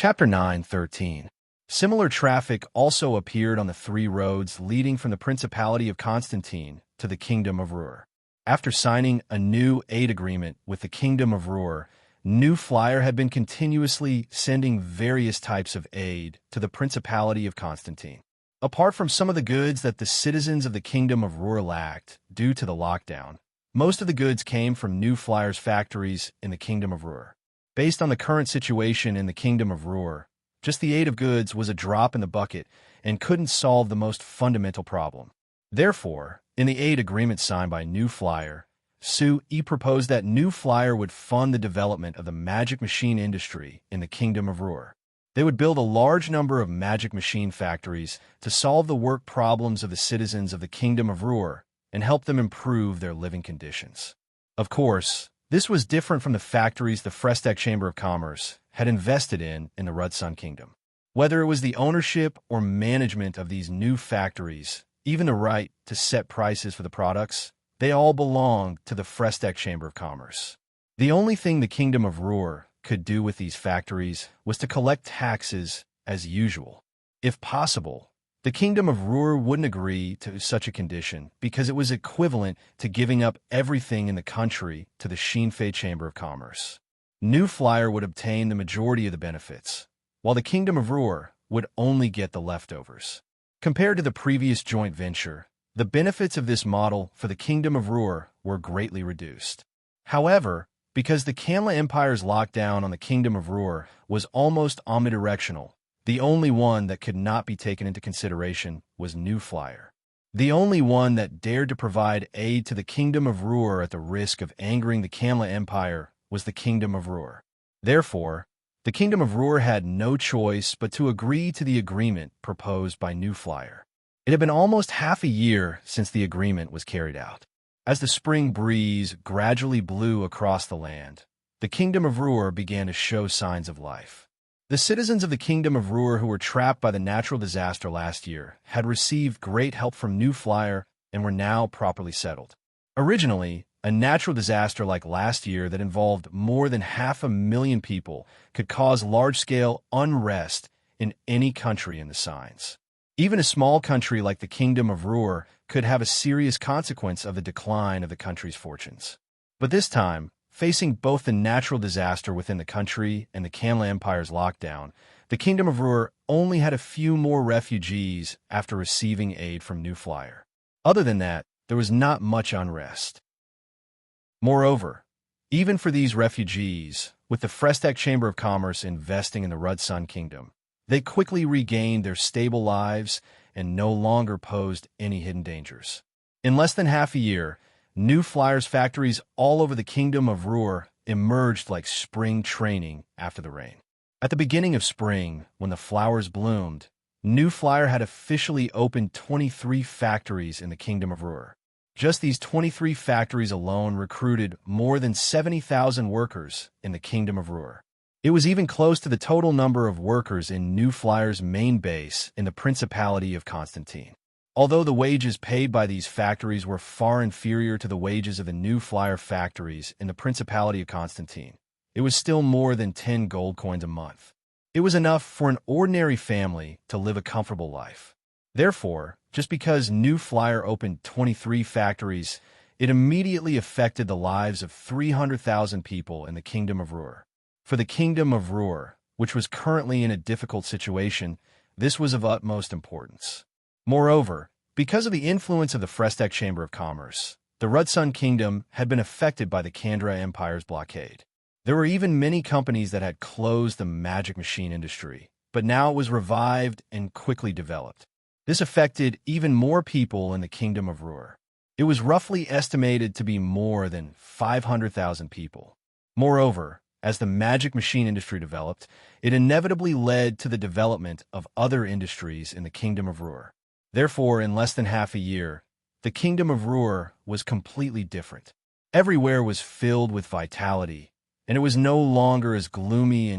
Chapter 9:13. Similar traffic also appeared on the three roads leading from the Principality of Constantine to the Kingdom of Ruhr. After signing a new aid agreement with the Kingdom of Ruhr, New Flyer had been continuously sending various types of aid to the Principality of Constantine. Apart from some of the goods that the citizens of the Kingdom of Ruhr lacked due to the lockdown, most of the goods came from New Flyer's factories in the Kingdom of Ruhr. Based on the current situation in the Kingdom of Ruhr, just the aid of goods was a drop in the bucket and couldn't solve the most fundamental problem. Therefore, in the aid agreement signed by New Flyer, Sue proposed that New Flyer would fund the development of the magic machine industry in the Kingdom of Ruhr. They would build a large number of magic machine factories to solve the work problems of the citizens of the Kingdom of Ruhr and help them improve their living conditions. Of course, this was different from the factories the Fresteck Chamber of Commerce had invested in the Rudsun Kingdom. Whether it was the ownership or management of these new factories, even the right to set prices for the products, they all belonged to the Fresteck Chamber of Commerce. The only thing the Kingdom of Ruhr could do with these factories was to collect taxes as usual. If possible, the Kingdom of Ruhr wouldn't agree to such a condition because it was equivalent to giving up everything in the country to the Shinfei Chamber of Commerce. New Flyer would obtain the majority of the benefits, while the Kingdom of Ruhr would only get the leftovers. Compared to the previous joint venture, the benefits of this model for the Kingdom of Ruhr were greatly reduced. However, because the Kanla Empire's lockdown on the Kingdom of Ruhr was almost omnidirectional, the only one that could not be taken into consideration was New Flyer. The only one that dared to provide aid to the Kingdom of Ruhr at the risk of angering the Kanla Empire was the Kingdom of Ruhr. Therefore, the Kingdom of Ruhr had no choice but to agree to the agreement proposed by New Flyer. It had been almost half a year since the agreement was carried out. As the spring breeze gradually blew across the land, the Kingdom of Ruhr began to show signs of life. The citizens of the Kingdom of Ruhr who were trapped by the natural disaster last year had received great help from New Flyer and were now properly settled. Originally, a natural disaster like last year that involved more than 500,000 people could cause large-scale unrest in any country in the signs. Even a small country like the Kingdom of Ruhr could have a serious consequence of the decline of the country's fortunes. But this time, facing both the natural disaster within the country and the Kanla Empire's lockdown, the Kingdom of Ruhr only had a few more refugees after receiving aid from New Flyer. Other than that, there was not much unrest. Moreover, even for these refugees, with the Fresteck Chamber of Commerce investing in the Rudsun Kingdom, they quickly regained their stable lives and no longer posed any hidden dangers. In less than half a year, New Flyer's factories all over the Kingdom of Ruhr emerged like spring training after the rain. At the beginning of spring, when the flowers bloomed, New Flyer had officially opened 23 factories in the Kingdom of Ruhr. Just these 23 factories alone recruited more than 70,000 workers in the Kingdom of Ruhr. It was even close to the total number of workers in New Flyer's main base in the Principality of Constantine. Although the wages paid by these factories were far inferior to the wages of the New Flyer factories in the Principality of Constantine, it was still more than 10 gold coins a month. It was enough for an ordinary family to live a comfortable life. Therefore, just because New Flyer opened 23 factories, it immediately affected the lives of 300,000 people in the Kingdom of Ruhr. For the Kingdom of Ruhr, which was currently in a difficult situation, this was of utmost importance. Moreover, because of the influence of the Fresteck Chamber of Commerce, the Rudsun Kingdom had been affected by the Kandra Empire's blockade. There were even many companies that had closed the magic machine industry, but now it was revived and quickly developed. This affected even more people in the Kingdom of Ruhr. It was roughly estimated to be more than 500,000 people. Moreover, as the magic machine industry developed, it inevitably led to the development of other industries in the Kingdom of Ruhr. Therefore, in less than half a year, the Kingdom of Ruhr was completely different. Everywhere was filled with vitality, and it was no longer as gloomy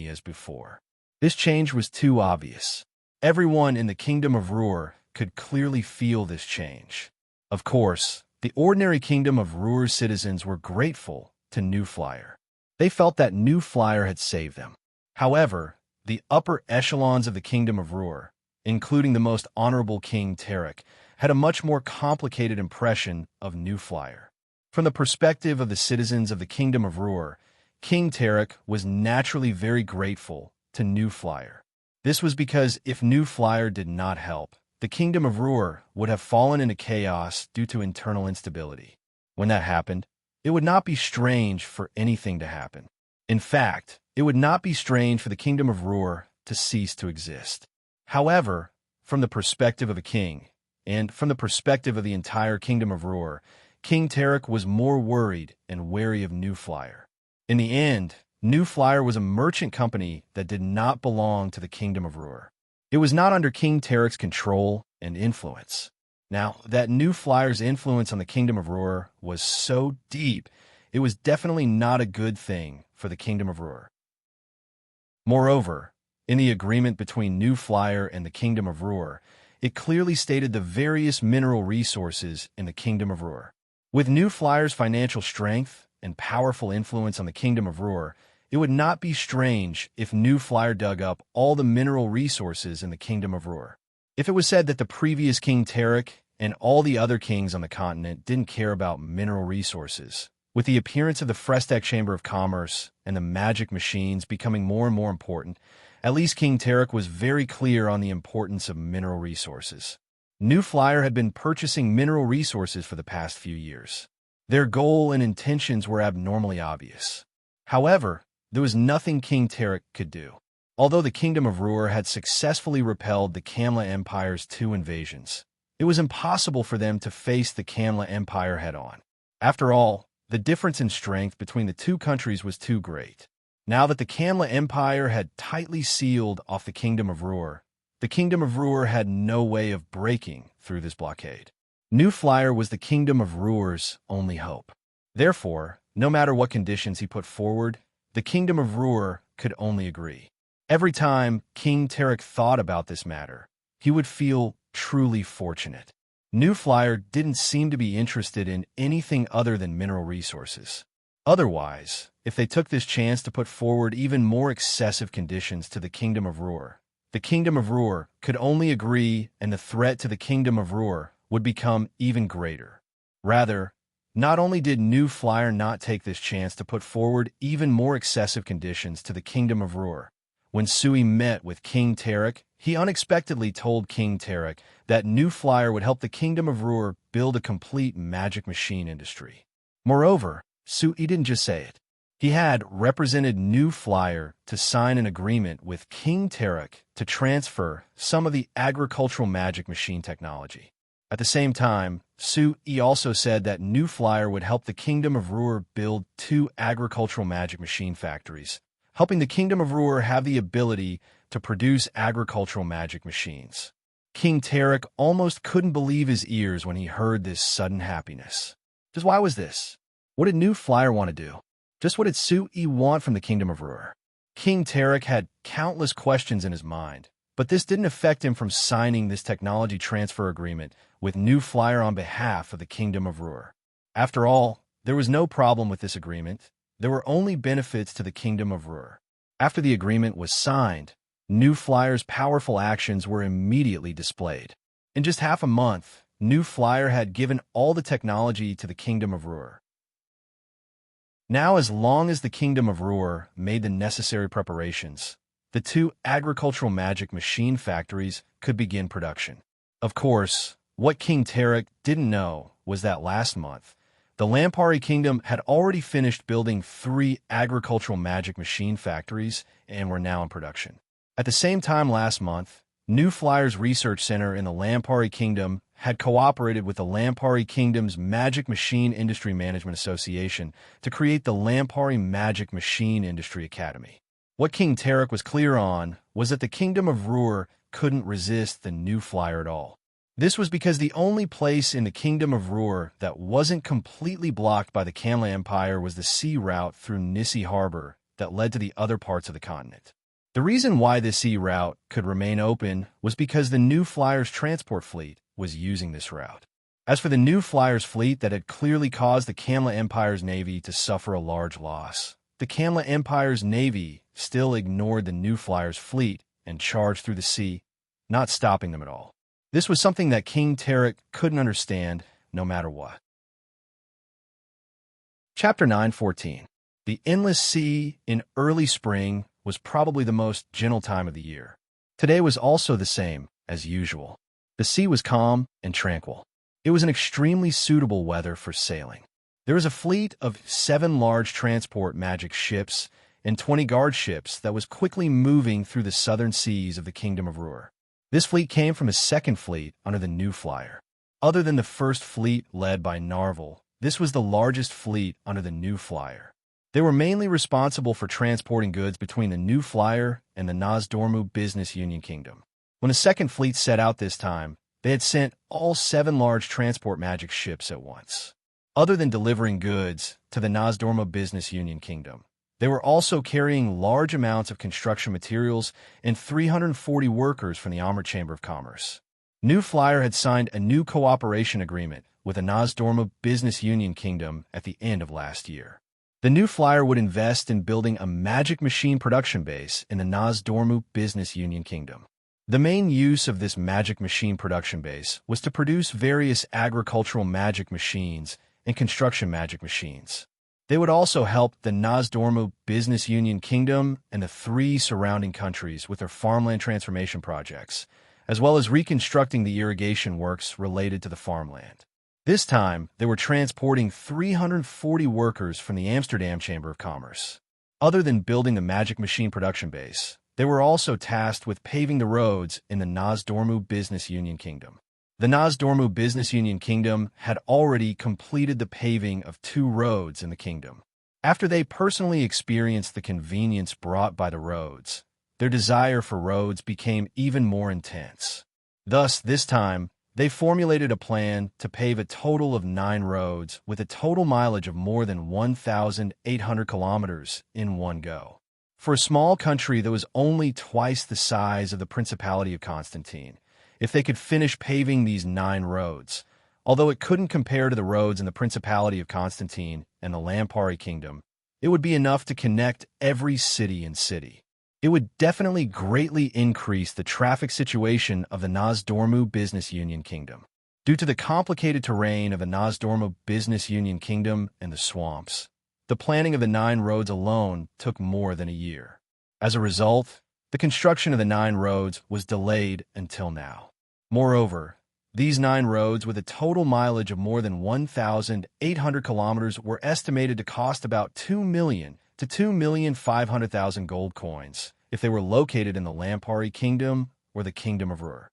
as before. This change was too obvious. Everyone in the Kingdom of Ruhr could clearly feel this change. Of course, the ordinary Kingdom of Ruhr's citizens were grateful to New Flyer. They felt that New Flyer had saved them. However, the upper echelons of the Kingdom of Ruhr, including the most honorable King Tarek, had a much more complicated impression of New Flyer. From the perspective of the citizens of the Kingdom of Ruhr, King Tarek was naturally very grateful to New Flyer. This was because if New Flyer did not help, the Kingdom of Ruhr would have fallen into chaos due to internal instability. When that happened, it would not be strange for anything to happen. In fact, it would not be strange for the Kingdom of Ruhr to cease to exist. However, from the perspective of a king, and from the perspective of the entire Kingdom of Ruhr, King Tarek was more worried and wary of New Flyer. In the end, New Flyer was a merchant company that did not belong to the Kingdom of Ruhr. It was not under King Tarek's control and influence. Now, that New Flyer's influence on the Kingdom of Ruhr was so deep, it was definitely not a good thing for the Kingdom of Ruhr. Moreover, in the agreement between New Flyer and the Kingdom of Ruhr, it clearly stated the various mineral resources in the Kingdom of Ruhr. With New Flyer's financial strength and powerful influence on the Kingdom of Ruhr, it would not be strange if New Flyer dug up all the mineral resources in the Kingdom of Ruhr. If it was said that the previous King Tarek and all the other kings on the continent didn't care about mineral resources, with the appearance of the Frestech Chamber of Commerce and the magic machines becoming more and more important, at least King Tarek was very clear on the importance of mineral resources. New Flyer had been purchasing mineral resources for the past few years. Their goal and intentions were abnormally obvious. However, there was nothing King Tarek could do. Although the Kingdom of Ruhr had successfully repelled the Kamla Empire's 2 invasions, it was impossible for them to face the Kamla Empire head-on. After all, the difference in strength between the two countries was too great. Now that the Kamla Empire had tightly sealed off the Kingdom of Ruhr, the Kingdom of Ruhr had no way of breaking through this blockade. New Flyer was the Kingdom of Ruhr's only hope. Therefore, no matter what conditions he put forward, the Kingdom of Ruhr could only agree. Every time King Tarek thought about this matter, he would feel truly fortunate. New Flyer didn't seem to be interested in anything other than mineral resources. Otherwise, if they took this chance to put forward even more excessive conditions to the Kingdom of Ruhr, the Kingdom of Ruhr could only agree and the threat to the Kingdom of Ruhr would become even greater. Rather, not only did New Flyer not take this chance to put forward even more excessive conditions to the Kingdom of Ruhr, when Sui met with King Tarek, he unexpectedly told King Tarek that New Flyer would help the Kingdom of Ruhr build a complete magic machine industry. Moreover, Sui didn't just say it. He had represented New Flyer to sign an agreement with King Tarek to transfer some of the agricultural magic machine technology. At the same time, Sui also said that New Flyer would help the Kingdom of Ruhr build 2 agricultural magic machine factories, helping the Kingdom of Ruhr have the ability to produce agricultural magic machines. King Tarek almost couldn't believe his ears when he heard this sudden happiness. Just why was this? What did New Flyer want to do? Just what did Sui want from the Kingdom of Ruhr? King Tarek had countless questions in his mind, but this didn't affect him from signing this technology transfer agreement with New Flyer on behalf of the Kingdom of Ruhr. After all, there was no problem with this agreement. There were only benefits to the Kingdom of Ruhr. After the agreement was signed, New Flyer's powerful actions were immediately displayed. In just half a month, New Flyer had given all the technology to the Kingdom of Ruhr. Now, as long as the Kingdom of Ruhr made the necessary preparations, the 2 agricultural magic machine factories could begin production. Of course, what King Tarek didn't know was that last month, the Lampari Kingdom had already finished building 3 agricultural magic machine factories and were now in production. At the same time last month, New Flyer's research center in the Lampari Kingdom had cooperated with the Lampari Kingdom's Magic Machine Industry Management Association to create the Lampari Magic Machine Industry Academy. What King Tarek was clear on was that the Kingdom of Ruhr couldn't resist the New Flyer at all. This was because the only place in the Kingdom of Ruhr that wasn't completely blocked by the Kamla Empire was the sea route through Nissi Harbor that led to the other parts of the continent. The reason why this sea route could remain open was because the New Flyer's transport fleet was using this route. As for the New Flyer's fleet that had clearly caused the Kamla Empire's navy to suffer a large loss, the Kanla Empire's navy still ignored the New Flyers' fleet and charged through the sea, not stopping them at all. This was something that King Tarek couldn't understand, no matter what. Chapter 9:14. The endless sea in early spring was probably the most gentle time of the year. Today was also the same as usual. The sea was calm and tranquil. It was an extremely suitable weather for sailing. There was a fleet of 7 large transport magic ships and 20 guard ships that was quickly moving through the southern seas of the Kingdom of Ruhr. This fleet came from a second fleet under the New Flyer. Other than the first fleet led by Unravel, this was the largest fleet under the New Flyer. They were mainly responsible for transporting goods between the New Flyer and the Nozdormu Business Union Kingdom. When the second fleet set out this time, they had sent all 7 large transport magic ships at once. Other than delivering goods to the Nozdormu Business Union Kingdom, they were also carrying large amounts of construction materials and 340 workers from the Armored Chamber of Commerce. New Flyer had signed a new cooperation agreement with the Nozdormu Business Union Kingdom at the end of last year. The New Flyer would invest in building a magic machine production base in the Nozdormu Business Union Kingdom. The main use of this magic machine production base was to produce various agricultural magic machines and construction magic machines. They would also help the Nozdormu Business Union Kingdom and the 3 surrounding countries with their farmland transformation projects, as well as reconstructing the irrigation works related to the farmland. This time, they were transporting 340 workers from the Amsterdam Chamber of Commerce. Other than building the magic machine production base, they were also tasked with paving the roads in the Nozdormu Business Union Kingdom. The Nozdormu Business Union Kingdom had already completed the paving of 2 roads in the kingdom. After they personally experienced the convenience brought by the roads, their desire for roads became even more intense. Thus, this time, they formulated a plan to pave a total of 9 roads with a total mileage of more than 1,800 kilometers in one go. For a small country that was only twice the size of the Principality of Constantine, if they could finish paving these 9 roads, although it couldn't compare to the roads in the Principality of Constantine and the Lampari Kingdom, it would be enough to connect every city and city. It would definitely greatly increase the traffic situation of the Nozdormu Business Union Kingdom. Due to the complicated terrain of the Nozdormu Business Union Kingdom and the swamps, the planning of the 9 roads alone took more than a year. As a result, the construction of the 9 roads was delayed until now. Moreover, these 9 roads with a total mileage of more than 1,800 kilometers were estimated to cost about 2 million to 2,500,000 gold coins if they were located in the Lampari Kingdom or the Kingdom of Ruhr.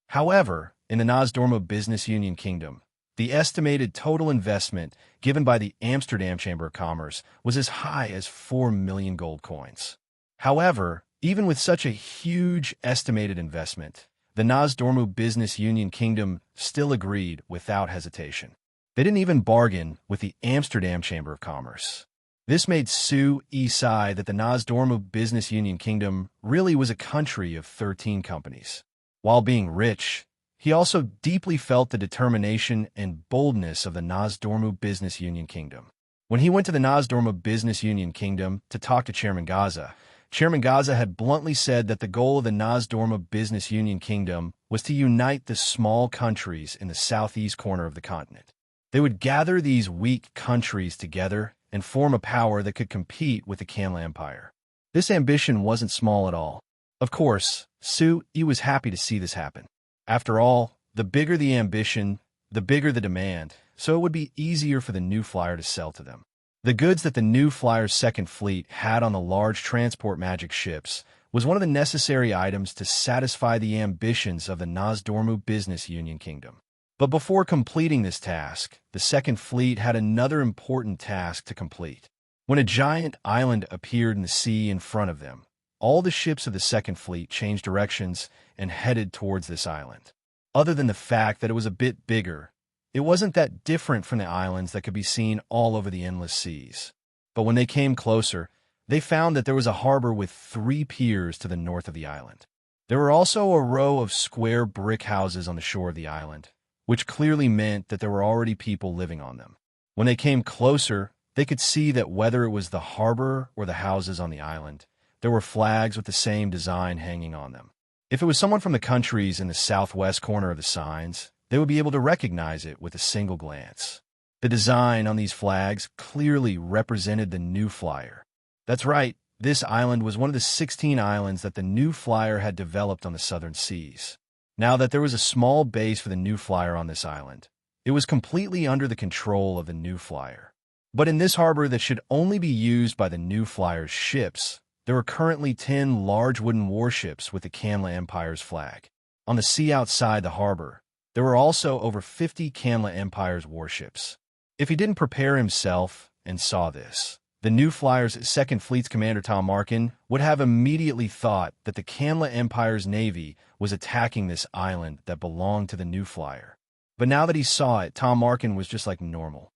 However, in the Nozdormu Business Union Kingdom, the estimated total investment given by the Amsterdam Chamber of Commerce was as high as 4 million gold coins. However, even with such a huge estimated investment, the Nozdormu Business Union Kingdom still agreed without hesitation. They didn't even bargain with the Amsterdam Chamber of Commerce. This made Su sigh that the Nozdormu Business Union Kingdom really was a country of 13 companies. While being rich, he also deeply felt the determination and boldness of the Nozdormu Business Union Kingdom. When he went to the Nozdormu Business Union Kingdom to talk to Chairman Gaza, Chairman Gaza had bluntly said that the goal of the Nozdormu Business Union Kingdom was to unite the small countries in the southeast corner of the continent. They would gather these weak countries together and form a power that could compete with the Kanla Empire. This ambition wasn't small at all. Of course, Su was happy to see this happen. After all, the bigger the ambition, the bigger the demand, so it would be easier for the New Flyer to sell to them. The goods that the New Flyer's second fleet had on the large transport magic ships was one of the necessary items to satisfy the ambitions of the Nozdormu Business Union Kingdom. But before completing this task, the second fleet had another important task to complete. When a giant island appeared in the sea in front of them, all the ships of the second fleet changed directions and headed towards this island. Other than the fact that it was a bit bigger, it wasn't that different from the islands that could be seen all over the endless seas. But when they came closer, they found that there was a harbor with 3 piers to the north of the island. There were also a row of square brick houses on the shore of the island, which clearly meant that there were already people living on them. When they came closer, They could see that whether it was the harbor or the houses on the island, there were flags with the same design hanging on them. If it was someone from the countries in the southwest corner of the signs, they would be able to recognize it with a single glance. The design on these flags clearly represented the New Flyer. That's right, this island was one of the 16 islands that the New Flyer had developed on the southern seas. Now that there was a small base for the New Flyer on this island, it was completely under the control of the New Flyer. But in this harbor that should only be used by the New Flyer's ships, there were currently 10 large wooden warships with the Kanla Empire's flag. On the sea outside the harbor, there were also over 50 Kanla Empire's warships. If he didn't prepare himself and saw this, the New Flyer's 2nd Fleet's commander Tom Markin would have immediately thought that the Kanla Empire's navy was attacking this island that belonged to the New Flyer. But now that he saw it, Tom Markin was just like normal.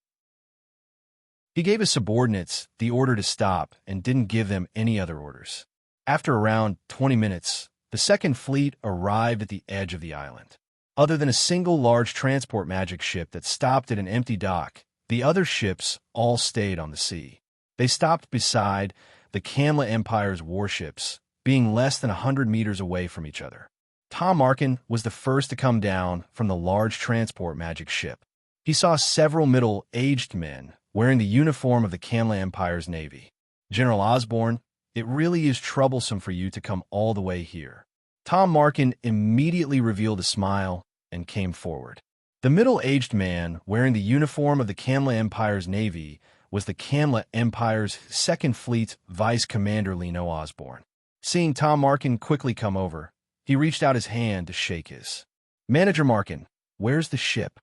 He gave his subordinates the order to stop and didn't give them any other orders. After around 20 minutes, the 2nd Fleet arrived at the edge of the island. Other than a single large transport magic ship that stopped at an empty dock, the other ships all stayed on the sea. They stopped beside the Kanla Empire's warships, being less than 100 meters away from each other. Tom Markin was the first to come down from the large transport magic ship. He saw several middle-aged men wearing the uniform of the Kanla Empire's navy. "General Osborne, it really is troublesome for you to come all the way here." Tom Markin immediately revealed a smile and came forward. The middle-aged man wearing the uniform of the Kanla Empire's navy was the Kanla Empire's 2nd Fleet's Vice Commander Lino Osborne. Seeing Tom Markin quickly come over, he reached out his hand to shake his. "Manager Markin, where's the ship?"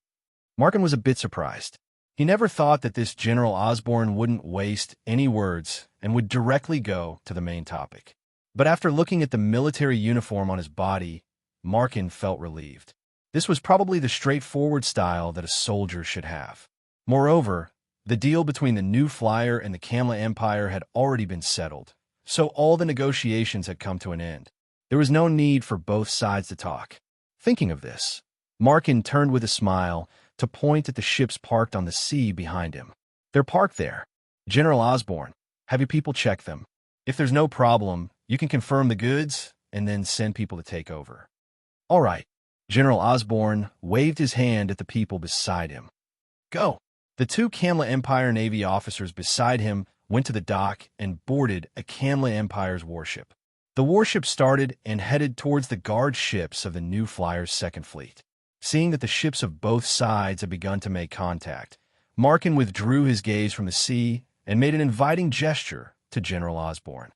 Markin was a bit surprised. He never thought that this General Osborne wouldn't waste any words and would directly go to the main topic. But after looking at the military uniform on his body, Markin felt relieved. This was probably the straightforward style that a soldier should have. Moreover, the deal between the New Flyer and the Kanla Empire had already been settled, so all the negotiations had come to an end. There was no need for both sides to talk. Thinking of this, Markin turned with a smile to point at the ships parked on the sea behind him. "They're parked there. General Osborne, have your people check them. If there's no problem, you can confirm the goods and then send people to take over." "All right." General Osborne waved his hand at the people beside him. "Go." The 2 Kanla Empire Navy officers beside him went to the dock and boarded a Kanla Empire's warship. The warship started and headed towards the guard ships of the New Flyer's 2nd Fleet. Seeing that the ships of both sides had begun to make contact, Markin withdrew his gaze from the sea and made an inviting gesture to General Osborne.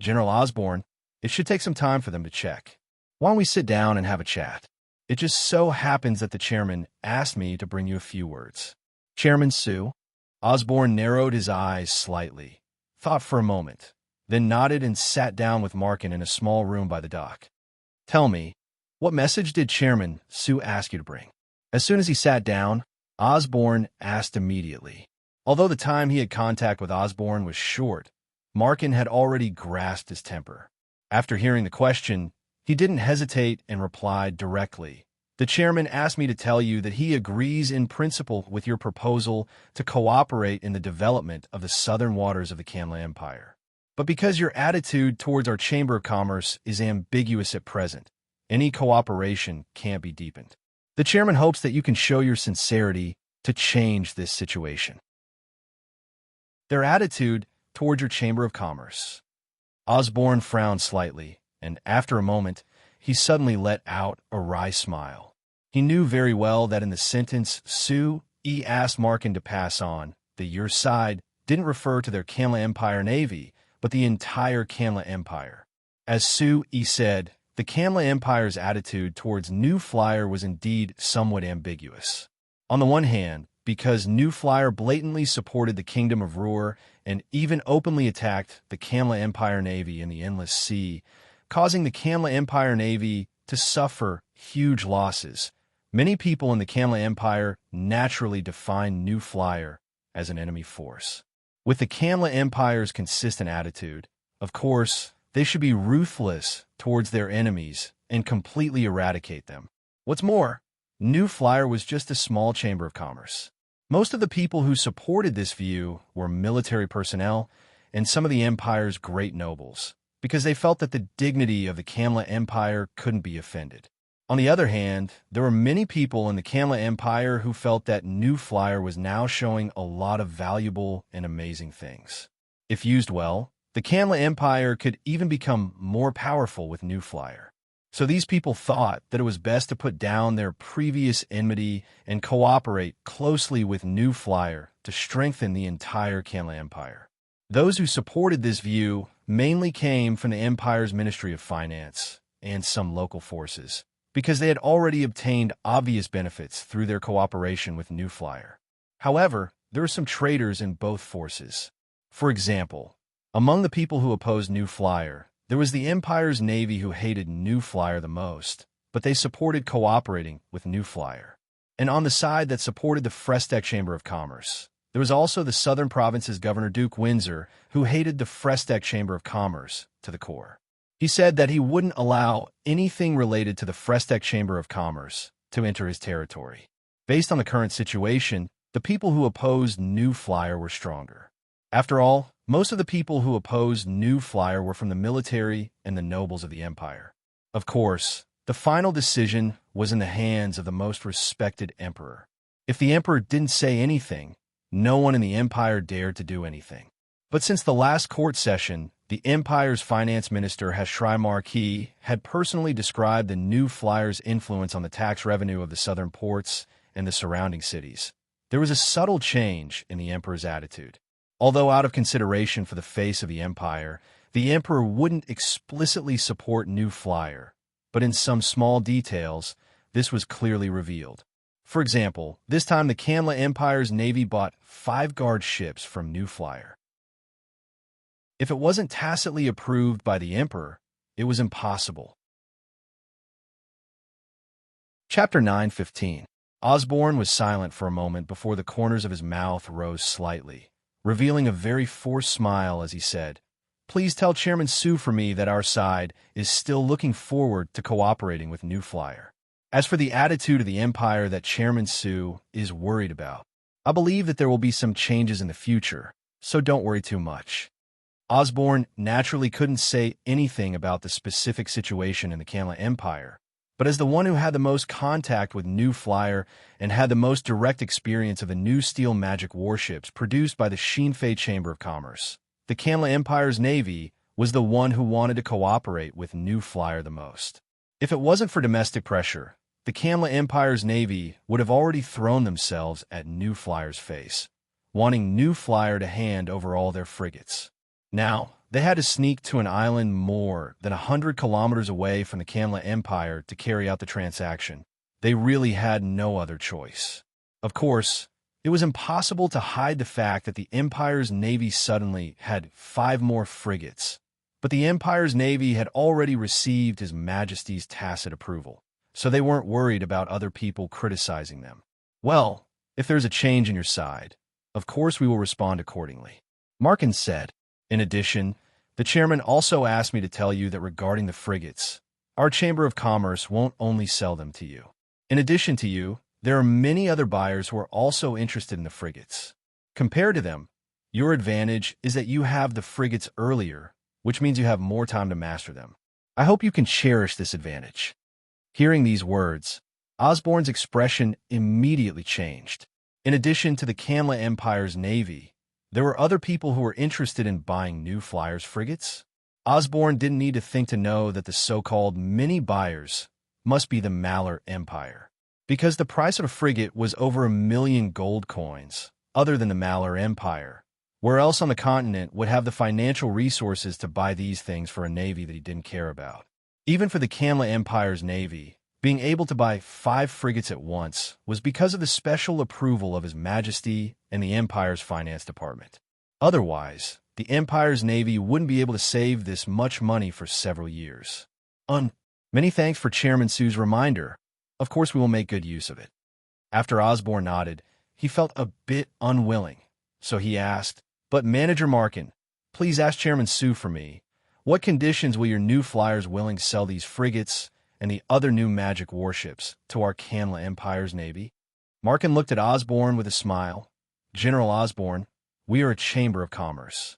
"General Osborne, it should take some time for them to check. Why don't we sit down and have a chat? It just so happens that the chairman asked me to bring you a few words." "Chairman Sue?" Osborne narrowed his eyes slightly, thought for a moment, then nodded and sat down with Markin in a small room by the dock. "Tell me, what message did Chairman Sue ask you to bring?" As soon as he sat down, Osborne asked immediately. Although the time he had contact with Osborne was short, Markin had already grasped his temper. After hearing the question, he didn't hesitate and replied directly. "The chairman asked me to tell you that he agrees in principle with your proposal to cooperate in the development of the southern waters of the Kanla Empire. But because your attitude towards our Chamber of Commerce is ambiguous at present, any cooperation can't be deepened. The chairman hopes that you can show your sincerity to change this situation." "Their attitude towards your Chamber of Commerce." Osborne frowned slightly, and after a moment, he suddenly let out a wry smile. He knew very well that in the sentence Sue asked Markin to pass on, the your side didn't refer to their Kanla Empire Navy, but the entire Kanla Empire. As Sue said, the Kanla Empire's attitude towards New Flyer was indeed somewhat ambiguous. On the one hand, because New Flyer blatantly supported the Kingdom of Ruhr and even openly attacked the Kanla Empire Navy in the Endless Sea, causing the Kanla Empire Navy to suffer huge losses. Many people in the Kanla Empire naturally defined New Flyer as an enemy force. With the Kanla Empire's consistent attitude, of course, they should be ruthless towards their enemies and completely eradicate them. What's more, New Flyer was just a small chamber of commerce. Most of the people who supported this view were military personnel and some of the empire's great nobles, because they felt that the dignity of the Kamla Empire couldn't be offended. On the other hand, there were many people in the Kamla Empire who felt that New Flyer was now showing a lot of valuable and amazing things. If used well, the Kamla Empire could even become more powerful with New Flyer. So these people thought that it was best to put down their previous enmity and cooperate closely with New Flyer to strengthen the entire Kamla Empire. Those who supported this view mainly came from the Empire's Ministry of Finance and some local forces, because they had already obtained obvious benefits through their cooperation with New Flyer. However, there were some traitors in both forces. For example, among the people who opposed New Flyer, there was the Empire's Navy who hated New Flyer the most, but they supported cooperating with New Flyer. And on the side that supported the Fresteck Chamber of Commerce, there was also the Southern Province's Governor Duke Windsor, who hated the Fresteck Chamber of Commerce to the core. He said that he wouldn't allow anything related to the Fresteck Chamber of Commerce to enter his territory. Based on the current situation, the people who opposed New Flyer were stronger. After all, most of the people who opposed New Flyer were from the military and the nobles of the empire. Of course, the final decision was in the hands of the most respected emperor. If the emperor didn't say anything, no one in the empire dared to do anything. But since the last court session, the empire's finance minister Hashrai Marquis had personally described the New Flyer's influence on the tax revenue of the southern ports and the surrounding cities. There was a subtle change in the emperor's attitude. Although out of consideration for the face of the empire, the emperor wouldn't explicitly support New Flyer, but in some small details, this was clearly revealed. For example, this time the Kamla Empire's navy bought 5 guard ships from New Flyer. If it wasn't tacitly approved by the emperor, it was impossible. Chapter 9:15. Osborne was silent for a moment before the corners of his mouth rose slightly, revealing a very forced smile as he said, "Please tell Chairman Sue for me that our side is still looking forward to cooperating with New Flyer. As for the attitude of the Empire that Chairman Sue is worried about, I believe that there will be some changes in the future, so don't worry too much." Osborne naturally couldn't say anything about the specific situation in the Kamla Empire, but as the one who had the most contact with New Flyer and had the most direct experience of the new steel magic warships produced by the Shinfei Chamber of Commerce, the Kamla Empire's navy was the one who wanted to cooperate with New Flyer the most. If it wasn't for domestic pressure, the Kamla Empire's navy would have already thrown themselves at New Flyer's face, wanting New Flyer to hand over all their frigates. Now, they had to sneak to an island more than 100 kilometers away from the Kamla Empire to carry out the transaction. They really had no other choice. Of course, it was impossible to hide the fact that the Empire's navy suddenly had 5 more frigates, but the Empire's navy had already received His Majesty's tacit approval, so they weren't worried about other people criticizing them. "Well, if there's a change in your side, of course we will respond accordingly," Markin said. "In addition, the chairman also asked me to tell you that regarding the frigates, our Chamber of Commerce won't only sell them to you. In addition to you, there are many other buyers who are also interested in the frigates. Compared to them, your advantage is that you have the frigates earlier, which means you have more time to master them. I hope you can cherish this advantage." Hearing these words, Osborne's expression immediately changed. In addition to the Kamla Empire's navy, there were other people who were interested in buying New Flyer's frigates. Osborne didn't need to think to know that the so-called many buyers must be the Malar Empire, because the price of a frigate was over 1 million gold coins, other than the Malar Empire. Where else on the continent would have the financial resources to buy these things for a navy that he didn't care about? Even for the Kamla Empire's navy, being able to buy 5 frigates at once was because of the special approval of His Majesty and the Empire's finance department. Otherwise, the Empire's navy wouldn't be able to save this much money for several years. Many thanks for Chairman Sue's reminder. Of course we will make good use of it. After Osborne nodded, he felt a bit unwilling, so he asked, "But Manager Markin, please ask Chairman Sue for me, what conditions will your New Flyers willing to sell these frigates and the other new magic warships to our Kamla Empire's navy?" Markin looked at Osborne with a smile. "General Osborne, we are a chamber of commerce."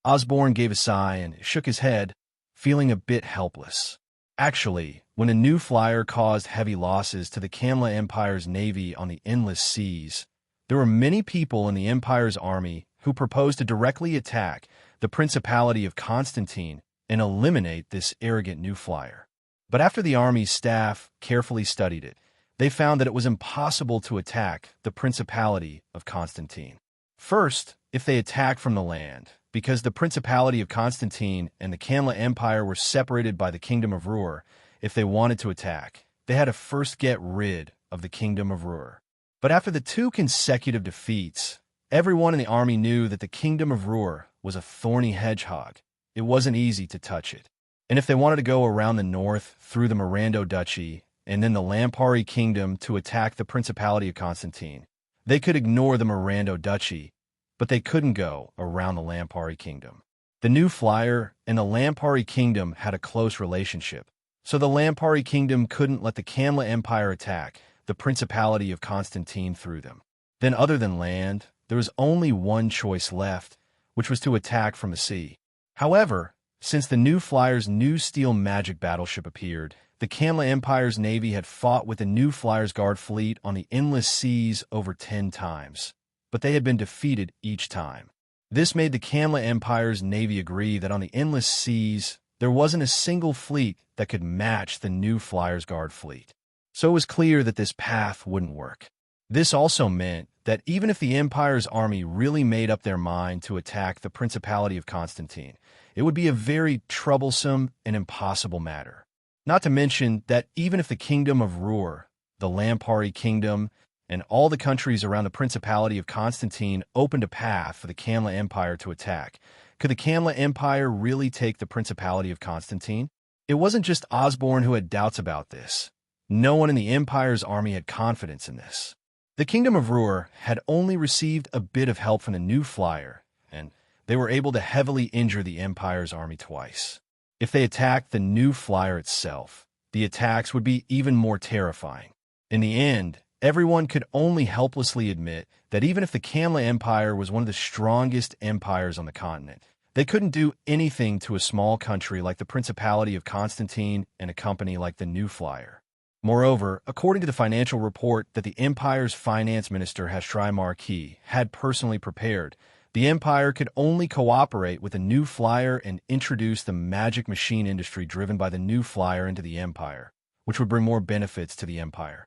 Osborne gave a sigh and shook his head, feeling a bit helpless. Actually, when a new flyer caused heavy losses to the Kamla Empire's navy on the endless seas, there were many people in the Empire's army who proposed to directly attack the Principality of Constantine and eliminate this arrogant new flyer. But after the army's staff carefully studied it, they found that it was impossible to attack the Principality of Constantine. First, if they attacked from the land, because the Principality of Constantine and the Kamla Empire were separated by the Kingdom of Ruhr, if they wanted to attack, they had to first get rid of the Kingdom of Ruhr. But after the 2 consecutive defeats, everyone in the army knew that the Kingdom of Ruhr was a thorny hedgehog. It wasn't easy to touch it. And if they wanted to go around the north through the Mirando Duchy and then the Lampari Kingdom to attack the Principality of Constantine, they could ignore the Mirando Duchy, but they couldn't go around the Lampari Kingdom. The new flyer and the Lampari Kingdom had a close relationship, so the Lampari Kingdom couldn't let the Kamla Empire attack the Principality of Constantine through them. Then other than land, there was only one choice left, which was to attack from the sea. However, since the new flyer's new steel magic battleship appeared, the Kamla Empire's navy had fought with the new flyer's guard fleet on the endless seas over 10 times, but they had been defeated each time. This made the Kamla Empire's navy agree that on the endless seas, there wasn't a single fleet that could match the new flyer's guard fleet. So it was clear that this path wouldn't work. This also meant that even if the Empire's army really made up their mind to attack the Principality of Constantine, it would be a very troublesome and impossible matter. Not to mention that even if the Kingdom of Ruhr, the Lampari Kingdom, and all the countries around the Principality of Constantine opened a path for the Kamla Empire to attack, could the Kamla Empire really take the Principality of Constantine? It wasn't just Osborne who had doubts about this. No one in the Empire's army had confidence in this. The Kingdom of Ruhr had only received a bit of help from the new flyer, and they were able to heavily injure the Empire's army twice. If they attacked the new flyer itself, the attacks would be even more terrifying. In the end, everyone could only helplessly admit that even if the Kamla Empire was one of the strongest empires on the continent, they couldn't do anything to a small country like the Principality of Constantine and a company like the New Flyer. Moreover, according to the financial report that the Empire's finance minister Hashrai Marquis had personally prepared, the Empire could only cooperate with the New Flyer and introduce the magic machine industry driven by the New Flyer into the Empire, which would bring more benefits to the Empire.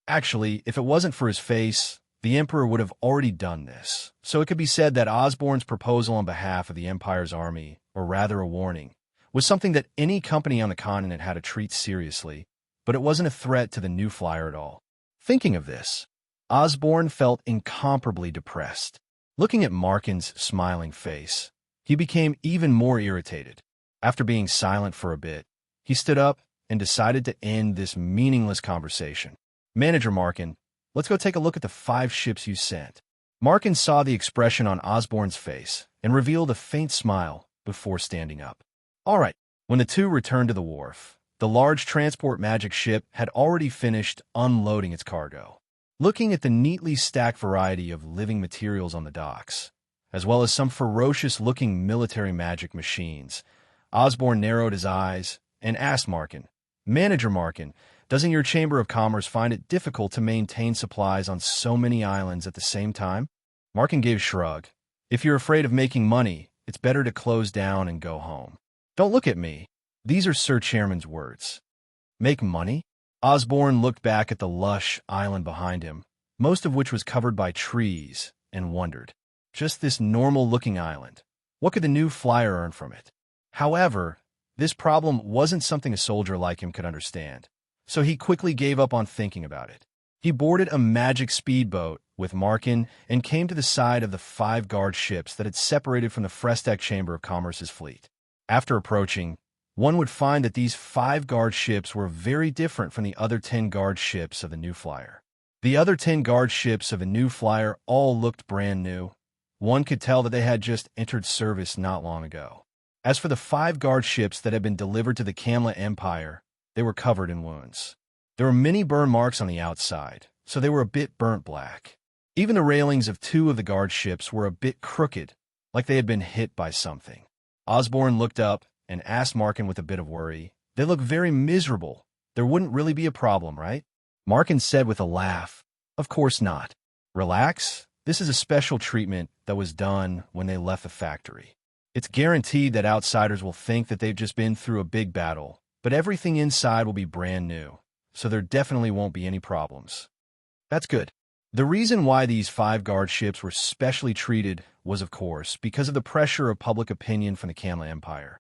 Actually, if it wasn't for his face, the Emperor would have already done this. So it could be said that Osborne's proposal on behalf of the Empire's army, or rather a warning, was something that any company on the continent had to treat seriously, but it wasn't a threat to the New Flyer at all. Thinking of this, Osborne felt incomparably depressed. Looking at Markin's smiling face, he became even more irritated. After being silent for a bit, he stood up and decided to end this meaningless conversation. "Manager Markin, let's go take a look at the 5 ships you sent." Markin saw the expression on Osborne's face and revealed a faint smile before standing up. All right. When the two returned to the wharf, the large transport magic ship had already finished unloading its cargo. Looking at the neatly stacked variety of living materials on the docks, as well as some ferocious-looking military magic machines, Osborne narrowed his eyes and asked Markin, "Manager Markin, doesn't your Chamber of Commerce find it difficult to maintain supplies on so many islands at the same time?" Markin gave a shrug. "If you're afraid of making money, it's better to close down and go home." "Don't look at me. These are Sir Chairman's words." "Make money?" Osborne looked back at the lush island behind him, most of which was covered by trees, and wondered. Just this normal-looking island. What could the New Flyer earn from it? However, this problem wasn't something a soldier like him could understand, so he quickly gave up on thinking about it. He boarded a magic speedboat with Markin and came to the side of the 5 guard ships that had separated from the Frestec Chamber of Commerce's fleet. After approaching, one would find that these 5 guard ships were very different from the other 10 guard ships of the New Flyer. The other 10 guard ships of the New Flyer all looked brand new. One could tell that they had just entered service not long ago. As for the 5 guard ships that had been delivered to the Kamla Empire, they were covered in wounds. There were many burn marks on the outside, so they were a bit burnt black. Even the railings of two of the guard ships were a bit crooked, like they had been hit by something. Osborne looked up and asked Markin with a bit of worry, "They look very miserable. There wouldn't really be a problem, right?" Markin said with a laugh, "Of course not. Relax. This is a special treatment that was done when they left the factory. It's guaranteed that outsiders will think that they've just been through a big battle, but everything inside will be brand new, so there definitely won't be any problems." "That's good." The reason why these 5 guard ships were specially treated was, of course, because of the pressure of public opinion from the Kanla Empire.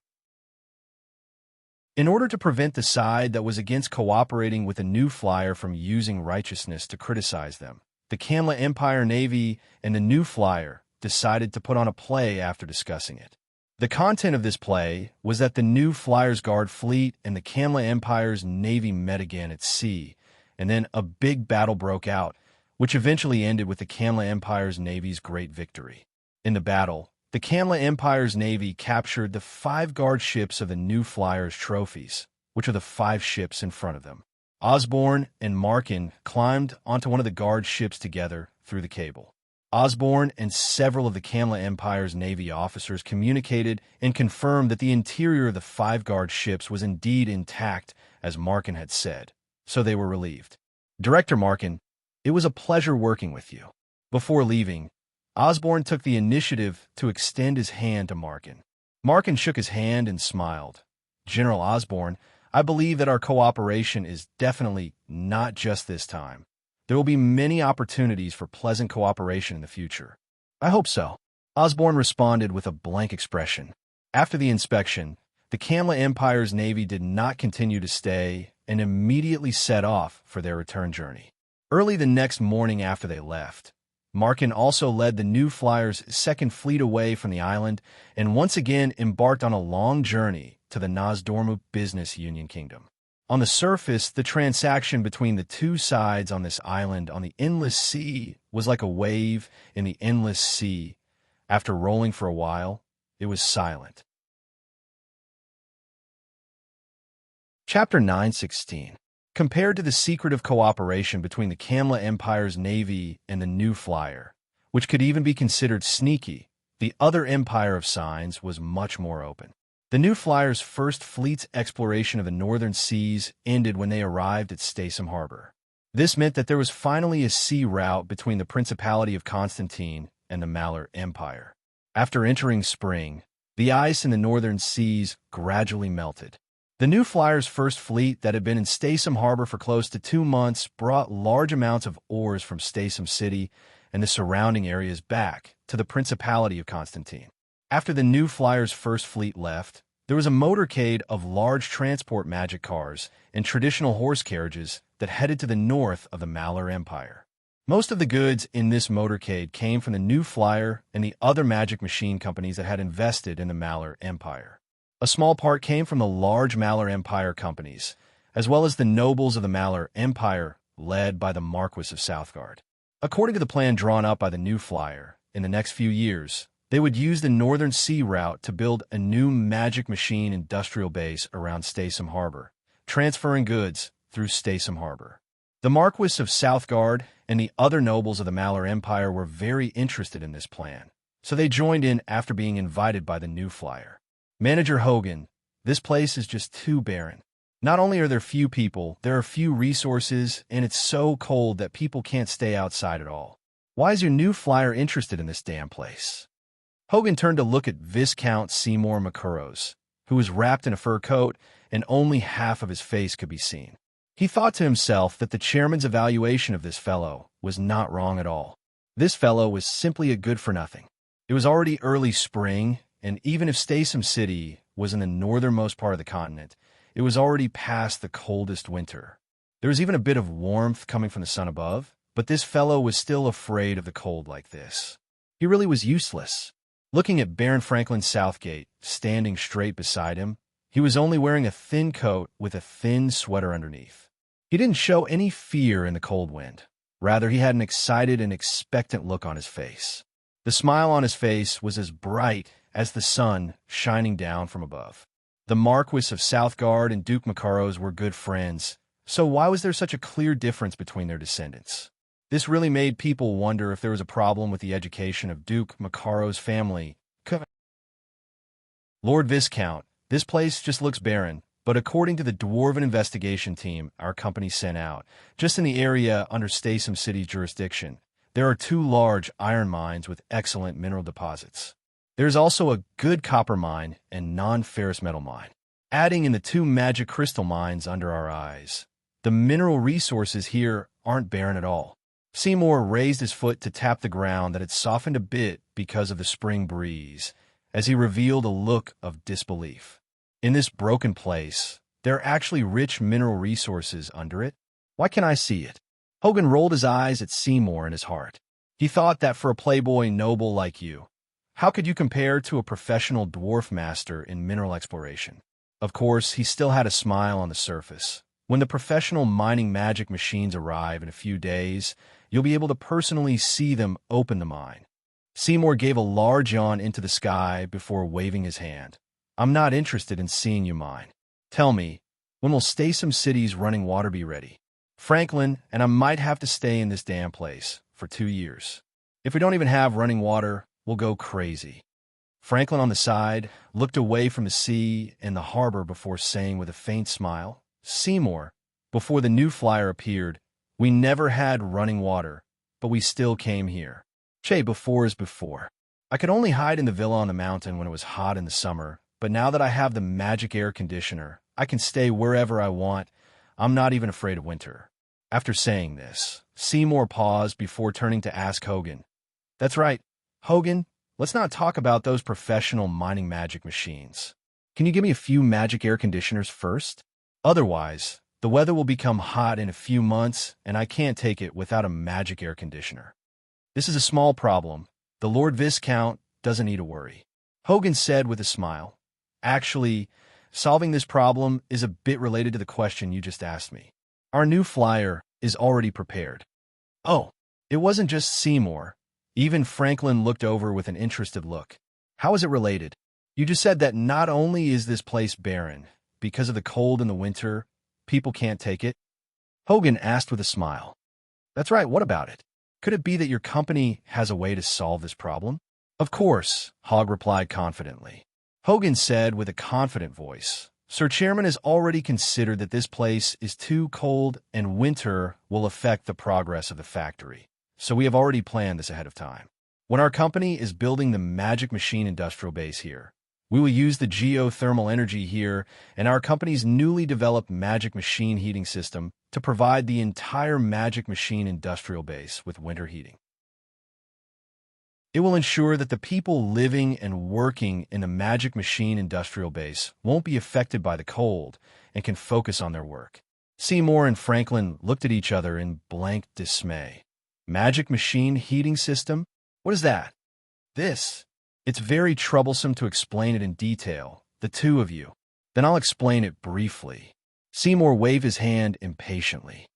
In order to prevent the side that was against cooperating with the new flyer from using righteousness to criticize them, the Kanla Empire Navy and the new flyer decided to put on a play after discussing it. The content of this play was that the new flyer's guard fleet and the Kanla Empire's navy met again at sea, and then a big battle broke out, which eventually ended with the Kanla Empire's navy's great victory. In the battle, the Kanla Empire's navy captured the 5 guard ships of the new flyer's trophies, which are the 5 ships in front of them. Osborne and Markin climbed onto one of the guard ships together through the cable. Osborne and several of the Kanla Empire's navy officers communicated and confirmed that the interior of the 5 guard ships was indeed intact, as Markin had said, so they were relieved. "Director Markin, it was a pleasure working with you." Before leaving, Osborne took the initiative to extend his hand to Markin. Markin shook his hand and smiled. "General Osborne, I believe that our cooperation is definitely not just this time. There will be many opportunities for pleasant cooperation in the future." "I hope so." Osborne responded with a blank expression. After the inspection, the Kanla Empire's navy did not continue to stay and immediately set off for their return journey. Early the next morning after they left, Markin also led the new flyer's 2nd fleet away from the island and once again embarked on a long journey to the Nozdormu Business Union Kingdom. On the surface, the transaction between the two sides on this island on the endless sea was like a wave in the endless sea. After rolling for a while, it was silent. Chapter 9:16. Compared to the secretive cooperation between the Kanla Empire's navy and the new flyer, which could even be considered sneaky, the other empire of signs was much more open. The new flyer's first fleet's exploration of the northern seas ended when they arrived at Statham Harbor. This meant that there was finally a sea route between the Principality of Constantine and the Malar Empire. After entering spring, the ice in the northern seas gradually melted. The new flyer's first fleet that had been in Statham Harbor for close to 2 months brought large amounts of ores from Statham City and the surrounding areas back to the Principality of Constantine. After the new flyer's first fleet left, there was a motorcade of large transport magic cars and traditional horse carriages that headed to the north of the Malar Empire. Most of the goods in this motorcade came from the new flyer and the other magic machine companies that had invested in the Malar Empire. A small part came from the large Malar Empire companies, as well as the nobles of the Malar Empire, led by the Marquis of Southgard. According to the plan drawn up by the new flyer, in the next few years, they would use the northern sea route to build a new magic machine industrial base around Statham Harbor, transferring goods through Statham Harbor. The Marquis of Southgard and the other nobles of the Malar Empire were very interested in this plan, so they joined in after being invited by the new flyer. "Manager Hogan, this place is just too barren. Not only are there few people, there are few resources, and it's so cold that people can't stay outside at all. Why is your new flyer interested in this damn place?" Hogan turned to look at Viscount Seymour Makuros, who was wrapped in a fur coat and only half of his face could be seen. He thought to himself that the chairman's evaluation of this fellow was not wrong at all. This fellow was simply a good-for-nothing. It was already early spring, and even if Statham City was in the northernmost part of the continent, it was already past the coldest winter. There was even a bit of warmth coming from the sun above, but this fellow was still afraid of the cold like this. He really was useless. Looking at Baron Franklin Southgate, standing straight beside him, he was only wearing a thin coat with a thin sweater underneath. He didn't show any fear in the cold wind. Rather, he had an excited and expectant look on his face. The smile on his face was as bright as the sun shining down from above. The Marquis of Southgard and Duke Macaros were good friends, So why was there such a clear difference between their descendants? This really made people wonder if there was a problem with the education of Duke Macaro's family. Lord Viscount, this place just looks barren, but according to the Dwarven investigation team our company sent out, just in the area under Statham City's jurisdiction, there are 2 large iron mines with excellent mineral deposits. There is also a good copper mine and non-ferrous metal mine. Adding in the 2 magic crystal mines under our eyes, the mineral resources here aren't barren at all. Seymour raised his foot to tap the ground that had softened a bit because of the spring breeze, as he revealed a look of disbelief. In this broken place, there are actually rich mineral resources under it. Why can't I see it? Hogan rolled his eyes at Seymour in his heart. He thought that for a playboy noble like you, how could you compare to a professional dwarf master in mineral exploration? Of course, he still had a smile on the surface. When the professional mining magic machines arrive in a few days, you'll be able to personally see them open the mine. Seymour gave a large yawn into the sky before waving his hand. I'm not interested in seeing you mine. Tell me, when will Statham City's running water be ready? Franklin and I might have to stay in this damn place for 2 years. If we don't even have running water, we'll go crazy. Franklin on the side looked away from the sea and the harbor before saying with a faint smile, Seymour, before the new flyer appeared, we never had running water, but we still came here. Che, before is before. I could only hide in the villa on the mountain when it was hot in the summer, but now that I have the magic air conditioner, I can stay wherever I want. I'm not even afraid of winter. After saying this, Seymour paused before turning to ask Hogan. That's right. Hogan, let's not talk about those professional mining magic machines. Can you give me a few magic air conditioners first? Otherwise, the weather will become hot in a few months, and I can't take it without a magic air conditioner. This is a small problem. The Lord Viscount doesn't need to worry. Hogan said with a smile. Actually, solving this problem is a bit related to the question you just asked me. Our new flyer is already prepared. Oh, it wasn't just Seymour. Even Franklin looked over with an interested look. How is it related? You just said that not only is this place barren, because of the cold in the winter, people can't take it? Hogan asked with a smile. That's right, what about it? Could it be that your company has a way to solve this problem? Of course, Hogg replied confidently. Hogan said with a confident voice, Sir Chairman has already considered that this place is too cold and winter will affect the progress of the factory. So we have already planned this ahead of time. When our company is building the magic machine industrial base here, we will use the geothermal energy here and our company's newly developed magic machine heating system to provide the entire magic machine industrial base with winter heating. It will ensure that the people living and working in the magic machine industrial base won't be affected by the cold and can focus on their work. Seymour and Franklin looked at each other in blank dismay. Magic machine heating system? What is that? This. It's very troublesome to explain it in detail, the two of you. Then I'll explain it briefly. Seymour waved his hand impatiently.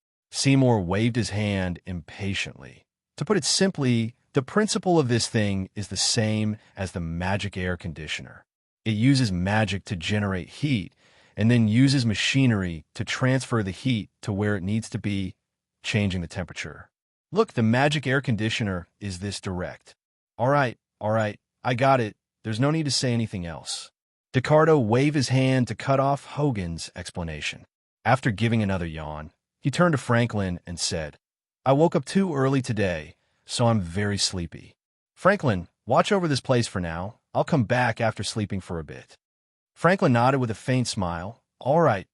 To put it simply, the principle of this thing is the same as the magic air conditioner. It uses magic to generate heat and then uses machinery to transfer the heat to where it needs to be, changing the temperature. Look, the magic air conditioner is this direct. All right, I got it. There's no need to say anything else. Ricardo waved his hand to cut off Hogan's explanation. After giving another yawn, he turned to Franklin and said, I woke up too early today, so I'm very sleepy. Franklin, watch over this place for now. I'll come back after sleeping for a bit. Franklin nodded with a faint smile. All right,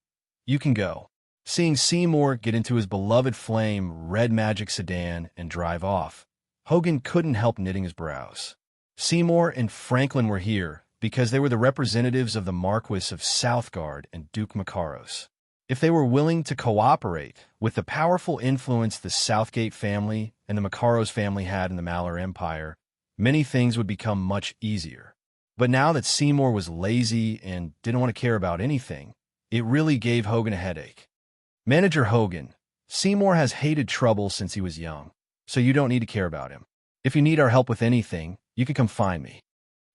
you can go. Seeing Seymour get into his beloved flame red magic sedan and drive off, Hogan couldn't help knitting his brows. Seymour and Franklin were here because they were the representatives of the Marquis of Southgard and Duke Macaros. If they were willing to cooperate with the powerful influence the Southgate family and the Macaros family had in the Malar Empire, many things would become much easier. But now that Seymour was lazy and didn't want to care about anything, it really gave Hogan a headache. Manager Hogan, Seymour has hated trouble since he was young, so you don't need to care about him. If you need our help with anything, you can come find me.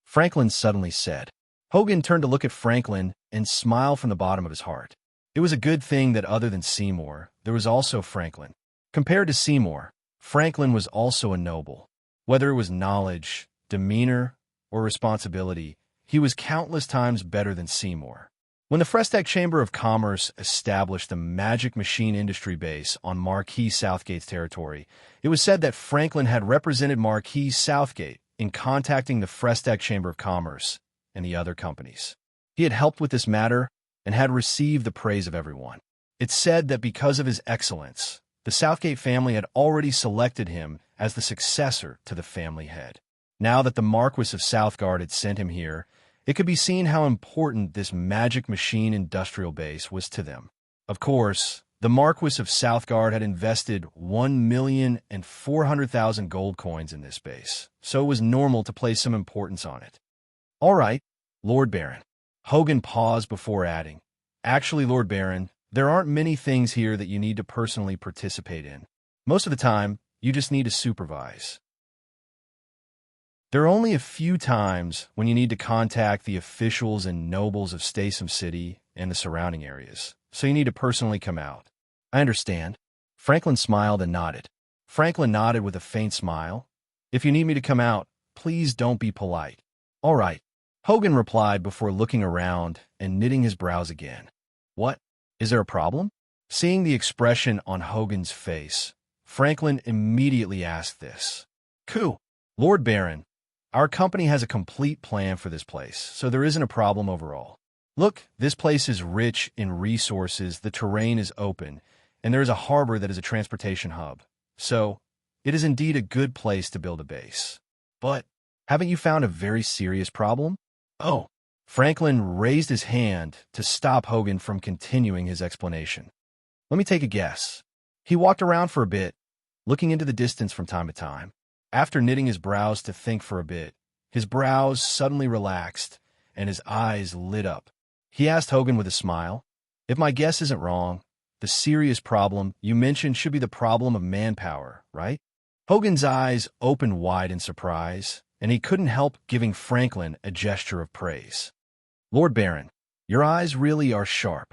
Franklin suddenly said. Hogan turned to look at Franklin and smiled from the bottom of his heart. It was a good thing that other than Seymour, there was also Franklin. Compared to Seymour, Franklin was also a noble. Whether it was knowledge, demeanor, or responsibility, he was countless times better than Seymour. When the Frestac Chamber of Commerce established the Magic Machine Industry Base on Marquis Southgate's territory, it was said that Franklin had represented Marquis Southgate in contacting the Frestac Chamber of Commerce and the other companies. He had helped with this matter and had received the praise of everyone. It's said that because of his excellence, the Southgate family had already selected him as the successor to the family head. Now that the Marquis of Southgard had sent him here, it could be seen how important this Magic Machine industrial base was to them. Of course, the Marquis of Southgard had invested 1,400,000 gold coins in this base, so it was normal to place some importance on it. All right, Lord Baron. Hogan paused before adding, "Actually, Lord Baron, there aren't many things here that you need to personally participate in. Most of the time, you just need to supervise. There are only a few times when you need to contact the officials and nobles of Statham City and the surrounding areas, so you need to personally come out." "I understand." Franklin smiled and nodded. Franklin nodded with a faint smile. "If you need me to come out, please don't be polite." "All right," Hogan replied before looking around and knitting his brows again. "What? Is there a problem?" Seeing the expression on Hogan's face, Franklin immediately asked this. "Cool. Lord Baron, our company has a complete plan for this place, so there isn't a problem overall. Look, this place is rich in resources, the terrain is open, and there is a harbor that is a transportation hub. So, it is indeed a good place to build a base. But, haven't you found a very serious problem?" "Oh." Franklin raised his hand to stop Hogan from continuing his explanation. "Let me take a guess." He walked around for a bit, looking into the distance from time to time. After knitting his brows to think for a bit, his brows suddenly relaxed and his eyes lit up. He asked Hogan with a smile, "If my guess isn't wrong, the serious problem you mentioned should be the problem of manpower, right?" Hogan's eyes opened wide in surprise, and he couldn't help giving Franklin a gesture of praise. "Lord Baron, your eyes really are sharp."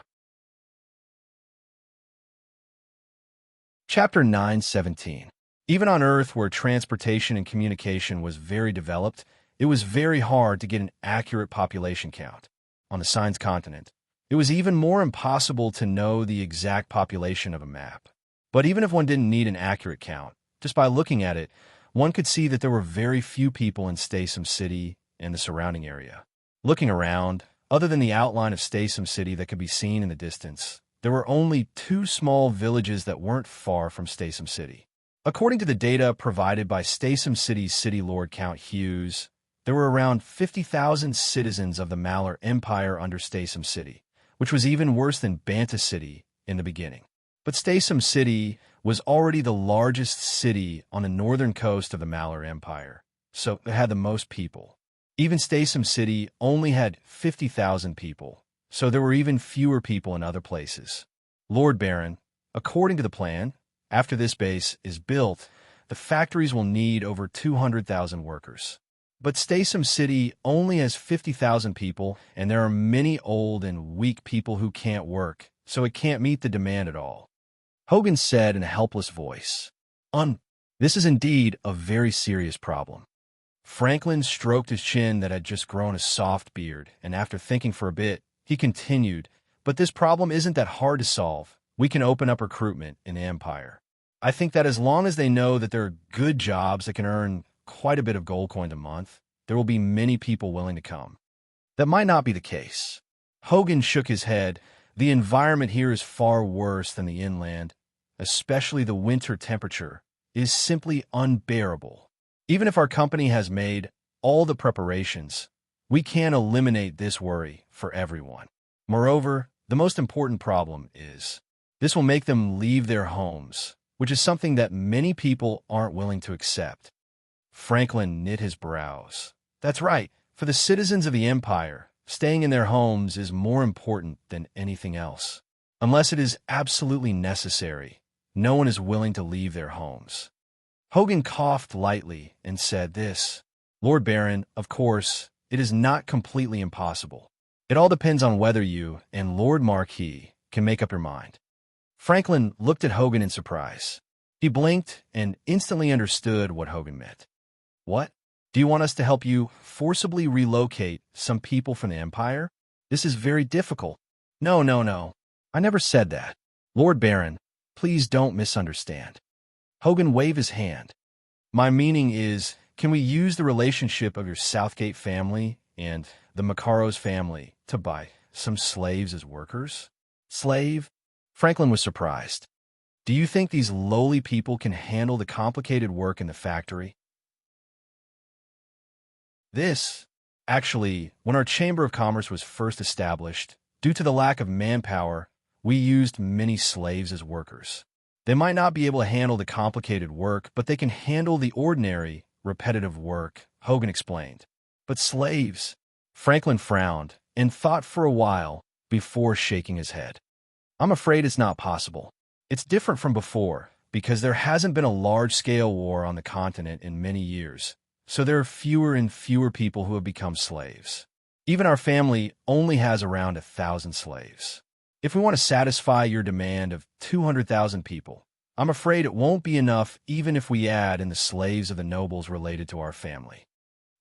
Chapter 9:17. Even on Earth, where transportation and communication was very developed, it was very hard to get an accurate population count. On the Signs continent, it was even more impossible to know the exact population of a map. But even if one didn't need an accurate count, just by looking at it, one could see that there were very few people in Statham City and the surrounding area. Looking around, other than the outline of Statham City that could be seen in the distance, there were only 2 small villages that weren't far from Statham City. According to the data provided by Statham City's City Lord Count Hughes, there were around 50,000 citizens of the Malar Empire under Statham City, which was even worse than Banta City in the beginning. But Statham City was already the largest city on the northern coast of the Malar Empire, so it had the most people. Even Statham City only had 50,000 people, so there were even fewer people in other places. Lord Baron, according to the plan, after this base is built, the factories will need over 200,000 workers. But Statham City only has 50,000 people, and there are many old and weak people who can't work, so it can't meet the demand at all. Hogan said in a helpless voice, This is indeed a very serious problem." Franklin stroked his chin that had just grown a soft beard, and after thinking for a bit, he continued, "But this problem isn't that hard to solve. We can open up recruitment in the Empire. I think that as long as they know that there are good jobs that can earn quite a bit of gold coin a month, there will be many people willing to come." "That might not be the case." Hogan shook his head. "The environment here is far worse than the inland, especially the winter temperature is simply unbearable. Even if our company has made all the preparations, we can't eliminate this worry for everyone. Moreover, the most important problem is this will make them leave their homes, which is something that many people aren't willing to accept." Franklin knit his brows. "That's right. For the citizens of the Empire, staying in their homes is more important than anything else. Unless it is absolutely necessary, no one is willing to leave their homes." Hogan coughed lightly and said this, "Lord Baron, of course, it is not completely impossible. It all depends on whether you and Lord Marquis can make up your mind. Franklin looked at Hogan in surprise. He blinked and instantly understood what Hogan meant. What? Do you want us to help you forcibly relocate some people from the Empire? This is very difficult. No, no, no. I never said that. Lord Baron, please don't misunderstand. Hogan waved his hand. My meaning is, can we use the relationship of your Southgate family and the Macaro's family to buy some slaves as workers? Slave? Franklin was surprised. Do you think these lowly people can handle the complicated work in the factory? Actually, when our Chamber of Commerce was first established, due to the lack of manpower, we used many slaves as workers. They might not be able to handle the complicated work, but they can handle the ordinary, repetitive work, Hogan explained. But slaves? Franklin frowned and thought for a while before shaking his head. I'm afraid it's not possible. It's different from before, because there hasn't been a large-scale war on the continent in many years, so there are fewer and fewer people who have become slaves. Even our family only has around 1,000 slaves. If we want to satisfy your demand of 200,000 people, I'm afraid it won't be enough even if we add in the slaves of the nobles related to our family.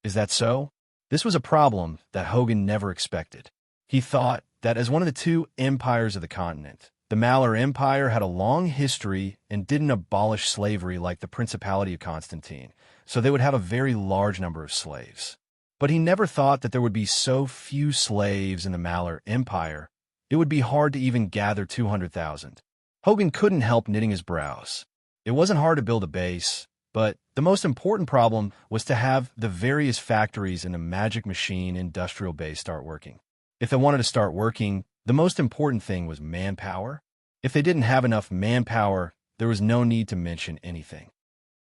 Is that so? This was a problem that Hogan never expected. He thought that as one of the two empires of the continent, the Malar Empire had a long history and didn't abolish slavery like the Principality of Constantine, so they would have a very large number of slaves. But he never thought that there would be so few slaves in the Malar Empire, it would be hard to even gather 200,000. Hogan couldn't help knitting his brows. It wasn't hard to build a base, but the most important problem was to have the various factories in the magic machine industrial base start working. If they wanted to start working, the most important thing was manpower. If they didn't have enough manpower, there was no need to mention anything.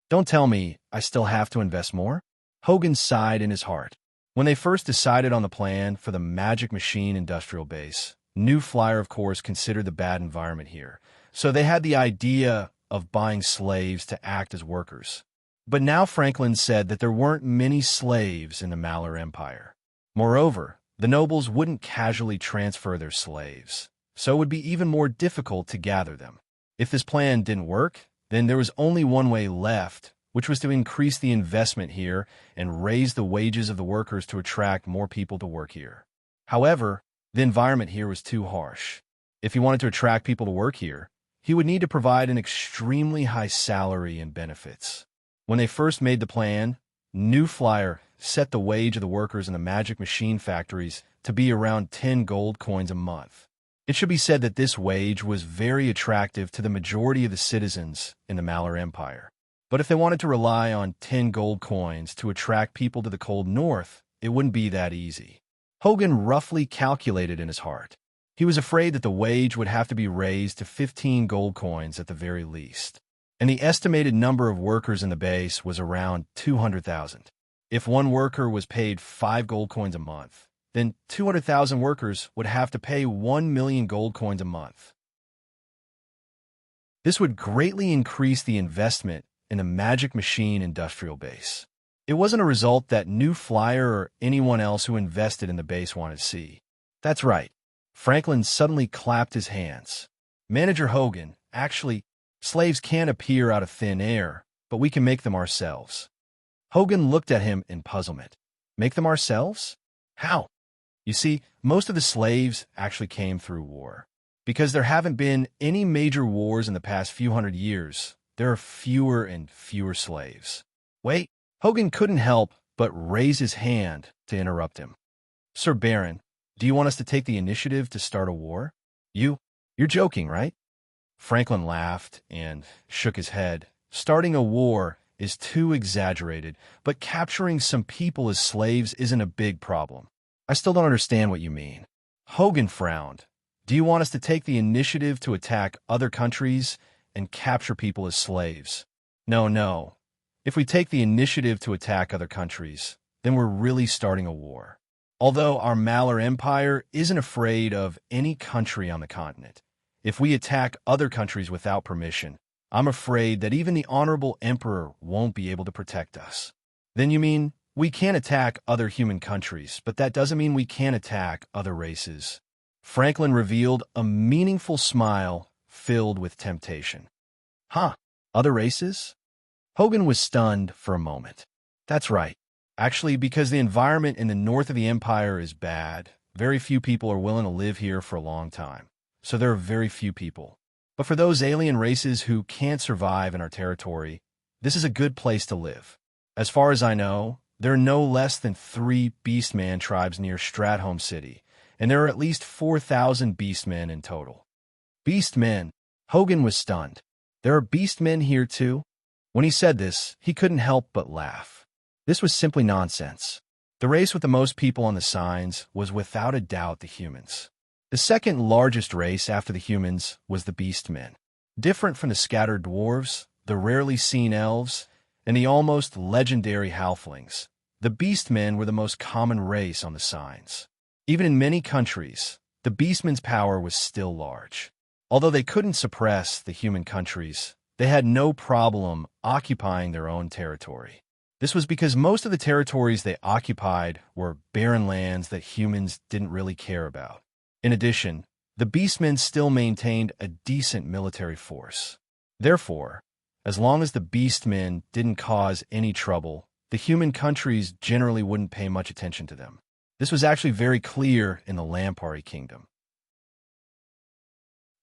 Don't tell me I still have to invest more? Hogan sighed in his heart. When they first decided on the plan for the magic machine industrial base, New Flyer, of course, considered the bad environment here, so they had the idea of buying slaves to act as workers. But now Franklin said that there weren't many slaves in the Malar Empire. Moreover, the nobles wouldn't casually transfer their slaves, so it would be even more difficult to gather them. If this plan didn't work, then there was only one way left, which was to increase the investment here and raise the wages of the workers to attract more people to work here. However, the environment here was too harsh. If he wanted to attract people to work here, he would need to provide an extremely high salary and benefits. When they first made the plan, New Flyer set the wage of the workers in the magic machine factories to be around 10 gold coins a month. It should be said that this wage was very attractive to the majority of the citizens in the Malar Empire. But if they wanted to rely on 10 gold coins to attract people to the cold north, it wouldn't be that easy. Hogan roughly calculated in his heart. He was afraid that the wage would have to be raised to 15 gold coins at the very least, and the estimated number of workers in the base was around 200,000. If one worker was paid 5 gold coins a month, then 200,000 workers would have to pay 1 million gold coins a month. This would greatly increase the investment in the magic machine industrial base. It wasn't a result that New Flyer or anyone else who invested in the base wanted to see. That's right. Franklin suddenly clapped his hands. Manager Hogan, actually, slaves can't appear out of thin air, but we can make them ourselves. Hogan looked at him in puzzlement. Make them ourselves? How? You see, most of the slaves actually came through war. Because there haven't been any major wars in the past few hundred years, there are fewer and fewer slaves. Wait, Hogan couldn't help but raise his hand to interrupt him. Sir Baron, do you want us to take the initiative to start a war? You're joking, right? Franklin laughed and shook his head. Starting a war is too exaggerated, but capturing some people as slaves isn't a big problem. I still don't understand what you mean. Hogan frowned. Do you want us to take the initiative to attack other countries and capture people as slaves? No. If we take the initiative to attack other countries, then we're really starting a war. Although our Malar Empire isn't afraid of any country on the continent, if we attack other countries without permission, I'm afraid that even the Honorable Emperor won't be able to protect us. Then you mean we can't attack other human countries, but that doesn't mean we can't attack other races. Franklin revealed a meaningful smile filled with temptation. Huh, other races? Hogan was stunned for a moment. That's right. Actually, because the environment in the north of the empire is bad, very few people are willing to live here for a long time. So there are very few people. But for those alien races who can't survive in our territory, this is a good place to live. As far as I know, there are no less than 3 Beastman tribes near Stratholme City, and there are at least 4,000 Beastmen in total. Beastmen? Hogan was stunned. There are Beastmen here too? When he said this, he couldn't help but laugh. This was simply nonsense. The race with the most people on the signs was without a doubt the humans. The second largest race after the humans was the Beastmen. Different from the scattered dwarves, the rarely seen elves, and the almost legendary halflings, the Beastmen were the most common race on the signs. Even in many countries, the Beastmen's power was still large. Although they couldn't suppress the human countries, they had no problem occupying their own territory. This was because most of the territories they occupied were barren lands that humans didn't really care about. In addition, the Beastmen still maintained a decent military force. Therefore, as long as the Beastmen didn't cause any trouble, the human countries generally wouldn't pay much attention to them. This was actually very clear in the Lampari Kingdom.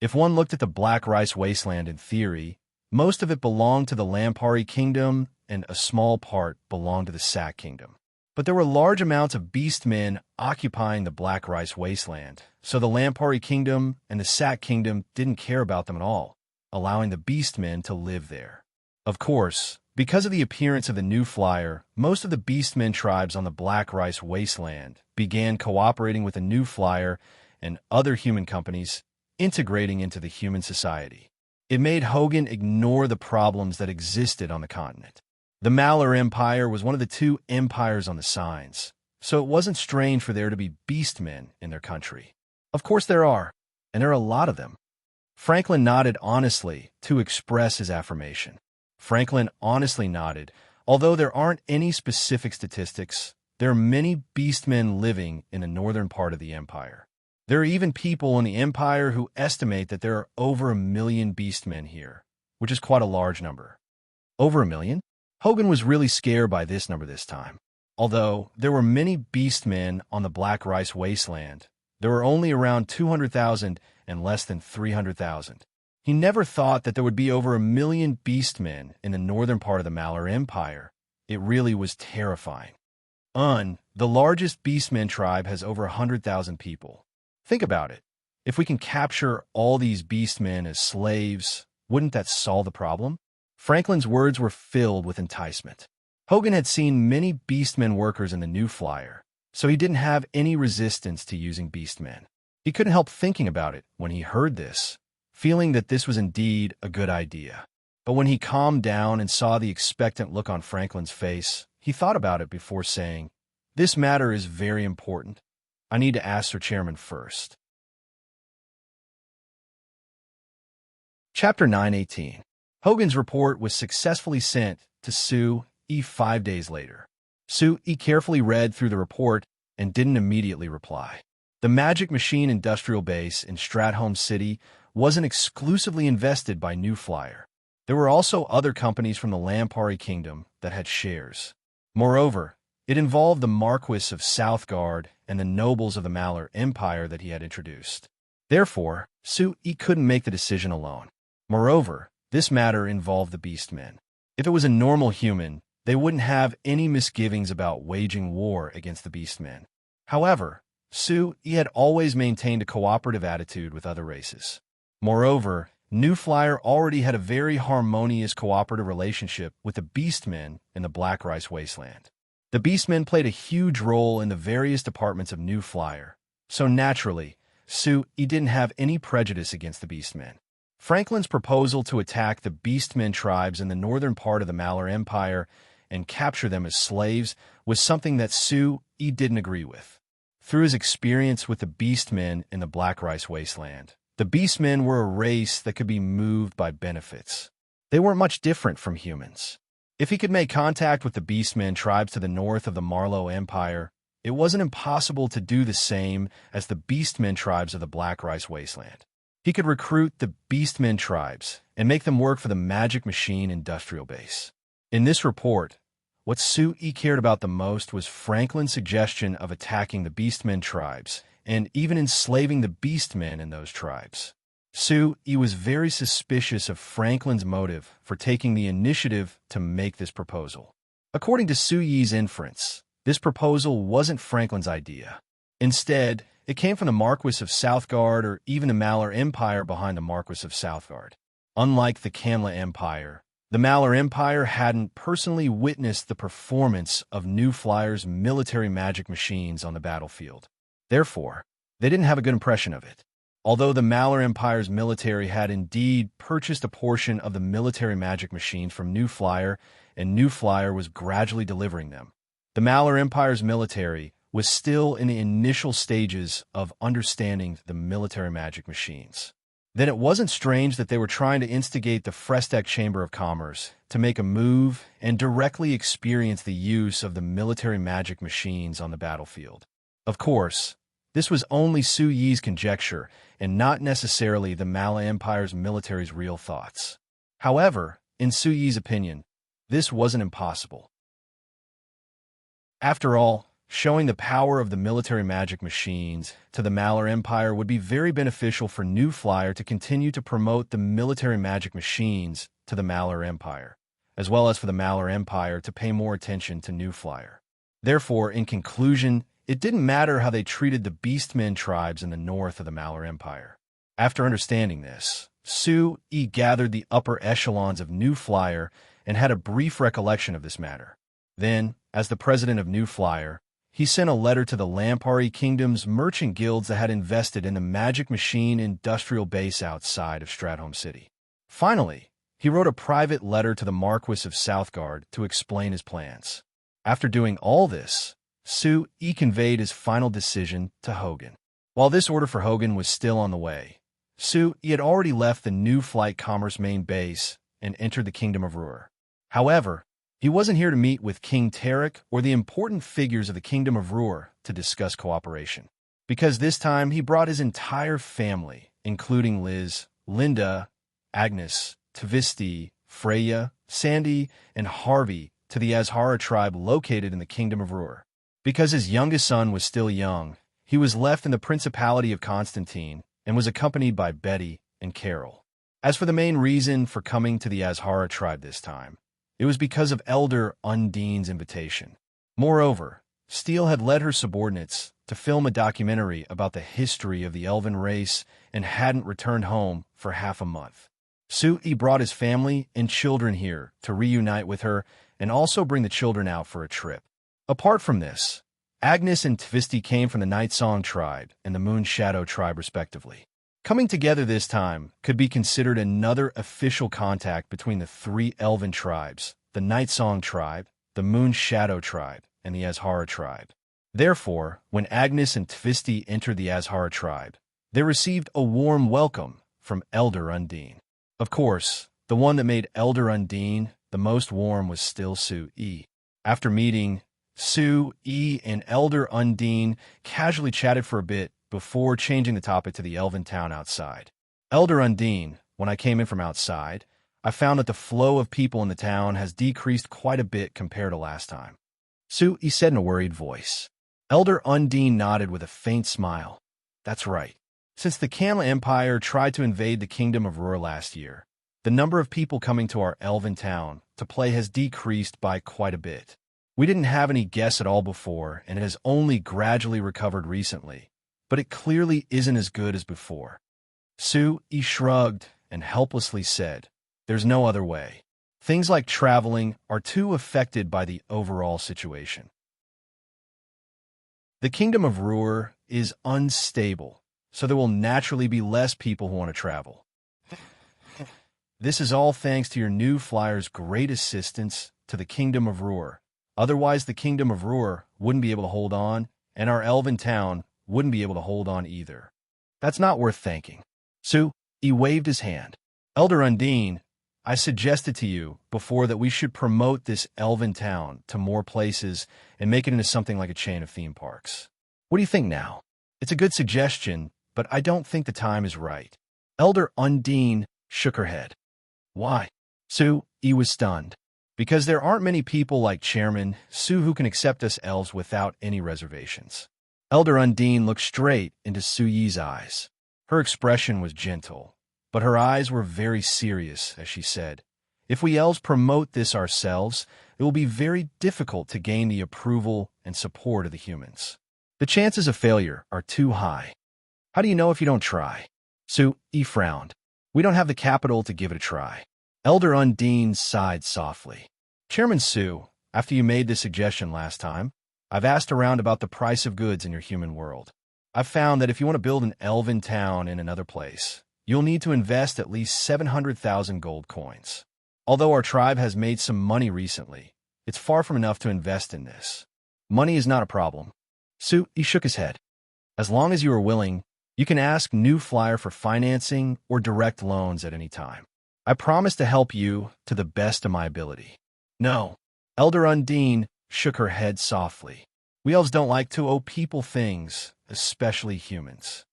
If one looked at the Black Rice Wasteland in theory, most of it belonged to the Lampari Kingdom and a small part belonged to the Sac Kingdom. But there were large amounts of Beastmen occupying the Black Rice Wasteland, so the Lampari Kingdom and the Sac Kingdom didn't care about them at all, allowing the Beastmen to live there. Of course, because of the appearance of the new flyer, most of the Beastmen tribes on the Black Rice Wasteland began cooperating with the new flyer and other human companies, integrating into the human society. It made Hogan ignore the problems that existed on the continent. The Malar Empire was one of the 2 empires on the signs, so it wasn't strange for there to be Beastmen in their country. Of course there are, and there are a lot of them. Franklin nodded honestly to express his affirmation. Franklin honestly nodded. Although there aren't any specific statistics, there are many Beastmen living in the northern part of the empire. There are even people in the empire who estimate that there are over 1 million Beastmen here, which is quite a large number. Over 1 million? Hogan was really scared by this number this time. Although there were many Beastmen on the Black Rice Wasteland, there were only around 200,000 and less than 300,000. He never thought that there would be over 1 million Beastmen in the northern part of the Malar Empire. It really was terrifying. The largest Beastmen tribe has over 100,000 people. Think about it. If we can capture all these Beastmen as slaves, wouldn't that solve the problem? Franklin's words were filled with enticement. Hogan had seen many Beastmen workers in the new flyer, so he didn't have any resistance to using Beastmen. He couldn't help thinking about it when he heard this, feeling that this was indeed a good idea. But when he calmed down and saw the expectant look on Franklin's face, he thought about it before saying, "This matter is very important. I need to ask Sir Chairman first." Chapter 918. Hogan's report was successfully sent to Sue E 5 days later. Sue E carefully read through the report and didn't immediately reply. The Magic Machine Industrial Base in Stratholme City wasn't exclusively invested by New Flyer. There were also other companies from the Lampari Kingdom that had shares. Moreover, it involved the Marquis of Southgard and the nobles of the Malar Empire that he had introduced. Therefore, Sue E couldn't make the decision alone. Moreover, this matter involved the Beastmen. If it was a normal human, they wouldn't have any misgivings about waging war against the Beastmen. However, Sue E had always maintained a cooperative attitude with other races. Moreover, New Flyer already had a very harmonious cooperative relationship with the Beastmen in the Black Rice Wasteland. The Beastmen played a huge role in the various departments of New Flyer, so naturally, Sue E didn't have any prejudice against the Beastmen. Franklin's proposal to attack the Beastmen tribes in the northern part of the Malar Empire and capture them as slaves was something that Sue E didn't agree with. Through his experience with the Beastmen in the Black Rice Wasteland, the Beastmen were a race that could be moved by benefits. They weren't much different from humans. If he could make contact with the Beastmen tribes to the north of the Marlow Empire, it wasn't impossible to do the same as the Beastmen tribes of the Black Rice Wasteland. He could recruit the Beastmen tribes and make them work for the Magic Machine industrial base. In this report, what Sui cared about the most was Franklin's suggestion of attacking the Beastmen tribes and even enslaving the Beastmen in those tribes. Sui was very suspicious of Franklin's motive for taking the initiative to make this proposal. According to Sui's inference, this proposal wasn't Franklin's idea. Instead, it came from the Marquis of Southgard or even the Malar Empire behind the Marquis of Southgard. Unlike the Kamla Empire, the Malar Empire hadn't personally witnessed the performance of New Flyer's military magic machines on the battlefield. Therefore, they didn't have a good impression of it. Although the Malar Empire's military had indeed purchased a portion of the military magic machines from New Flyer, and New Flyer was gradually delivering them, the Malar Empire's military was still in the initial stages of understanding the military magic machines. Then it wasn't strange that they were trying to instigate the Frestek Chamber of Commerce to make a move and directly experience the use of the military magic machines on the battlefield. Of course, this was only Sui's conjecture and not necessarily the Mala Empire's military's real thoughts. However, in Sui's opinion, this wasn't impossible. After all, showing the power of the military magic machines to the Malar Empire would be very beneficial for New Flyer to continue to promote the military magic machines to the Malar Empire, as well as for the Malar Empire to pay more attention to New Flyer. Therefore, in conclusion, it didn't matter how they treated the Beastmen tribes in the north of the Malar Empire. After understanding this, Sui gathered the upper echelons of New Flyer and had a brief recollection of this matter. Then, as the president of New Flyer, he sent a letter to the Lampari Kingdom's merchant guilds that had invested in the Magic Machine industrial base outside of Stratholme City. Finally, he wrote a private letter to the Marquis of Southgard to explain his plans. After doing all this, Sui conveyed his final decision to Hogan. While this order for Hogan was still on the way, Sui had already left the New Flight Commerce main base and entered the Kingdom of Ruhr. However, he wasn't here to meet with King Tarek or the important figures of the Kingdom of Ruhr to discuss cooperation, because this time he brought his entire family, including Liz, Linda, Agnes, Tvisti, Freya, Sandy, and Harvey, to the Azhara tribe located in the Kingdom of Ruhr. Because his youngest son was still young, he was left in the Principality of Constantine and was accompanied by Betty and Carol. As for the main reason for coming to the Azhara tribe this time, it was because of Elder Undine's invitation. Moreover, Steele had led her subordinates to film a documentary about the history of the elven race and hadn't returned home for half a month. Sui brought his family and children here to reunite with her and also bring the children out for a trip. Apart from this, Agnes and Tvisti came from the Night Song tribe and the Moon Shadow tribe respectively. Coming together this time could be considered another official contact between the three elven tribes, the Night Song tribe, the Moon Shadow tribe, and the Azhara tribe. Therefore, when Agnes and Tvisti entered the Azhara tribe, they received a warm welcome from Elder Undine. Of course, the one that made Elder Undine the most warm was still Sui. After meeting, Sui and Elder Undine casually chatted for a bit before changing the topic to the elven town outside. Elder Undine, when I came in from outside, I found that the flow of people in the town has decreased quite a bit compared to last time. Sui said in a worried voice. Elder Undine nodded with a faint smile. That's right. Since the Kamla Empire tried to invade the Kingdom of Ruhr last year, the number of people coming to our elven town to play has decreased by quite a bit. We didn't have any guests at all before, and it has only gradually recovered recently, but it clearly isn't as good as before. Sui shrugged and helplessly said, There's no other way. Things like traveling are too affected by the overall situation. The Kingdom of Ruhr is unstable, so there will naturally be less people who want to travel. This is all thanks to your New Flyer's great assistance to the Kingdom of Ruhr. Otherwise, the Kingdom of Ruhr wouldn't be able to hold on, and our elven town wouldn't be able to hold on either. That's not worth thanking. Sui waved his hand. Elder Undine, I suggested to you before that we should promote this elven town to more places and make it into something like a chain of theme parks. What do you think now? It's a good suggestion, but I don't think the time is right. Elder Undine shook her head. Why? Sue E was stunned. Because there aren't many people like Chairman Sue who can accept us elves without any reservations. Elder Undine looked straight into Sue Yi's eyes. Her expression was gentle, but her eyes were very serious as she said, if we elves promote this ourselves, it will be very difficult to gain the approval and support of the humans. The chances of failure are too high. How do you know if you don't try? Sue E frowned. We don't have the capital to give it a try. Elder Undine sighed softly. Chairman Sue, after you made this suggestion last time, I've asked around about the price of goods in your human world. I've found that if you want to build an elven town in another place, you'll need to invest at least 700,000 gold coins. Although our tribe has made some money recently, it's far from enough to invest in this. Money is not a problem. Sue, he shook his head. As long as you are willing, you can ask New Flyer for financing or direct loans at any time. I promise to help you to the best of my ability. No. Elder Undine shook her head softly. We elves don't like to owe people things, especially humans.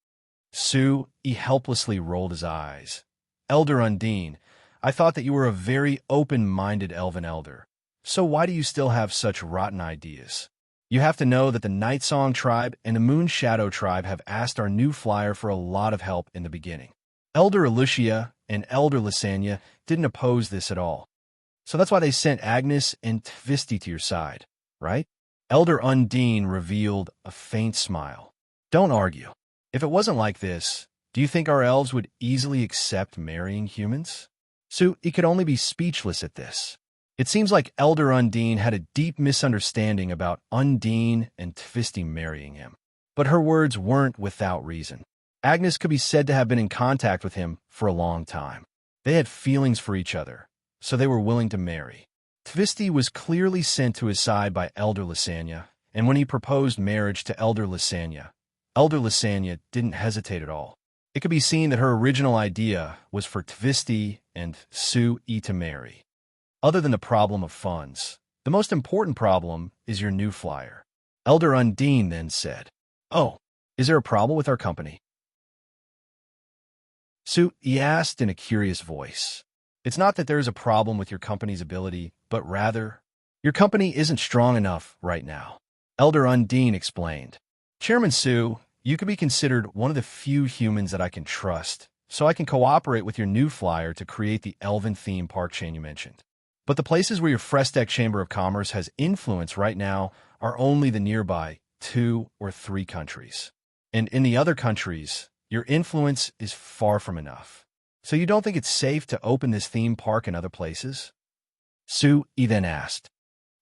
Sue, he helplessly rolled his eyes. Elder Undine, I thought that you were a very open-minded elven elder. So why do you still have such rotten ideas? You have to know that the Night Song tribe and the Moon Shadow tribe have asked our New Flyer for a lot of help in the beginning. Elder Alicia and Elder Lysania didn't oppose this at all. So that's why they sent Agnes and Tvisty to your side, right? Elder Undine revealed a faint smile. Don't argue. If it wasn't like this, do you think our elves would easily accept marrying humans? Sue, he could only be speechless at this. It seems like Elder Undine had a deep misunderstanding about Undine and Tvisty marrying him. But her words weren't without reason. Agnes could be said to have been in contact with him for a long time. They had feelings for each other, so they were willing to marry. Tvisty was clearly sent to his side by Elder Lysania, and when he proposed marriage to Elder Lysania didn't hesitate at all. It could be seen that her original idea was for Tvisty and Sue E to marry. Other than the problem of funds, the most important problem is your New Flyer. Elder Undine then said, Oh, is there a problem with our company? Sue, he asked in a curious voice. It's not that there is a problem with your company's ability, but rather, your company isn't strong enough right now. Elder Undine explained. Chairman Sue, you could be considered one of the few humans that I can trust, so I can cooperate with your New Flyer to create the elven theme park chain you mentioned. But the places where your Frestec Chamber of Commerce has influence right now are only the nearby 2 or 3 countries. And in the other countries, your influence is far from enough. So you don't think it's safe to open this theme park in other places? Sue E then asked.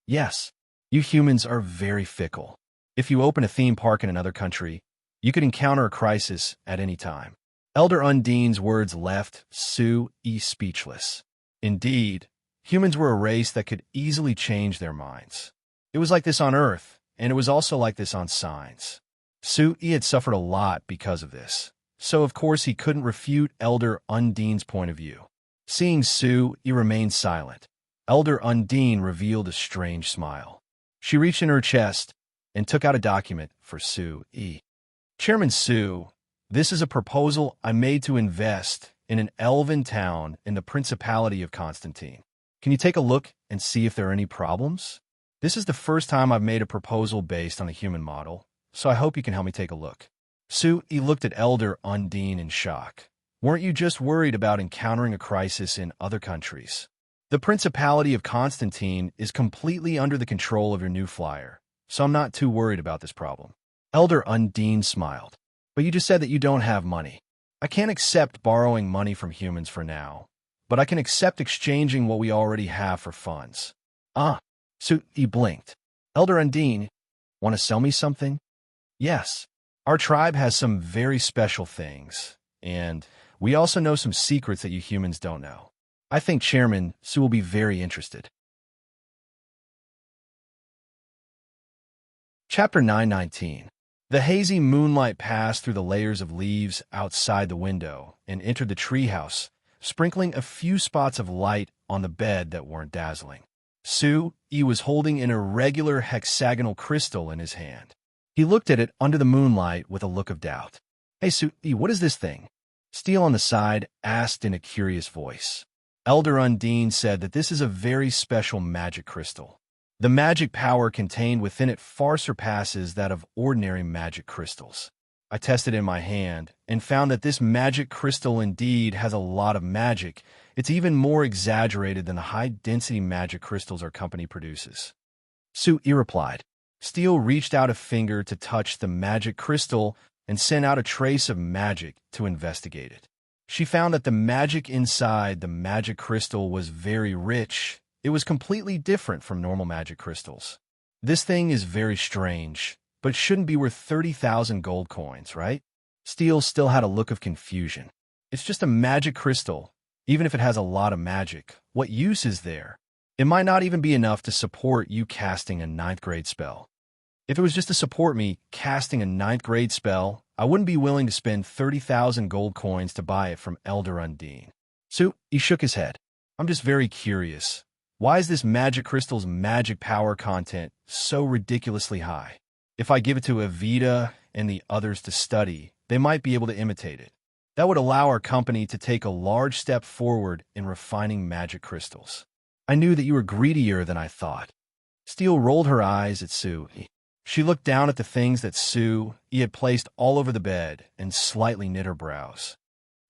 Yes, you humans are very fickle. If you open a theme park in another country, you could encounter a crisis at any time. Elder Undine's words left Sue E speechless. Indeed, humans were a race that could easily change their minds. It was like this on Earth, and it was also like this on Signs. Sue E had suffered a lot because of this, so of course he couldn't refute Elder Undine's point of view. Seeing Sue E remain silent, Elder Undine revealed a strange smile. She reached in her chest and took out a document for Sue E. Chairman Sue, this is a proposal I made to invest in an elven town in the Principality of Constantine. Can you take a look and see if there are any problems? This is the first time I've made a proposal based on a human model, so I hope you can help me take a look. Sue E looked at Elder Undine in shock. Weren't you just worried about encountering a crisis in other countries? The Principality of Constantine is completely under the control of your New Flyer, so I'm not too worried about this problem. Elder Undine smiled. But you just said that you don't have money. I can't accept borrowing money from humans for now, but I can accept exchanging what we already have for funds. Sue E blinked. Elder Undine, want to sell me something? Yes. Our tribe has some very special things, and we also know some secrets that you humans don't know. I think Chairman Sue will be very interested. Chapter 919. The hazy moonlight passed through the layers of leaves outside the window and entered the treehouse, sprinkling a few spots of light on the bed that weren't dazzling. Sui was holding an irregular hexagonal crystal in his hand. He looked at it under the moonlight with a look of doubt. "Hey, Sui, what is this thing?" Steele on the side asked in a curious voice. Elder Undine said that this is a very special magic crystal. The magic power contained within it far surpasses that of ordinary magic crystals. I tested it in my hand and found that this magic crystal indeed has a lot of magic. It's even more exaggerated than the high-density magic crystals our company produces. Sui replied. Steele reached out a finger to touch the magic crystal and sent out a trace of magic to investigate it. She found that the magic inside the magic crystal was very rich. It was completely different from normal magic crystals. "This thing is very strange, but shouldn't be worth 30,000 gold coins, right?" Steele still had a look of confusion. "It's just a magic crystal. Even if it has a lot of magic, what use is there? It might not even be enough to support you casting a 9th grade spell." "If it was just to support me casting a 9th grade spell, I wouldn't be willing to spend 30,000 gold coins to buy it from Elder Undine." He shook his head. "I'm just very curious. Why is this magic crystal's magic power content so ridiculously high? If I give it to Evita and the others to study, they might be able to imitate it. That would allow our company to take a large step forward in refining magic crystals." "I knew that you were greedier than I thought." Steele rolled her eyes at Sui. She looked down at the things that Sui had placed all over the bed and slightly knit her brows.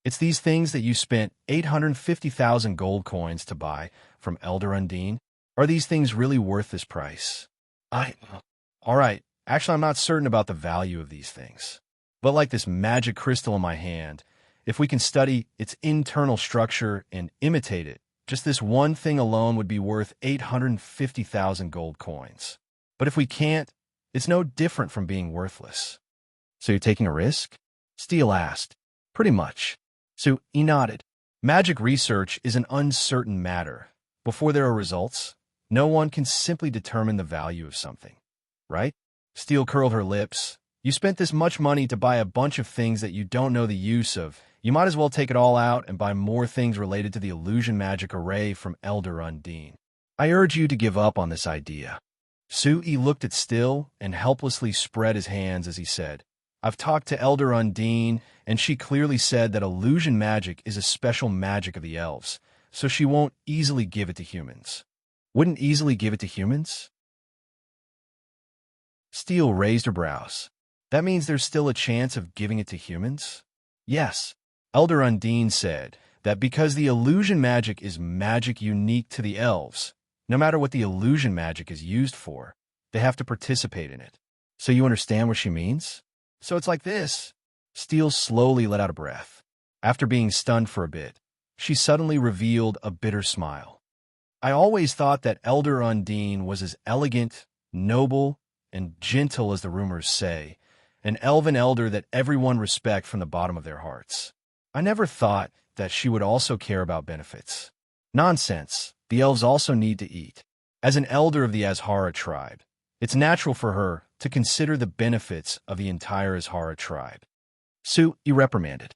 "It's these things that you spent 850,000 gold coins to buy from Elder Undine? Are these things really worth this price?" All right, actually I'm not certain about the value of these things. But like this magic crystal in my hand, if we can study its internal structure and imitate it, just this one thing alone would be worth 850,000 gold coins. But if we can't, it's no different from being worthless." "So you're taking a risk?" Steele asked. "Pretty much." Sui nodded. "Magic research is an uncertain matter. Before there are results, no one can simply determine the value of something, right?" Steele curled her lips. "You spent this much money to buy a bunch of things that you don't know the use of. You might as well take it all out and buy more things related to the illusion magic array from Elder Undine. I urge you to give up on this idea." Sui looked at Steele and helplessly spread his hands as he said, "I've talked to Elder Undine, and she clearly said that illusion magic is a special magic of the elves, so she won't easily give it to humans." "Wouldn't easily give it to humans?" Steele raised her brows. "That means there's still a chance of giving it to humans?" "Yes." Elder Undine said that because the illusion magic is magic unique to the elves, no matter what the illusion magic is used for, they have to participate in it. So you understand what she means? "So it's like this." Steele slowly let out a breath. After being stunned for a bit, she suddenly revealed a bitter smile. "I always thought that Elder Undine was as elegant, noble, and gentle as the rumors say, an elven elder that everyone respect from the bottom of their hearts. I never thought that she would also care about benefits. Nonsense. The elves also need to eat. As an elder of the Azhara tribe, it's natural for her to consider the benefits of the entire Azhara tribe." Sui reprimanded.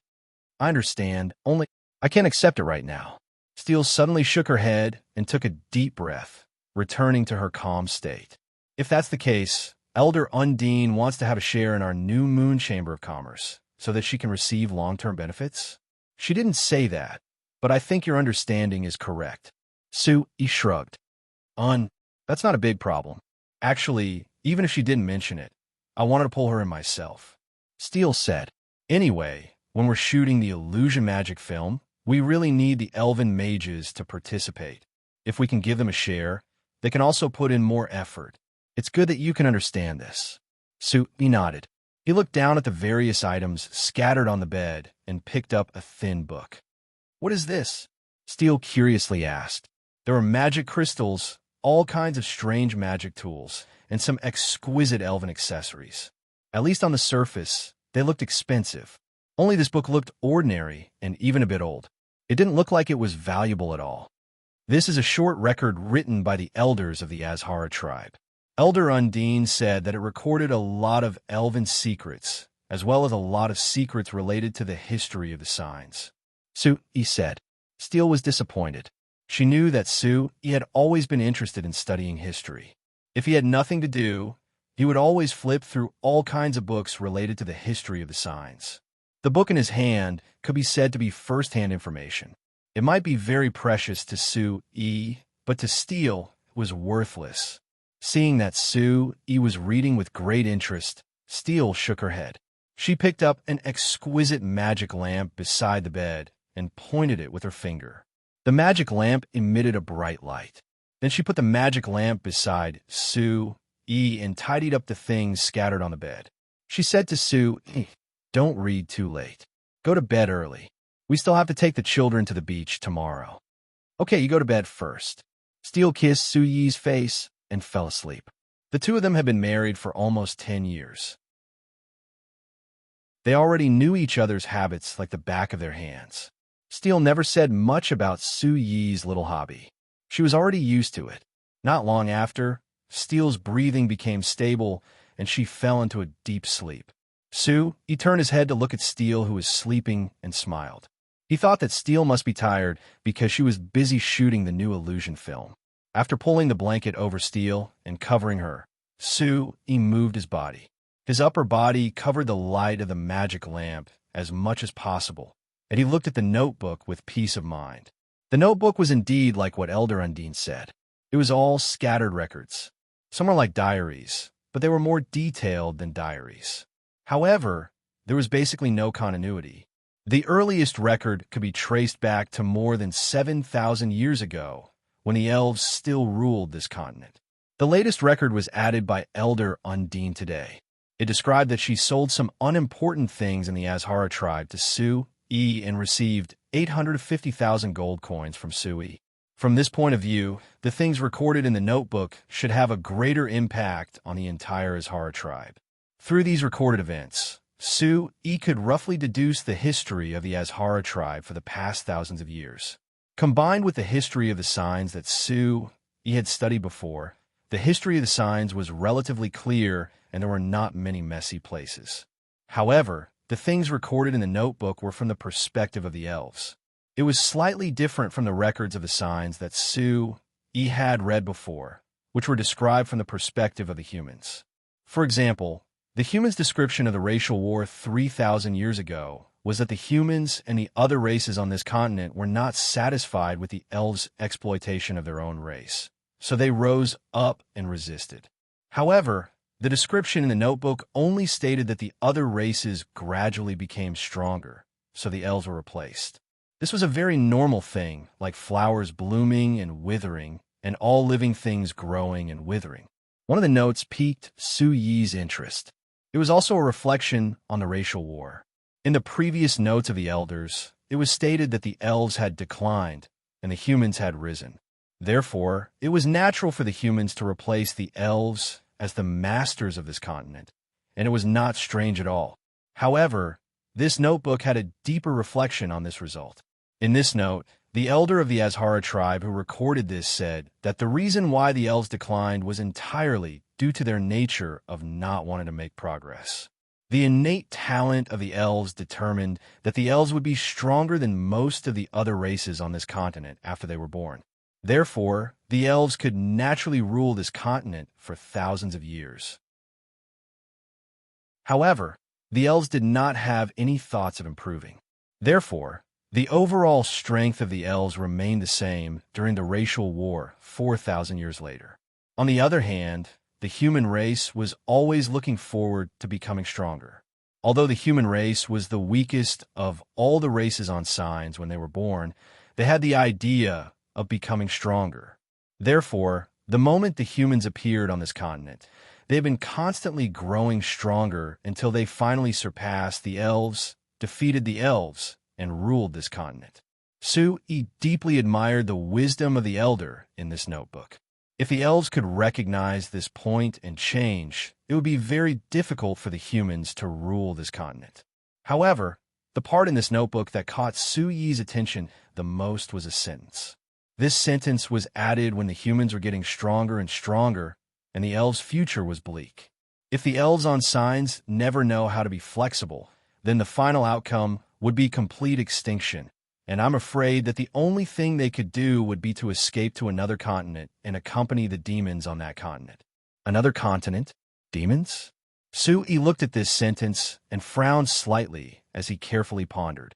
"I understand, only I can't accept it right now." Steele suddenly shook her head and took a deep breath, returning to her calm state. "If that's the case, Elder Undine wants to have a share in our new Moon Chamber of Commerce so that she can receive long-term benefits?" "She didn't say that, but I think your understanding is correct." Sui shrugged. That's not a big problem. Actually, even if she didn't mention it, I wanted to pull her in myself." Steele said, "Anyway, when we're shooting the illusion magic film, we really need the elven mages to participate. If we can give them a share, they can also put in more effort. It's good that you can understand this." Sui nodded. He looked down at the various items scattered on the bed and picked up a thin book. "What is this?" Steele curiously asked. There were magic crystals, all kinds of strange magic tools, and some exquisite elven accessories. At least on the surface, they looked expensive. Only this book looked ordinary and even a bit old. It didn't look like it was valuable at all. "This is a short record written by the elders of the Azhara tribe. Elder Undine said that it recorded a lot of elven secrets, as well as a lot of secrets related to the history of the signs." Sui said. Steele was disappointed. She knew that He had always been interested in studying history. If he had nothing to do, he would always flip through all kinds of books related to the history of the signs. The book in his hand could be said to be first-hand information. It might be very precious to but to Steele it was worthless. Seeing that was reading with great interest, Steele shook her head. She picked up an exquisite magic lamp beside the bed and pointed it with her finger. The magic lamp emitted a bright light. Then she put the magic lamp beside and tidied up the things scattered on the bed. She said to "Don't read too late. Go to bed early. We still have to take the children to the beach tomorrow." "Okay, you go to bed first." Steele kissed Suyi's face and fell asleep. The two of them had been married for almost 10 years. They already knew each other's habits like the back of their hands. Steele never said much about Suyi's little hobby. She was already used to it. Not long after, Steele's breathing became stable and she fell into a deep sleep. He turned his head to look at Steele, who was sleeping, and smiled. He thought that Steele must be tired because she was busy shooting the new illusion film. After pulling the blanket over Steele and covering her, he moved his body. His upper body covered the light of the magic lamp as much as possible, and he looked at the notebook with peace of mind. The notebook was indeed like what Elder Undine said. It was all scattered records. Some were like diaries, but they were more detailed than diaries. However, there was basically no continuity. The earliest record could be traced back to more than 7,000 years ago, when the elves still ruled this continent. The latest record was added by Elder Undine today. It described that she sold some unimportant things in the Azhara tribe to and received 850,000 gold coins from Sui. From this point of view, the things recorded in the notebook should have a greater impact on the entire Azhara tribe. Through these recorded events, could roughly deduce the history of the Azhara tribe for the past thousands of years. Combined with the history of the signs that had studied before, the history of the signs was relatively clear and there were not many messy places. However, the things recorded in the notebook were from the perspective of the elves. It was slightly different from the records of the signs that had read before, which were described from the perspective of the humans. For example, the humans' description of the racial war 3,000 years ago was that the humans and the other races on this continent were not satisfied with the elves' exploitation of their own race, so they rose up and resisted. However, the description in the notebook only stated that the other races gradually became stronger, so the elves were replaced. This was a very normal thing, like flowers blooming and withering, and all living things growing and withering. One of the notes piqued Suyi's interest. It was also a reflection on the racial war. In the previous notes of the elders, it was stated that the elves had declined and the humans had risen. Therefore, it was natural for the humans to replace the elves as the masters of this continent, and it was not strange at all. However, this notebook had a deeper reflection on this result. In this note, the elder of the Azhara tribe who recorded this said that the reason why the elves declined was entirely due to their nature of not wanting to make progress. The innate talent of the elves determined that the elves would be stronger than most of the other races on this continent after they were born. Therefore, the elves could naturally rule this continent for thousands of years. However, the elves did not have any thoughts of improving. Therefore, the overall strength of the elves remained the same during the racial war 4,000 years later. On the other hand, the human race was always looking forward to becoming stronger. Although the human race was the weakest of all the races on signs when they were born, they had the idea of becoming stronger. Therefore, the moment the humans appeared on this continent, they had been constantly growing stronger until they finally surpassed the elves, defeated the elves, and ruled this continent. Sui deeply admired the wisdom of the elder in this notebook. If the elves could recognize this point and change, it would be very difficult for the humans to rule this continent. However, the part in this notebook that caught Suyi's attention the most was a sentence. This sentence was added when the humans were getting stronger and stronger, and the elves' future was bleak. If the elves on signs never know how to be flexible, then the final outcome would be complete extinction, and I'm afraid that the only thing they could do would be to escape to another continent and accompany the demons on that continent. Another continent? Demons? Sui looked at this sentence and frowned slightly as he carefully pondered.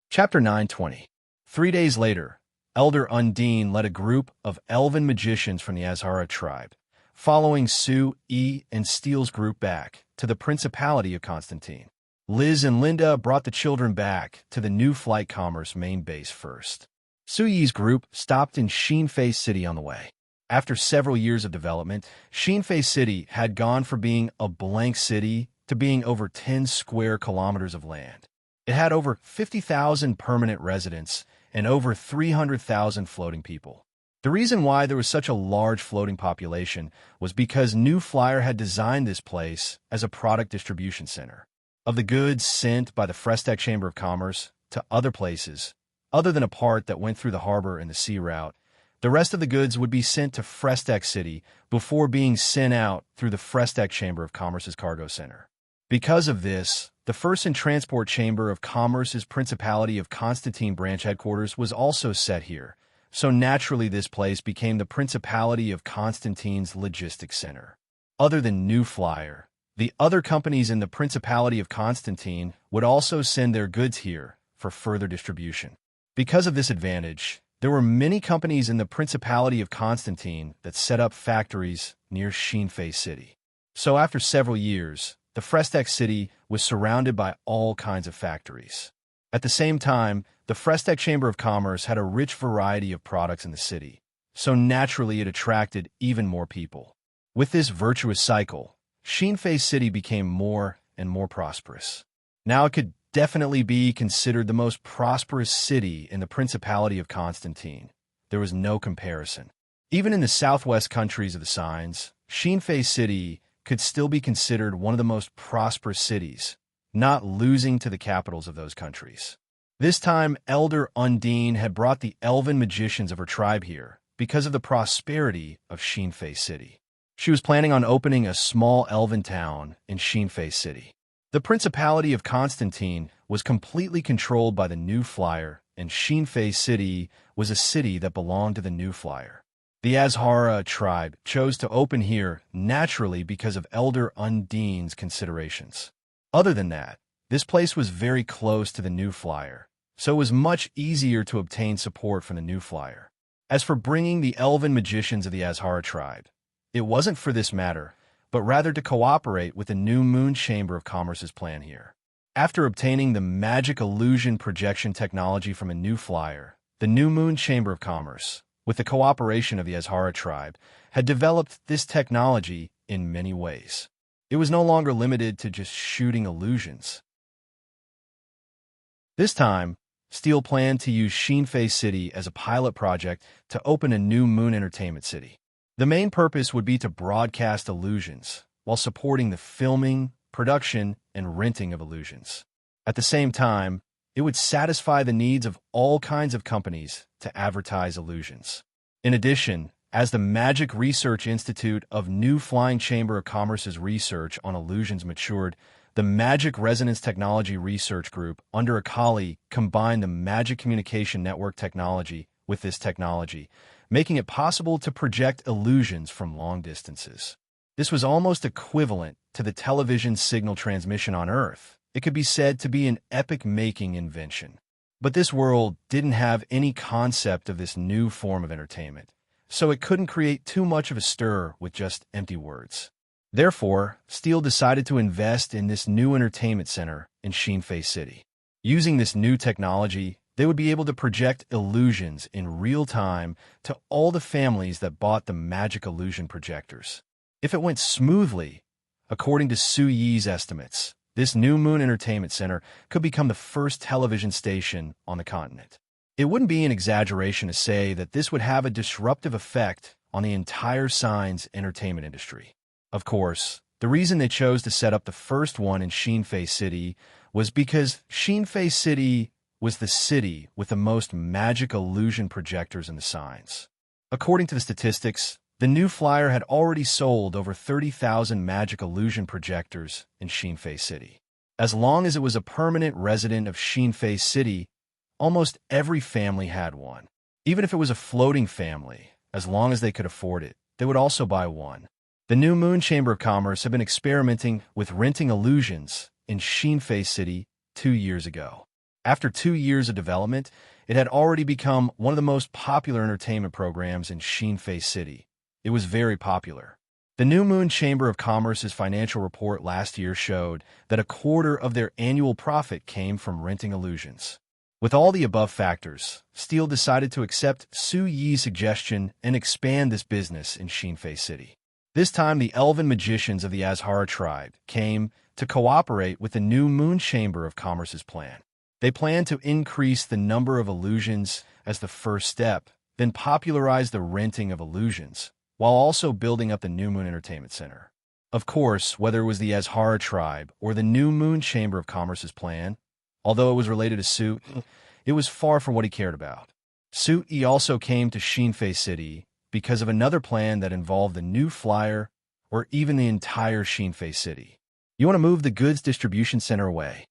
Chapter 9:20. 3 days later, Elder Undine led a group of elven magicians from the Azhara tribe, following Sui and Steele's group back to the Principality of Constantine. Liz and Linda brought the children back to the new Flight Commerce main base first. Sui's group stopped in Shenfei City on the way. After several years of development, Shenfei City had gone from being a blank city to being over 10 square kilometers of land. It had over 50,000 permanent residents and over 300,000 floating people. The reason why there was such a large floating population was because New Flyer had designed this place as a product distribution center. Of the goods sent by the Frestech Chamber of Commerce to other places, other than a part that went through the harbor and the sea route, the rest of the goods would be sent to Frestech City before being sent out through the Frestech Chamber of Commerce's cargo center. Because of this, the First and Transport Chamber of Commerce's Principality of Constantine branch headquarters was also set here, so naturally this place became the Principality of Constantine's logistics center. Other than New Flyer, the other companies in the Principality of Constantine would also send their goods here for further distribution. Because of this advantage, there were many companies in the Principality of Constantine that set up factories near Shenfei City. So after several years, the Frestech City was surrounded by all kinds of factories. At the same time, the Frestech Chamber of Commerce had a rich variety of products in the city, so naturally it attracted even more people. With this virtuous cycle, Shenfei City became more and more prosperous. Now it could definitely be considered the most prosperous city in the Principality of Constantine. There was no comparison. Even in the southwest countries of the Signs, Shenfei City could still be considered one of the most prosperous cities, not losing to the capitals of those countries. This time, Elder Undine had brought the elven magicians of her tribe here because of the prosperity of Shenfei City. She was planning on opening a small elven town in Shenfei City. The Principality of Constantine was completely controlled by the New Flyer, and Shenfei City was a city that belonged to the New Flyer. The Azhara tribe chose to open here naturally because of Elder Undine's considerations. Other than that, this place was very close to the New Flyer, so it was much easier to obtain support from the New Flyer. As for bringing the elven magicians of the Azhara tribe, it wasn't for this matter, but rather to cooperate with the New Moon Chamber of Commerce's plan here. After obtaining the magic illusion projection technology from a New Flyer, the New Moon Chamber of Commerce, with the cooperation of the Azhara tribe, had developed this technology in many ways. It was no longer limited to just shooting illusions. This time, Steele planned to use Shenfei City as a pilot project to open a New Moon Entertainment City. The main purpose would be to broadcast illusions while supporting the filming, production, and renting of illusions. At the same time, it would satisfy the needs of all kinds of companies to advertise illusions. In addition, as the Magic Research Institute of New Flying Chamber of Commerce's research on illusions matured, the Magic Resonance Technology Research Group under Akali combined the Magic Communication Network technology with this technology, making it possible to project illusions from long distances. This was almost equivalent to the television signal transmission on Earth. It could be said to be an epic-making invention. But this world didn't have any concept of this new form of entertainment, so it couldn't create too much of a stir with just empty words. Therefore, Steele decided to invest in this new entertainment center in Shenfei City. Using this new technology, they would be able to project illusions in real time to all the families that bought the magic illusion projectors. If it went smoothly, according to Suyi's estimates, this New Moon Entertainment Center could become the first television station on the continent. It wouldn't be an exaggeration to say that this would have a disruptive effect on the entire Signs entertainment industry. Of course, the reason they chose to set up the first one in Shenfei City was because Shenfei City was the city with the most magic illusion projectors in the Signs. According to the statistics, the New Flyer had already sold over 30,000 magic illusion projectors in Shenfei City. As long as it was a permanent resident of Xinfei City, almost every family had one. Even if it was a floating family, as long as they could afford it, they would also buy one. The New Moon Chamber of Commerce had been experimenting with renting illusions in Xinfei City 2 years ago. After 2 years of development, it had already become one of the most popular entertainment programs in Xinfei City. It was very popular. The New Moon Chamber of Commerce's financial report last year showed that a quarter of their annual profit came from renting illusions. With all the above factors, Steele decided to accept Su Yi's suggestion and expand this business in Xinfei City. This time, the elven magicians of the Azhara tribe came to cooperate with the New Moon Chamber of Commerce's plan. They planned to increase the number of illusions as the first step, then popularize the renting of illusions, while also building up the New Moon Entertainment Center. Of course, whether it was the Azhara tribe or the New Moon Chamber of Commerce's plan, although it was related to Su, it was far from what he cared about. Su Yi also came to Xinfei City because of another plan that involved the New Flyer or even the entire Xinfei City. You want to move the goods distribution center away.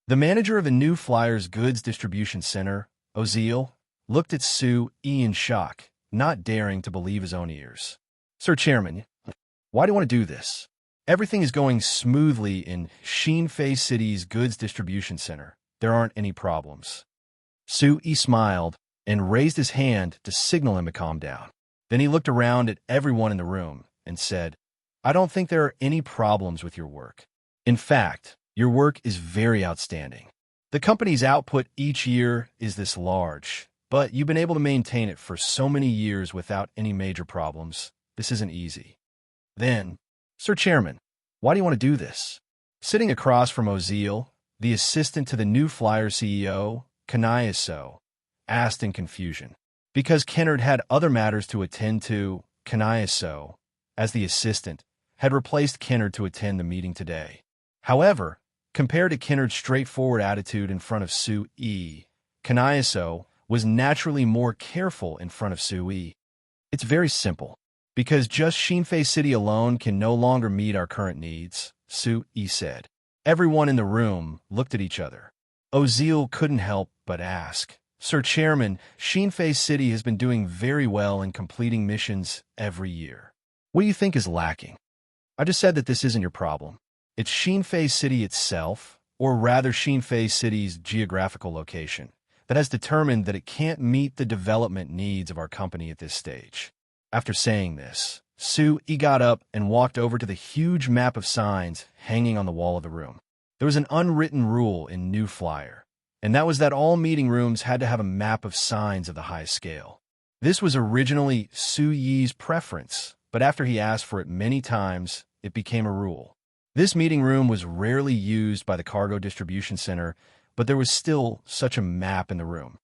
The manager of the New Flyer's goods distribution center, Ozil, looked at Su Yi in shock, not daring to believe his own ears. Sir Chairman, why do you want to do this? Everything is going smoothly in Xinfei City's goods distribution center. There aren't any problems. Su Yi smiled and raised his hand to signal him to calm down. Then he looked around at everyone in the room and said, I don't think there are any problems with your work. In fact, your work is very outstanding. The company's output each year is this large, but you've been able to maintain it for so many years without any major problems. This isn't easy. Then, Sir Chairman, why do you want to do this? Sitting across from Ozil, the assistant to the New Flyer CEO, Kanayaso, asked in confusion. Because Kennard had other matters to attend to, Kanayaso, as the assistant, had replaced Kennard to attend the meeting today. However, compared to Kennard's straightforward attitude in front of Su Yi, Kanayaso was naturally more careful in front of Su Yi. It's very simple. Because just Xinfei City alone can no longer meet our current needs, Su Yi said. Everyone in the room looked at each other. Ozil couldn't help but ask, Sir Chairman, Xinfei City has been doing very well in completing missions every year. What do you think is lacking? I just said that this isn't your problem. It's Xinfei City itself, or rather Xinfei City's geographical location, that has determined that it can't meet the development needs of our company at this stage. After saying this, Su Yi got up and walked over to the huge map of signs hanging on the wall of the room. There was an unwritten rule in New Flyer, and that was that all meeting rooms had to have a map of signs of the highest scale. This was originally Su Yi's preference, but after he asked for it many times, it became a rule. This meeting room was rarely used by the cargo distribution center, but there was still such a map in the room.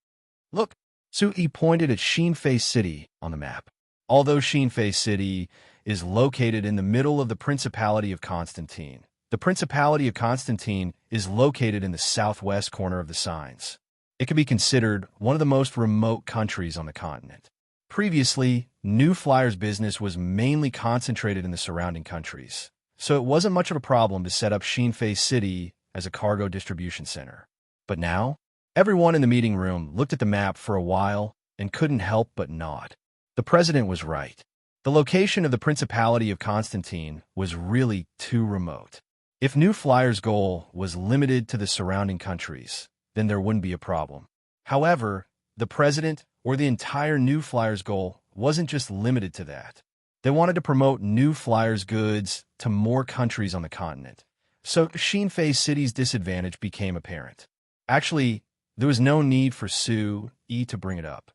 Look, Su Yi pointed at Xinfei City on the map. Although Xinfei City is located in the middle of the Principality of Constantine, the Principality of Constantine is located in the southwest corner of the signs. It can be considered one of the most remote countries on the continent. Previously, New Flyer's business was mainly concentrated in the surrounding countries, so it wasn't much of a problem to set up Xinfei City as a cargo distribution center. But now, everyone in the meeting room looked at the map for a while and couldn't help but nod. The president was right. The location of the Principality of Constantine was really too remote. If New Flyer's goal was limited to the surrounding countries, then there wouldn't be a problem. However, the president or the entire New Flyer's goal wasn't just limited to that. They wanted to promote New Flyer's goods to more countries on the continent. So Xinfei City's disadvantage became apparent. Actually, there was no need for Su Yi to bring it up.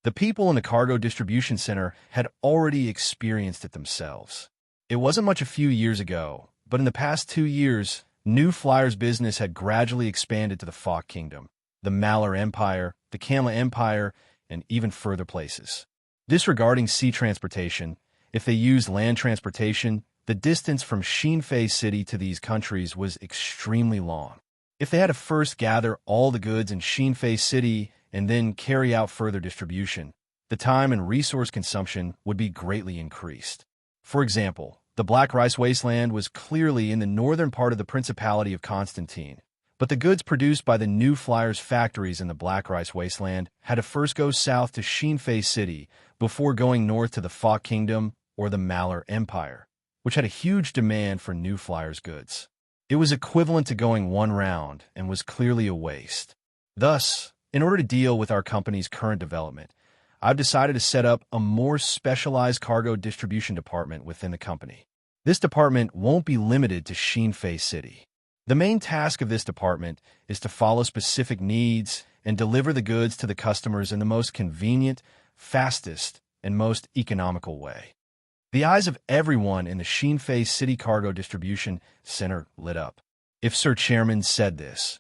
The people in the cargo distribution center had already experienced it themselves. It wasn't much a few years ago, but in the past 2 years, New Flyer's business had gradually expanded to the Fok Kingdom, the Malar Empire, the Kanla Empire, and even further places. Disregarding sea transportation, if they used land transportation, the distance from Xinfei City to these countries was extremely long. If they had to first gather all the goods in Xinfei City and then carry out further distribution, the time and resource consumption would be greatly increased. For example, The Black Rice Wasteland was clearly in the northern part of the Principality of Constantine, but the goods produced by the New Flyers factories in the Black Rice Wasteland had to first go south to Shinfei City before going north to the Fa Kingdom or the Malar Empire, which had a huge demand for New Flyers goods. It was equivalent to going one round and was clearly a waste. Thus, in order to deal with our company's current development, I've decided to set up a more specialized cargo distribution department within the company. This department won't be limited to Shinfei City. The main task of this department is to follow specific needs and deliver the goods to the customers in the most convenient, fastest, and most economical way. The eyes of everyone in the Shinfei City Cargo Distribution Center lit up. If Sir Chairman said this,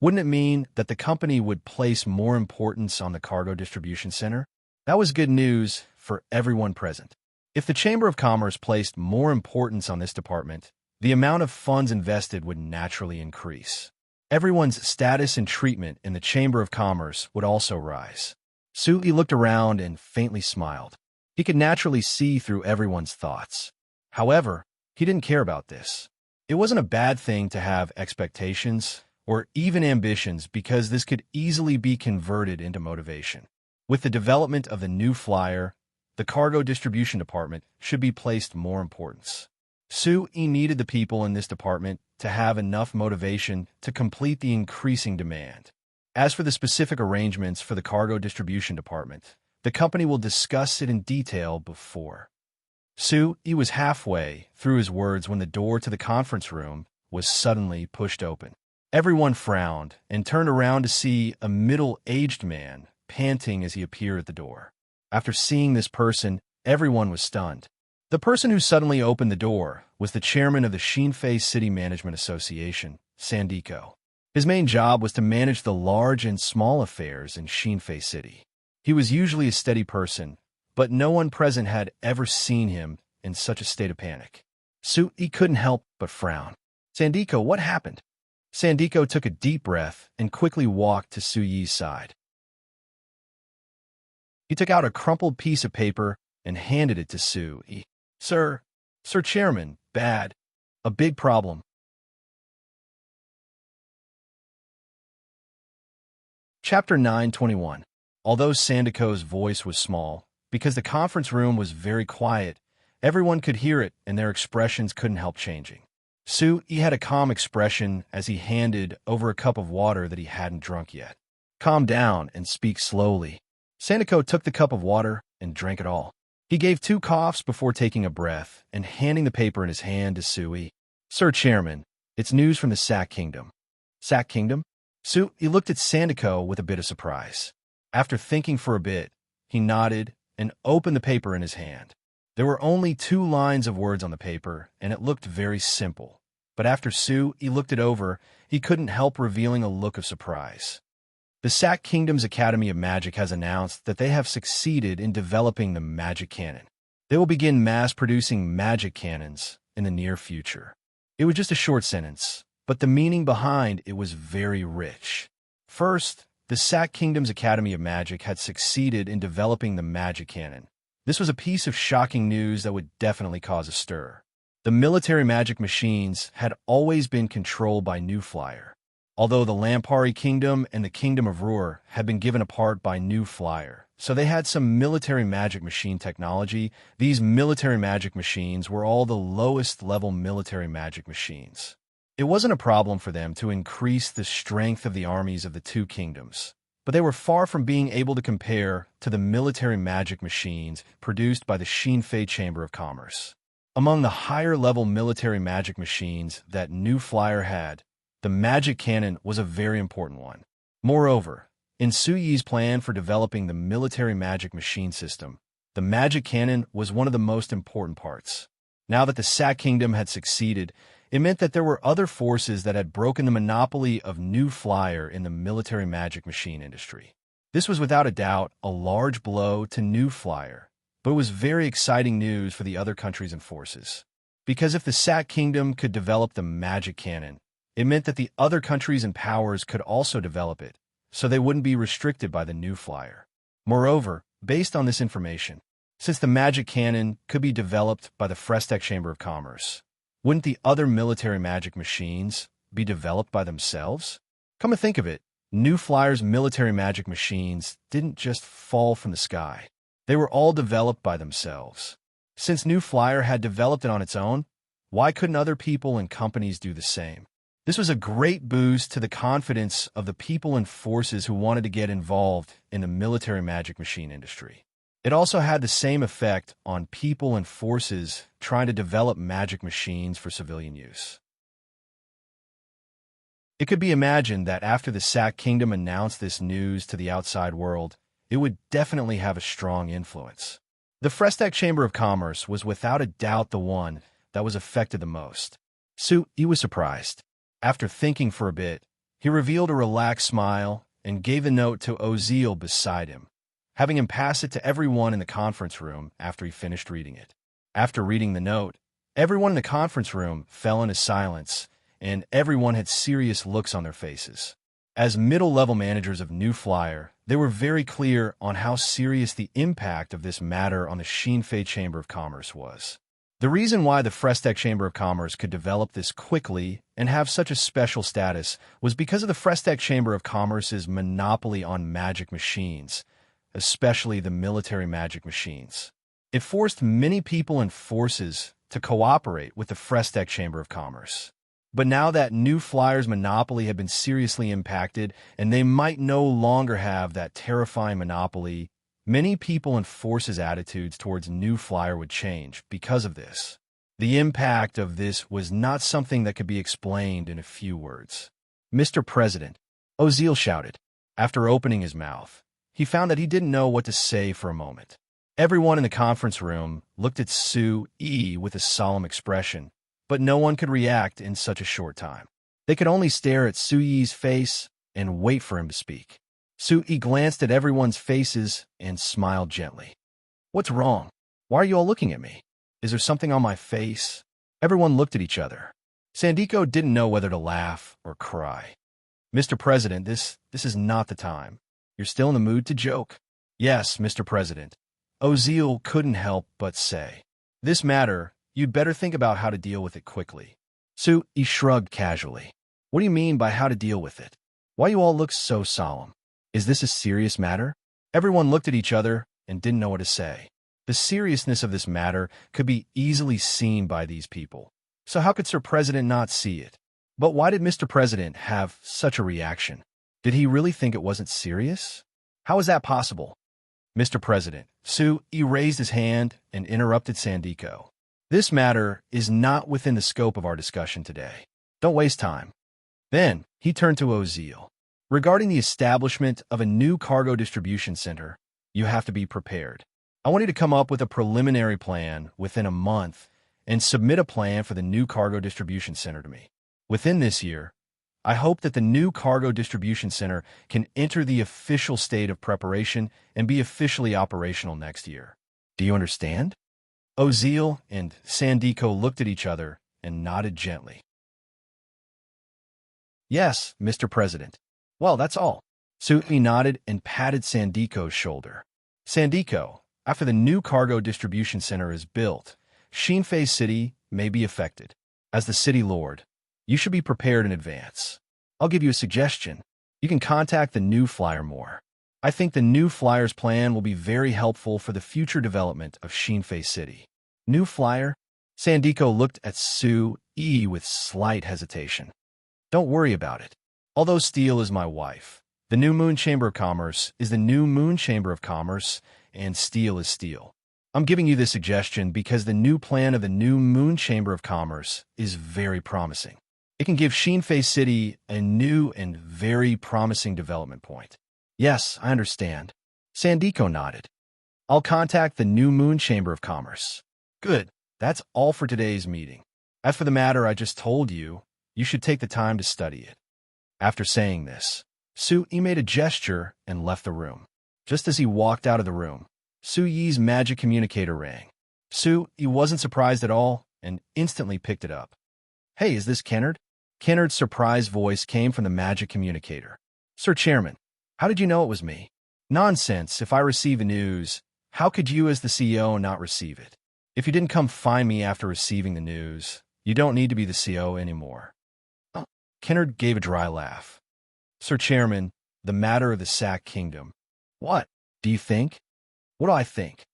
wouldn't it mean that the company would place more importance on the Cargo Distribution Center? That was good news for everyone present. If the Chamber of Commerce placed more importance on this department, the amount of funds invested would naturally increase. Everyone's status and treatment in the Chamber of Commerce would also rise. Sui looked around and faintly smiled. He could naturally see through everyone's thoughts. However, he didn't care about this. It wasn't a bad thing to have expectations or even ambitions because this could easily be converted into motivation. With the development of the new flyer, the cargo distribution department should be placed more importance. Sui needed the people in this department to have enough motivation to complete the increasing demand. As for the specific arrangements for the cargo distribution department, the company will discuss it in detail before. Sui was halfway through his words when the door to the conference room was suddenly pushed open. Everyone frowned and turned around to see a middle-aged man panting as he appeared at the door. After seeing this person, everyone was stunned. The person who suddenly opened the door was the chairman of the Shinfei City Management Association, Sandiko. His main job was to manage the large and small affairs in Shinfei City. He was usually a steady person, but no one present had ever seen him in such a state of panic. Sui couldn't help but frown. Sandiko, what happened? Sandiko took a deep breath and quickly walked to Sui's side. He took out a crumpled piece of paper and handed it to Sui. Sir Chairman, bad. A big problem. Chapter 921. Although Sandiko's voice was small, because the conference room was very quiet, everyone could hear it and their expressions couldn't help changing. Sui had a calm expression as he handed over a cup of water that he hadn't drunk yet. Calm down and speak slowly. Sandiko took the cup of water and drank it all. He gave 2 coughs before taking a breath and handing the paper in his hand to Sui. Sir Chairman, it's news from the Sack Kingdom. Sack Kingdom? Sui looked at Sandiko with a bit of surprise. After thinking for a bit, he nodded and opened the paper in his hand. There were only 2 lines of words on the paper, and it looked very simple. But after Sui looked it over, he couldn't help revealing a look of surprise. The Sack Kingdom's Academy of Magic has announced that they have succeeded in developing the magic cannon. They will begin mass-producing magic cannons in the near future. It was just a short sentence, but the meaning behind it was very rich. First, the Sack Kingdom's Academy of Magic had succeeded in developing the magic cannon. This was a piece of shocking news that would definitely cause a stir. The military magic machines had always been controlled by New Flyer. Although the Lampari Kingdom and the Kingdom of Ruhr had been given apart by New Flyer, so they had some military magic machine technology, these military magic machines were all the lowest level military magic machines. It wasn't a problem for them to increase the strength of the armies of the 2 kingdoms, but they were far from being able to compare to the military magic machines produced by the Shinfei Chamber of Commerce. Among the higher-level military magic machines that New Flyer had, the magic cannon was a very important one. Moreover, in Sui's plan for developing the military magic machine system, the magic cannon was one of the most important parts. Now that the Sack Kingdom had succeeded, it meant that there were other forces that had broken the monopoly of New Flyer in the military magic machine industry. This was without a doubt a large blow to New Flyer, but it was very exciting news for the other countries and forces. Because if the Sack Kingdom could develop the magic cannon, it meant that the other countries and powers could also develop it, so they wouldn't be restricted by the New Flyer. Moreover, based on this information, Since the magic cannon could be developed by the Frestech Chamber of Commerce, wouldn't the other military magic machines be developed by themselves? Come to think of it, New Flyer's military magic machines didn't just fall from the sky. They were all developed by themselves. Since New Flyer had developed it on its own, why couldn't other people and companies do the same? This was a great boost to the confidence of the people and forces who wanted to get involved in the military magic machine industry. It also had the same effect on people and forces trying to develop magic machines for civilian use. It could be imagined that after the Sack Kingdom announced this news to the outside world, it would definitely have a strong influence. The Frestech Chamber of Commerce was without a doubt the one that was affected the most. He was surprised. After thinking for a bit, he revealed a relaxed smile and gave the note to Oziel beside him, having him pass it to everyone in the conference room after he finished reading it. After reading the note, everyone in the conference room fell into silence, and everyone had serious looks on their faces. As middle-level managers of New Flyer, they were very clear on how serious the impact of this matter on the Shinfei Chamber of Commerce was. The reason why the Frestech Chamber of Commerce could develop this quickly and have such a special status was because of the Frestech Chamber of Commerce's monopoly on magic machines, especially the military magic machines. It forced many people and forces to cooperate with the Frestech Chamber of Commerce. But now that New Flyer's monopoly had been seriously impacted and they might no longer have that terrifying monopoly, many people and forces' attitudes towards New Flyer would change because of this. The impact of this was not something that could be explained in a few words. "Mr. President," Oziel shouted. After opening his mouth, he found that he didn't know what to say for a moment. Everyone in the conference room looked at Sue-Yi with a solemn expression, but no one could react in such a short time. They could only stare at Sue-Yi's face and wait for him to speak. Sue-Yi glanced at everyone's faces and smiled gently. "What's wrong? Why are you all looking at me? Is there something on my face?" Everyone looked at each other. Sandiko didn't know whether to laugh or cry. "Mr. President, this is not the time. You're still in the mood to joke." "Yes, Mr. President," Oziel couldn't help but say. "This matter, you'd better think about how to deal with it quickly." Sue-Yi shrugged casually. "What do you mean by how to deal with it? Why you all look so solemn? Is this a serious matter?" Everyone looked at each other and didn't know what to say. The seriousness of this matter could be easily seen by these people. So how could Sir President not see it? But why did Mr. President have such a reaction? Did he really think it wasn't serious? How is that possible? "Mr. President," Sue-Yi raised his hand and interrupted Sandiko. "This matter is not within the scope of our discussion today. Don't waste time." Then he turned to Oziel. "Regarding the establishment of a new cargo distribution center, you have to be prepared. I want you to come up with a preliminary plan within a month and submit a plan for the new cargo distribution center to me. Within this year, I hope that the new cargo distribution center can enter the official state of preparation and be officially operational next year. Do you understand?" Oziel and Sandiko looked at each other and nodded gently. "Yes, Mr. President." "Well, that's all." Sue-Yi nodded and patted Sandiko's shoulder. "Sandiko, after the new cargo distribution center is built, Shinfei City may be affected. As the city lord, you should be prepared in advance. I'll give you a suggestion. You can contact the New Flyer more. I think the New Flyer's plan will be very helpful for the future development of Shinfei City." "New Flyer?" Sandiko looked at Sue-Yi with slight hesitation. "Don't worry about it. Although Steel is my wife, the New Moon Chamber of Commerce is the New Moon Chamber of Commerce, and Steel is Steel. I'm giving you this suggestion because the new plan of the New Moon Chamber of Commerce is very promising. It can give Shinfei City a new and very promising development point." "Yes, I understand." Sandiko nodded. "I'll contact the New Moon Chamber of Commerce." "Good. That's all for today's meeting. As for the matter I just told you, you should take the time to study it." After saying this, Sue-Yi made a gesture and left the room. Just as he walked out of the room, Sue-Yi's magic communicator rang. Sue-Yi wasn't surprised at all and instantly picked it up. "Hey, is this Kennard?" Kennard's surprised voice came from the magic communicator. "Sir Chairman, how did you know it was me?" "Nonsense. If I receive the news, How could you as the CEO not receive it? If you didn't come find me after receiving the news, you don't need to be the CEO anymore. Oh. Kennard gave a dry laugh. Sir Chairman, the matter of the Sack Kingdom. What do you think? What do I think?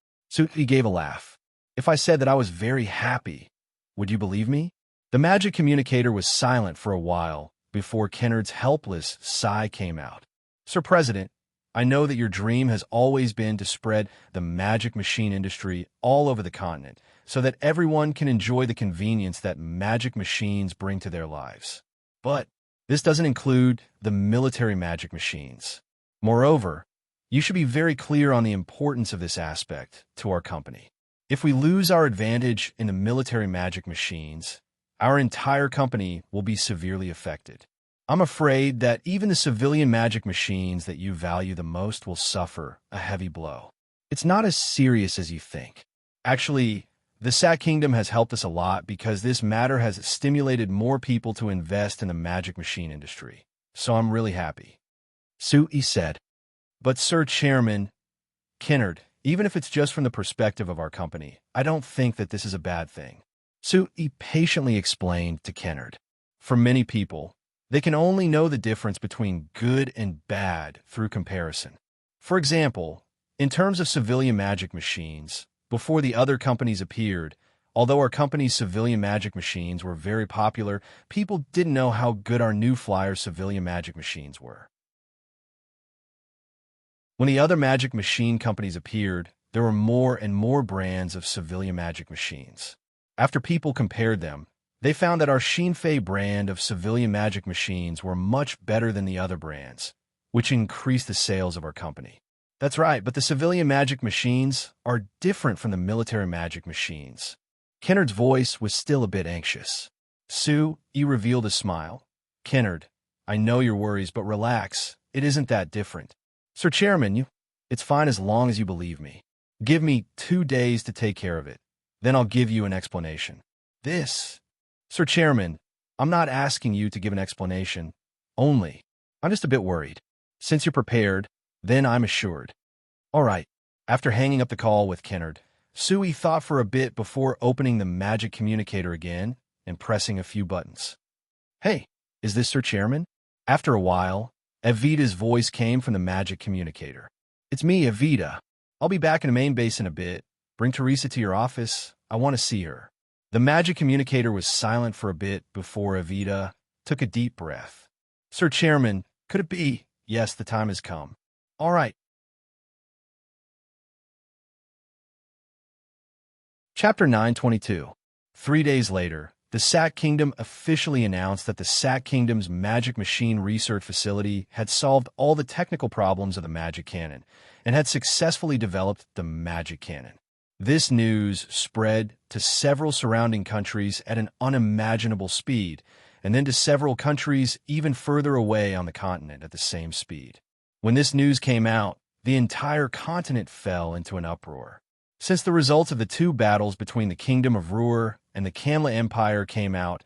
He gave a laugh. If I said that I was very happy, would you believe me? The magic communicator was silent for a while before Kennard's helpless sigh came out. Sir President, I know that your dream has always been to spread the magic machine industry all over the continent so that everyone can enjoy the convenience that magic machines bring to their lives. But this doesn't include the military magic machines. Moreover, you should be very clear on the importance of this aspect to our company. If we lose our advantage in the military magic machines, our entire company will be severely affected. I'm afraid that even the civilian magic machines that you value the most will suffer a heavy blow. It's not as serious as you think. Actually, the Sack Kingdom has helped us a lot because this matter has stimulated more people to invest in the magic machine industry. So I'm really happy. Sui said. But Sir Chairman, Kennard, even if it's just from the perspective of our company, I don't think that this is a bad thing. Sui patiently explained to Kennard. For many people, they can only know the difference between good and bad through comparison. For example, in terms of civilian magic machines, before the other companies appeared, although our company's civilian magic machines were very popular, people didn't know how good our new Flyer civilian magic machines were. When the other magic machine companies appeared, there were more and more brands of civilian magic machines. After people compared them, they found that our Shinfei brand of civilian magic machines were much better than the other brands, which increased the sales of our company. That's right, but the civilian magic machines are different from the military magic machines. Kennard's voice was still a bit anxious. Sui revealed a smile. Kennard, I know your worries, but relax. It isn't that different. Sir Chairman, it's fine as long as you believe me. Give me 2 days to take care of it. Then I'll give you an explanation. Sir Chairman, I'm not asking you to give an explanation. Only, I'm just a bit worried. Since you're prepared, then I'm assured. All right. After hanging up the call with Kennard, Sui thought for a bit before opening the magic communicator again and pressing a few buttons. Hey, is this Sir Chairman? After a while, Evita's voice came from the magic communicator. It's me, Evita. I'll be back in the main base in a bit. Bring Teresa to your office. I want to see her. The magic communicator was silent for a bit before Evita took a deep breath. Sir Chairman, could it be? Yes, the time has come. All right. Chapter 922. 3 days later, the Sack Kingdom officially announced that the Sack Kingdom's magic machine research facility had solved all the technical problems of the magic cannon and had successfully developed the magic cannon. This news spread to several surrounding countries at an unimaginable speed, and then to several countries even further away on the continent at the same speed. When this news came out, the entire continent fell into an uproar. Since the results of the 2 battles between the Kingdom of Ruhr and the Kamla Empire came out,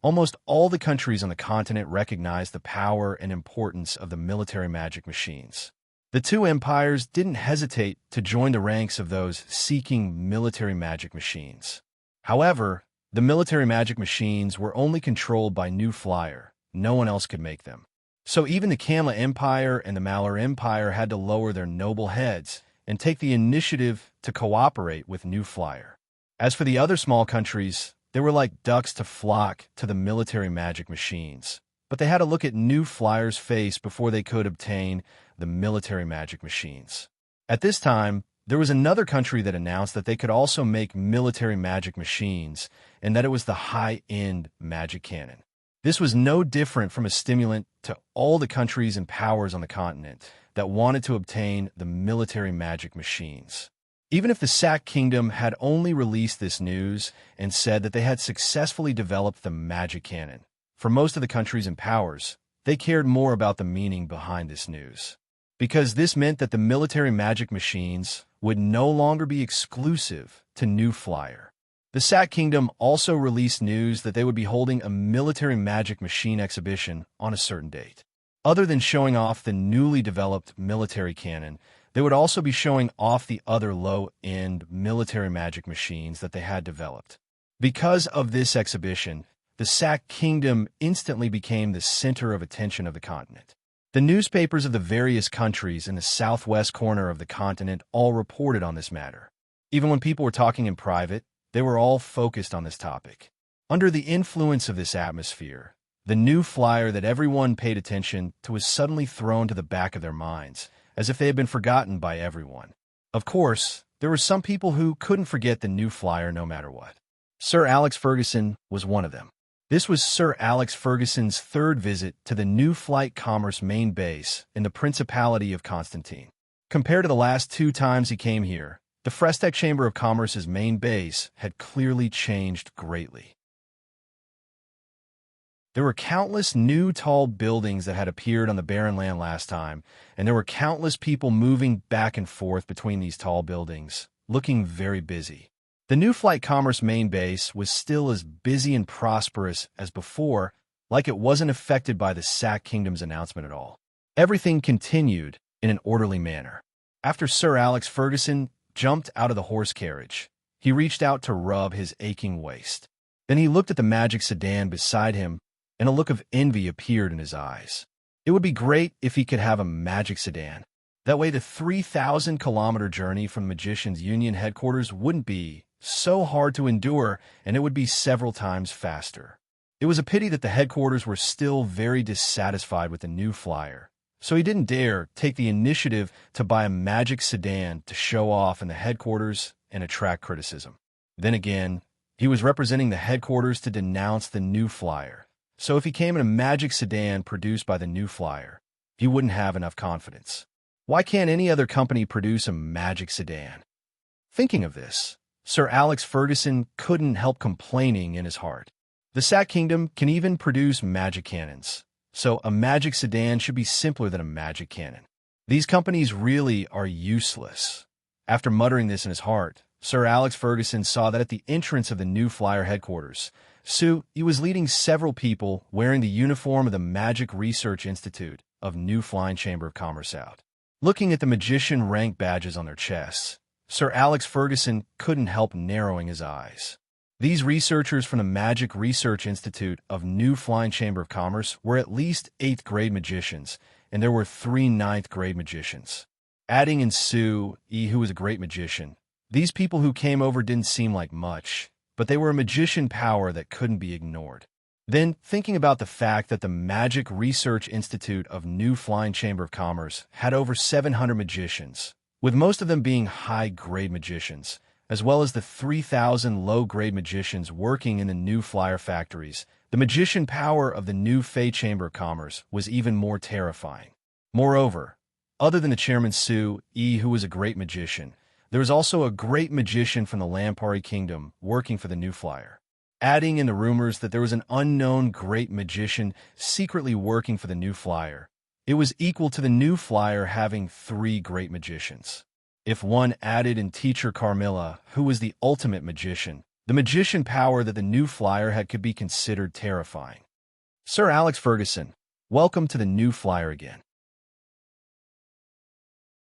almost all the countries on the continent recognized the power and importance of the military magic machines. The 2 empires didn't hesitate to join the ranks of those seeking military magic machines. However, the military magic machines were only controlled by New Flyer. No one else could make them. So even the Kamla Empire and the Malar Empire had to lower their noble heads and take the initiative to cooperate with New Flyer. As for the other small countries, they were like ducks to flock to the military magic machines. But they had to look at New Flyer's face before they could obtain the military magic machines. At this time, there was another country that announced that they could also make military magic machines and that it was the high-end magic cannon. This was no different from a stimulant to all the countries and powers on the continent that wanted to obtain the military magic machines. Even if the Sack Kingdom had only released this news and said that they had successfully developed the magic cannon, for most of the countries and powers, they cared more about the meaning behind this news. Because this meant that the military magic machines would no longer be exclusive to New Flyer. The Sack Kingdom also released news that they would be holding a military magic machine exhibition on a certain date. Other than showing off the newly developed military cannon, They would also be showing off the other low-end military magic machines that they had developed. Because of this exhibition, the Sac Kingdom instantly became the center of attention of the continent. The newspapers of the various countries in the southwest corner of the continent all reported on this matter. Even when people were talking in private, they were all focused on this topic. Under the influence of this atmosphere, the new flyer that everyone paid attention to was suddenly thrown to the back of their minds, as if they had been forgotten by everyone. Of course, there were some people who couldn't forget the new flyer no matter what. Sir Alex Ferguson was one of them. This was Sir Alex Ferguson's third visit to the New Flight Commerce main base in the Principality of Constantine. Compared to the last 2 times he came here, the Frestec Chamber of Commerce's main base had clearly changed greatly. There were countless new tall buildings that had appeared on the barren land last time, and there were countless people moving back and forth between these tall buildings, looking very busy. The New Flight Commerce main base was still as busy and prosperous as before, like it wasn't affected by the Sac Kingdom's announcement at all. Everything continued in an orderly manner. After Sir Alex Ferguson jumped out of the horse carriage, he reached out to rub his aching waist. Then he looked at the magic sedan beside him, and a look of envy appeared in his eyes. It would be great if he could have a magic sedan. That way the 3,000-kilometer journey from Magicians Union headquarters wouldn't be so hard to endure, and it would be several times faster. It was a pity that the headquarters were still very dissatisfied with the new flyer, so he didn't dare take the initiative to buy a magic sedan to show off in the headquarters and attract criticism. Then again, he was representing the headquarters to denounce the new flyer, so if he came in a magic sedan produced by the new flyer, he wouldn't have enough confidence. Why can't any other company produce a magic sedan? Thinking of this, Sir Alex Ferguson couldn't help complaining in his heart. The Sac Kingdom can even produce magic cannons, so a magic sedan should be simpler than a magic cannon. These companies really are useless. After muttering this in his heart, Sir Alex Ferguson saw that at the entrance of the new flyer headquarters, he was leading several people wearing the uniform of the Magic Research Institute of New Flying Chamber of Commerce out. Looking at the magician rank badges on their chests, Sir Alex Ferguson couldn't help narrowing his eyes. These researchers from the Magic Research Institute of New Flying Chamber of Commerce were at least 8th-grade magicians, and there were 3 9th-grade magicians. Adding in Sue E., who was a great magician, these people who came over didn't seem like much, but they were a magician power that couldn't be ignored. Then, thinking about the fact that the Magic Research Institute of New Flying Chamber of Commerce had over 700 magicians, with most of them being high-grade magicians, as well as the 3,000 low-grade magicians working in the new flyer factories, the magician power of the new Fey Chamber of Commerce was even more terrifying. Moreover, other than the chairman Sue E., who was a great magician, there was also a great magician from the Lampari Kingdom working for the new flyer. Adding in the rumors that there was an unknown great magician secretly working for the new flyer, it was equal to the new flyer having 3 great magicians. If one added in teacher Carmilla, who was the ultimate magician, the magician power that the new flyer had could be considered terrifying. Sir Alex Ferguson, welcome to the new flyer again.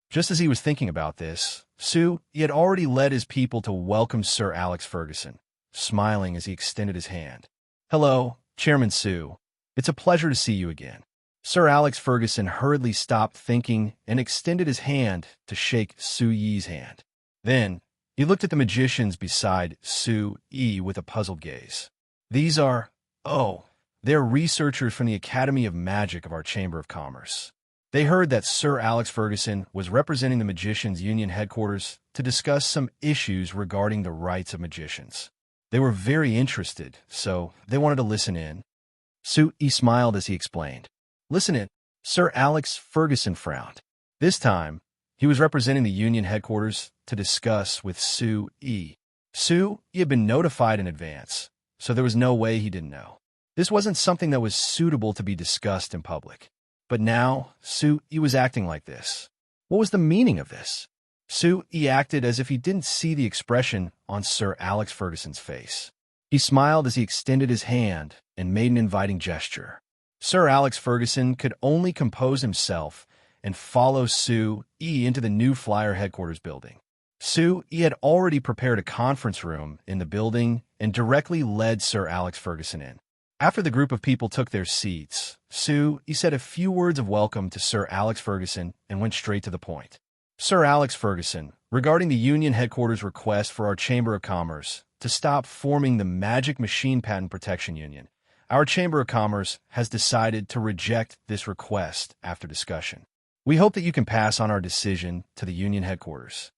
Just as he was thinking about this, he had already led his people to welcome Sir Alex Ferguson, smiling as he extended his hand. Hello, Chairman Sue. It's a pleasure to see you again. Sir Alex Ferguson hurriedly stopped thinking and extended his hand to shake Sue Yi's hand. Then, he looked at the magicians beside Sue Yi with a puzzled gaze. These are, they're researchers from the Academy of Magic of our Chamber of Commerce. They heard that Sir Alex Ferguson was representing the Magicians Union headquarters to discuss some issues regarding the rights of magicians. They were very interested, so they wanted to listen in. Sue Yi smiled as he explained. Listen in. Sir Alex Ferguson frowned. This time, he was representing the Union headquarters to discuss with Sue Yi. Sue Yi had been notified in advance, so there was no way he didn't know. This wasn't something that was suitable to be discussed in public. But now, Sue Yi was acting like this. What was the meaning of this? Sue Yi acted as if he didn't see the expression on Sir Alex Ferguson's face. He smiled as he extended his hand and made an inviting gesture. Sir Alex Ferguson could only compose himself and follow Sue E into the new Flyer headquarters building. Sue E had already prepared a conference room in the building and directly led Sir Alex Ferguson in. After the group of people took their seats, Sue E said a few words of welcome to Sir Alex Ferguson and went straight to the point. Sir Alex Ferguson, regarding the Union headquarters request for our Chamber of Commerce to stop forming the Magic Machine Patent Protection Union, our Chamber of Commerce has decided to reject this request after discussion. We hope that you can pass on our decision to the Union headquarters.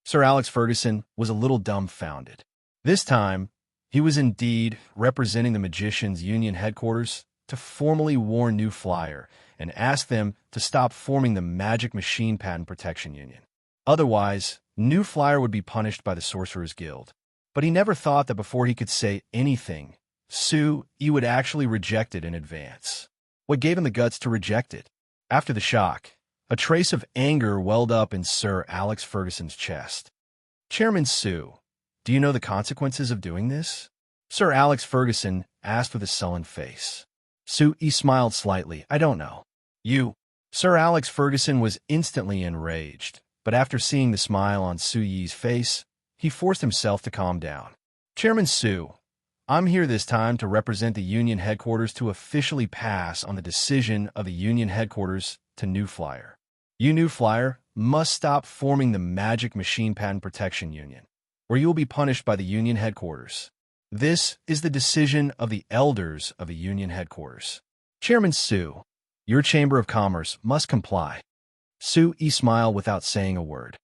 Sir Alex Ferguson was a little dumbfounded. This time, he was indeed representing the Magicians' Union headquarters to formally warn New Flyer and ask them to stop forming the Magic Machine Patent Protection Union. Otherwise, New Flyer would be punished by the Sorcerer's Guild. But he never thought that before he could say anything, Sue E would actually reject it in advance. What gave him the guts to reject it? After the shock, a trace of anger welled up in Sir Alex Ferguson's chest. Chairman Sue, do you know the consequences of doing this? Sir Alex Ferguson asked with a sullen face. Sue E smiled slightly. I don't know. You. Sir Alex Ferguson was instantly enraged, but after seeing the smile on Sue Ye's face, he forced himself to calm down. Chairman Sue, I'm here this time to represent the Union headquarters to officially pass on the decision of the Union headquarters to New Flyer. You, New Flyer, must stop forming the Magic Machine Patent Protection Union, or you will be punished by the Union headquarters. This is the decision of the elders of the Union headquarters. Chairman Sue, your Chamber of Commerce must comply. Sue E smiled without saying a word.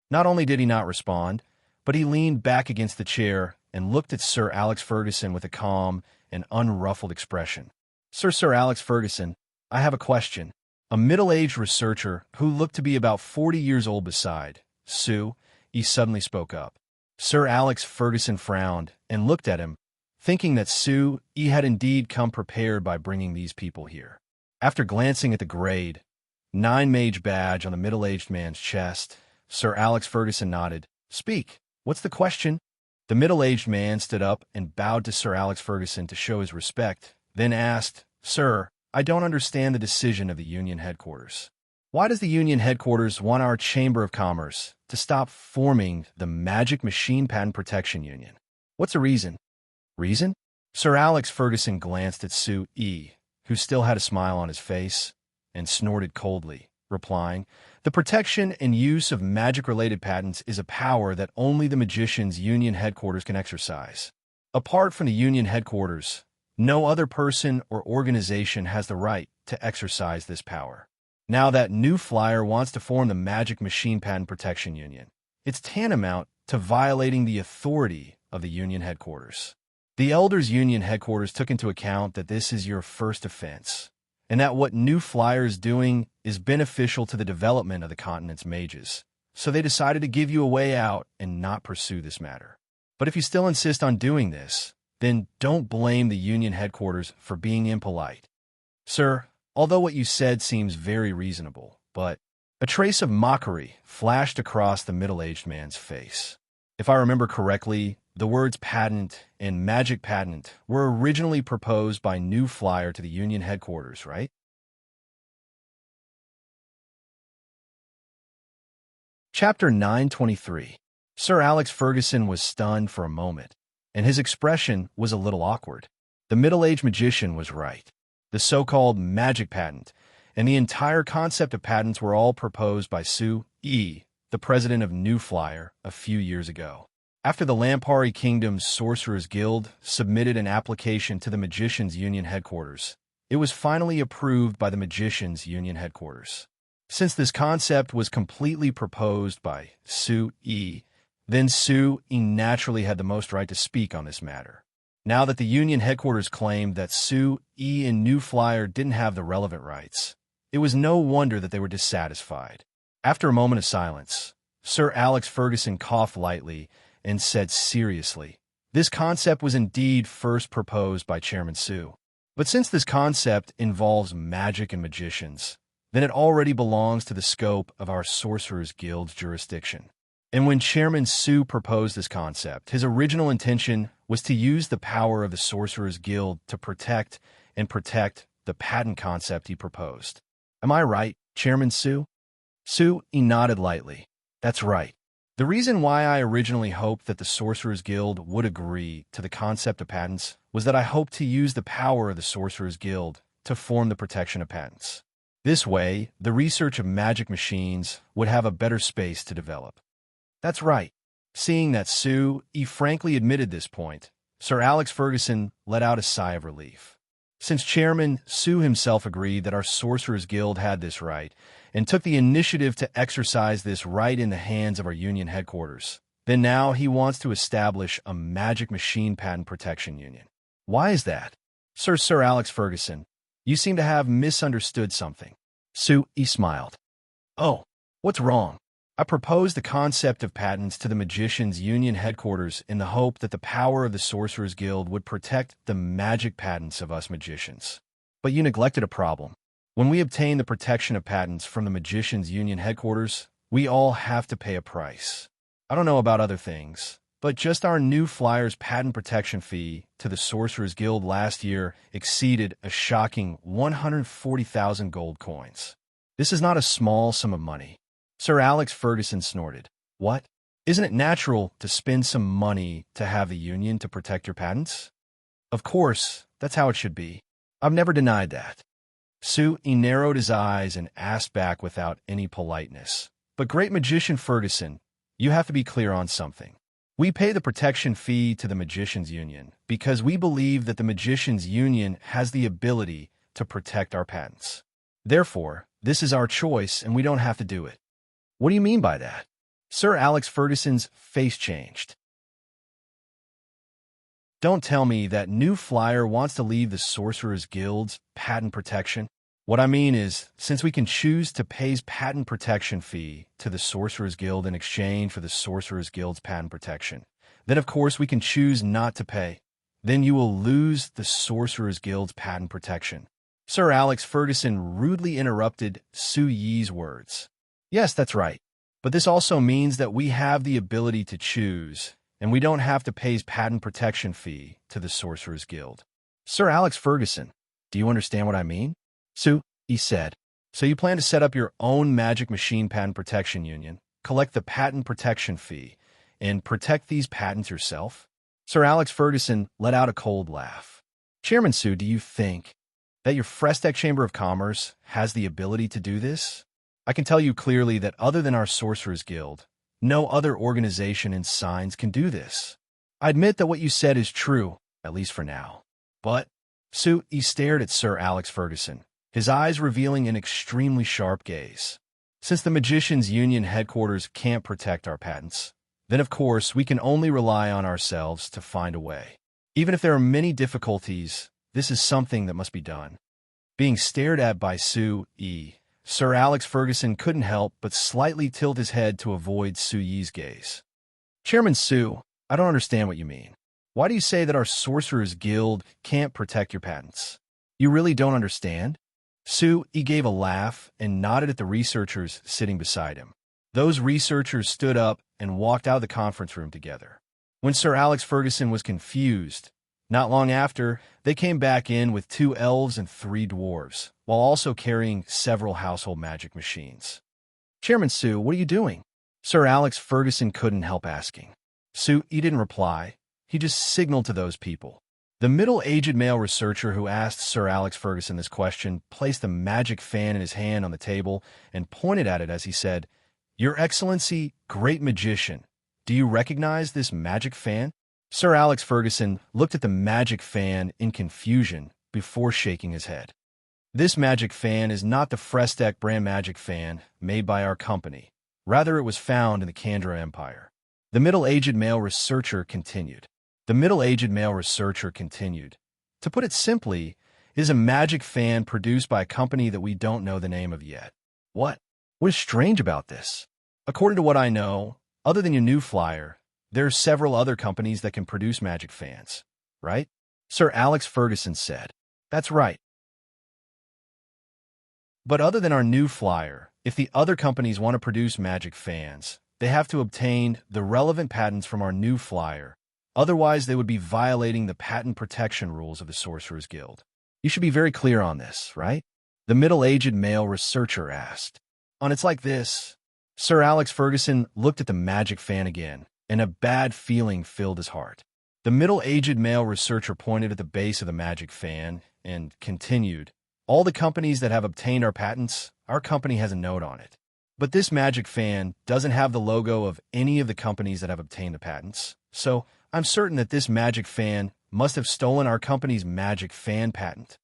Not only did he not respond, but he leaned back against the chair and looked at Sir Alex Ferguson with a calm and unruffled expression. Sir Alex Ferguson, I have a question. A middle-aged researcher who looked to be about 40 years old beside Sue E suddenly spoke up. Sir Alex Ferguson frowned and looked at him, thinking that Sue E had indeed come prepared by bringing these people here. After glancing at the grade 9 mage badge on the middle-aged man's chest, Sir Alex Ferguson nodded. Speak. What's the question? The middle-aged man stood up and bowed to Sir Alex Ferguson to show his respect, then asked, Sir, I don't understand the decision of the Union headquarters. Why does the Union headquarters want our Chamber of Commerce to stop forming the Magic Machine Patent Protection Union? What's the reason? Reason? Sir Alex Ferguson glanced at Sue E, who still had a smile on his face, and snorted coldly, replying, the protection and use of magic-related patents is a power that only the Magicians' Union headquarters can exercise. Apart from the Union headquarters, no other person or organization has the right to exercise this power. Now that New Flyer wants to form the Magic Machine Patent Protection Union, it's tantamount to violating the authority of the Union headquarters. The Elders Union headquarters took into account that this is your first offense, and that what New Flyer is doing is beneficial to the development of the continent's mages, so they decided to give you a way out and not pursue this matter. But if you still insist on doing this, then don't blame the Union headquarters for being impolite. Sir, although what you said seems very reasonable, but a trace of mockery flashed across the middle-aged man's face. If I remember correctly, the words patent and magic patent were originally proposed by New Flyer to the Union headquarters, right? Chapter 923. Sir Alex Ferguson was stunned for a moment, and his expression was a little awkward. The middle-aged magician was right. The so-called magic patent and the entire concept of patents were all proposed by Sue E, the president of New Flyer, a few years ago. After the Lampari Kingdom's Sorcerer's Guild submitted an application to the Magicians' Union headquarters, it was finally approved by the Magicians' Union headquarters. Since this concept was completely proposed by Sue E, then Sue E naturally had the most right to speak on this matter. Now that the Union headquarters claimed that Sue E and New Flyer didn't have the relevant rights, it was no wonder that they were dissatisfied. After a moment of silence, Sir Alex Ferguson coughed lightly and said seriously, this concept was indeed first proposed by Chairman Sue. But since this concept involves magic and magicians, then it already belongs to the scope of our Sorcerer's Guild's jurisdiction. And when Chairman Sue proposed this concept, his original intention was to use the power of the Sorcerer's Guild to protect the patent concept he proposed. Am I right, Chairman Su? Su nodded lightly. That's right. The reason why I originally hoped that the Sorcerers Guild would agree to the concept of patents was that I hoped to use the power of the Sorcerers Guild to form the protection of patents. This way, the research of magic machines would have a better space to develop. That's right. Seeing that Su frankly admitted this point, Sir Alex Ferguson let out a sigh of relief. Since Chairman Su himself agreed that our Sorcerers Guild had this right, and took the initiative to exercise this right in the hands of our union headquarters, then now he wants to establish a magic machine patent protection union. Why is that? Sir Alex Ferguson, you seem to have misunderstood something. Su smiled. Oh, what's wrong? I proposed the concept of patents to the Magicians' Union headquarters in the hope that the power of the Sorcerers Guild would protect the magic patents of us magicians. But you neglected a problem. When we obtain the protection of patents from the Magicians' Union headquarters, we all have to pay a price. I don't know about other things, but just our new flyer's patent protection fee to the Sorcerers Guild last year exceeded a shocking 140,000 gold coins. This is not a small sum of money. Sir Alex Ferguson snorted. What? Isn't it natural to spend some money to have the union to protect your patents? Of course, that's how it should be. I've never denied that. Su narrowed his eyes and asked back without any politeness. But Great Magician Ferguson, you have to be clear on something. We pay the protection fee to the Magicians' Union because we believe that the Magicians' Union has the ability to protect our patents. Therefore, this is our choice and we don't have to do it. What do you mean by that? Sir Alex Ferguson's face changed. Don't tell me that new flyer wants to leave the Sorcerers Guild's patent protection. What I mean is, since we can choose to pay patent protection fee to the Sorcerers Guild in exchange for the Sorcerers Guild's patent protection, then of course we can choose not to pay. Then you will lose the Sorcerers Guild's patent protection. Sir Alex Ferguson rudely interrupted Su Yi's words. Yes, that's right. But this also means that we have the ability to choose, and we don't have to pay patent protection fee to the Sorcerers Guild. Sir Alex Ferguson, do you understand what I mean? Su, he said. So you plan to set up your own magic machine patent protection union, collect the patent protection fee, and protect these patents yourself? Sir Alex Ferguson let out a cold laugh. Chairman Su, do you think that your Frestec Chamber of Commerce has the ability to do this? I can tell you clearly that other than our Sorcerers Guild, no other organization in Signs can do this. I admit that what you said is true, at least for now. But, Su stared at Sir Alex Ferguson, his eyes revealing an extremely sharp gaze. Since the Magicians' Union headquarters can't protect our patents, then of course we can only rely on ourselves to find a way. Even if there are many difficulties, this is something that must be done. Being stared at by Su Sir Alex Ferguson couldn't help but slightly tilt his head to avoid Su Yi's gaze. Chairman Su, I don't understand what you mean. Why do you say that our Sorcerers Guild can't protect your patents? You really don't understand? Su gave a laugh and nodded at the researchers sitting beside him. Those researchers stood up and walked out of the conference room together. When Sir Alex Ferguson was confused, not long after, they came back in with 2 elves and 3 dwarves, while also carrying several household magic machines. Chairman Su, what are you doing? Sir Alex Ferguson couldn't help asking. Su didn't reply. He just signaled to those people. The middle-aged male researcher who asked Sir Alex Ferguson this question placed a magic fan in his hand on the table and pointed at it as he said, Your Excellency, Great Magician, do you recognize this magic fan? Sir Alex Ferguson looked at the magic fan in confusion before shaking his head. This magic fan is not the Frestec brand magic fan made by our company. Rather, it was found in the Kandra Empire. The middle-aged male researcher continued. To put it simply, it is a magic fan produced by a company that we don't know the name of yet. What? What is strange about this? According to what I know, other than your new flyer, there are several other companies that can produce magic fans, right? Sir Alex Ferguson said. That's right. But other than our new flyer, if the other companies want to produce magic fans, they have to obtain the relevant patents from our new flyer. Otherwise, they would be violating the patent protection rules of the Sorcerers Guild. You should be very clear on this, right? The middle-aged male researcher asked. It's like this. Sir Alex Ferguson looked at the magic fan again, and a bad feeling filled his heart. The middle-aged male researcher pointed at the base of the magic fan and continued, all the companies that have obtained our patents, our company has a note on it. But this magic fan doesn't have the logo of any of the companies that have obtained the patents. So I'm certain that this magic fan must have stolen our company's magic fan patent.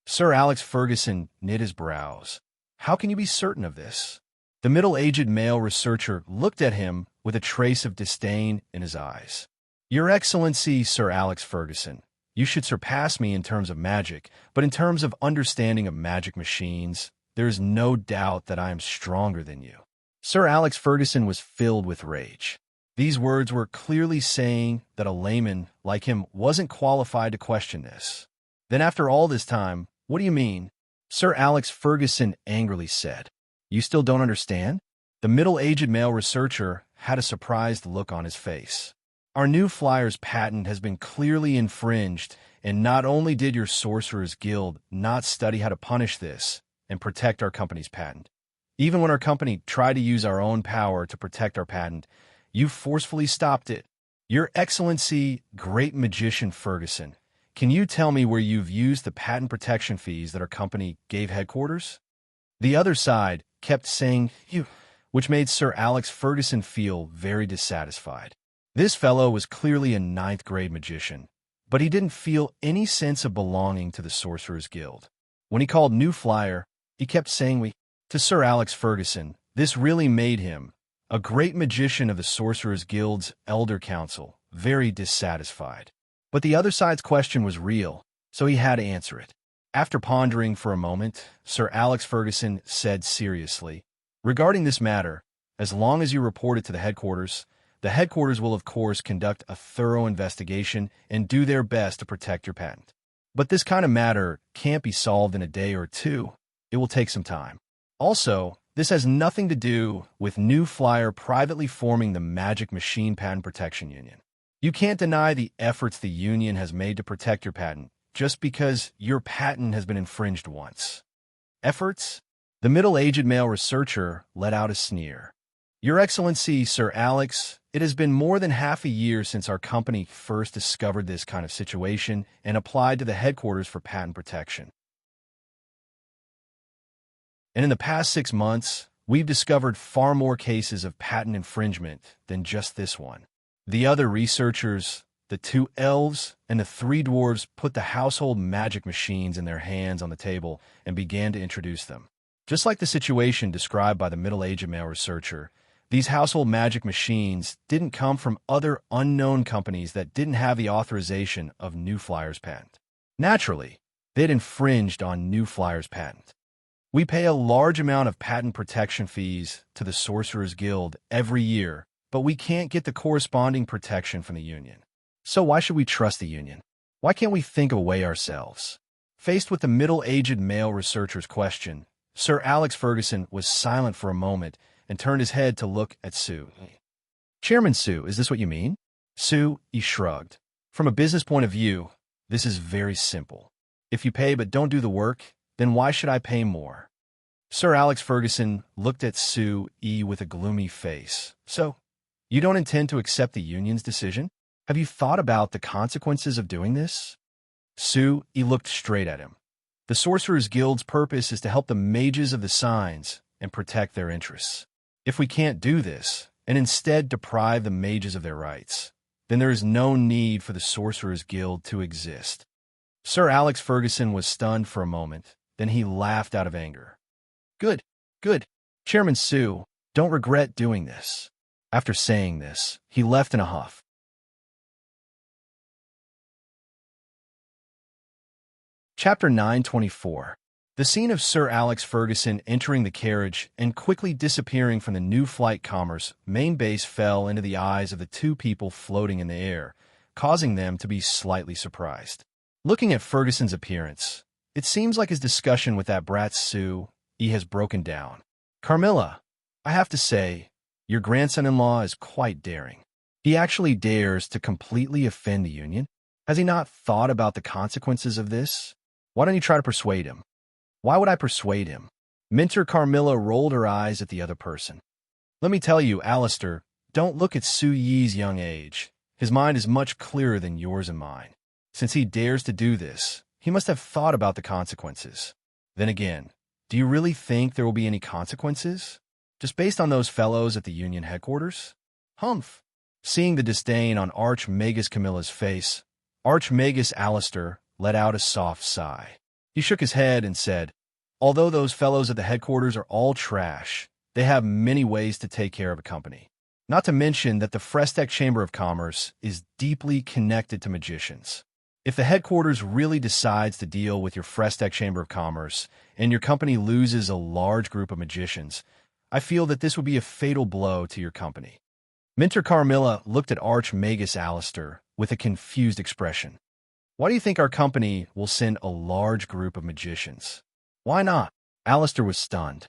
Sir Alex Ferguson knit his brows. How can you be certain of this? The middle-aged male researcher looked at him with a trace of disdain in his eyes. Your Excellency, Sir Alex Ferguson, you should surpass me in terms of magic, but in terms of understanding of magic machines, there is no doubt that I am stronger than you. Sir Alex Ferguson was filled with rage. These words were clearly saying that a layman like him wasn't qualified to question this. Then after all this time, what do you mean? Sir Alex Ferguson angrily said. You still don't understand? The middle-aged male researcher had a surprised look on his face. Our new flyer's patent has been clearly infringed, and not only did your Sorcerer's Guild not study how to punish this and protect our company's patent, even when our company tried to use our own power to protect our patent, you forcefully stopped it. Your Excellency, Great Magician Ferguson, can you tell me where you've used the patent protection fees that our company gave headquarters? The other side kept saying, you, which made Sir Alex Ferguson feel very dissatisfied. This fellow was clearly a ninth-grade magician, but he didn't feel any sense of belonging to the Sorcerer's Guild. When he called New Flyer, he kept saying we. To Sir Alex Ferguson, this really made him, a great magician of the Sorcerer's Guild's Elder Council, very dissatisfied. But the other side's question was real, so he had to answer it. After pondering for a moment, Sir Alex Ferguson said seriously, regarding this matter, as long as you report it to the headquarters will of course conduct a thorough investigation and do their best to protect your patent. But this kind of matter can't be solved in a day or two. It will take some time. Also, this has nothing to do with New Flyer privately forming the Magic Machine Patent Protection Union. You can't deny the efforts the union has made to protect your patent just because your patent has been infringed once. Efforts? The middle-aged male researcher let out a sneer. Your Excellency, Sir Alex, it has been more than half a year since our company first discovered this kind of situation and applied to the headquarters for patent protection. And in the past 6 months, we've discovered far more cases of patent infringement than just this one. The other researchers, the 2 elves and the 3 dwarves, put the household magic machines in their hands on the table and began to introduce them. Just like the situation described by the middle-aged male researcher, these household magic machines didn't come from other unknown companies that didn't have the authorization of New Flyer's patent. Naturally, they'd infringed on New Flyer's patent. We pay a large amount of patent protection fees to the Sorcerer's Guild every year, but we can't get the corresponding protection from the union. So why should we trust the union? Why can't we think of a way ourselves? Faced with the middle-aged male researcher's question, Sir Alex Ferguson was silent for a moment and turned his head to look at Sue. Chairman Sue, is this what you mean? Sue, he shrugged. From a business point of view, this is very simple. If you pay but don't do the work, then why should I pay more? Sir Alex Ferguson looked at Sue with a gloomy face. So, you don't intend to accept the union's decision? Have you thought about the consequences of doing this? Sue looked straight at him. The Sorcerer's Guild's purpose is to help the mages of the signs and protect their interests. If we can't do this, and instead deprive the mages of their rights, then there is no need for the Sorcerer's Guild to exist. Sir Alex Ferguson was stunned for a moment, then he laughed out of anger. Good, good. Chairman Sue, don't regret doing this. After saying this, he left in a huff. Chapter 924. The scene of Sir Alex Ferguson entering the carriage and quickly disappearing from the New Flight Commerce main base fell into the eyes of the 2 people floating in the air, causing them to be slightly surprised. Looking at Ferguson's appearance, it seems like his discussion with that brat Sue has broken down. Carmilla, I have to say, your grandson-in-law is quite daring. He actually dares to completely offend the union. Has he not thought about the consequences of this? Why don't you try to persuade him? Why would I persuade him? Minter Carmilla rolled her eyes at the other person. Let me tell you, Alistair, don't look at Su Yi's young age. His mind is much clearer than yours and mine. Since he dares to do this, he must have thought about the consequences. Then again, do you really think there will be any consequences? Just based on those fellows at the Union headquarters? Humph! Seeing the disdain on Archmagus Camilla's face, Archmagus Alistair let out a soft sigh. He shook his head and said, although those fellows at the headquarters are all trash, they have many ways to take care of a company. Not to mention that the Frestek Chamber of Commerce is deeply connected to magicians. If the headquarters really decides to deal with your Frestek Chamber of Commerce and your company loses a large group of magicians, I feel that this would be a fatal blow to your company. Minter Carmilla looked at Archmagus Alistair with a confused expression. Why do you think our company will send a large group of magicians? Why not? Alistair was stunned.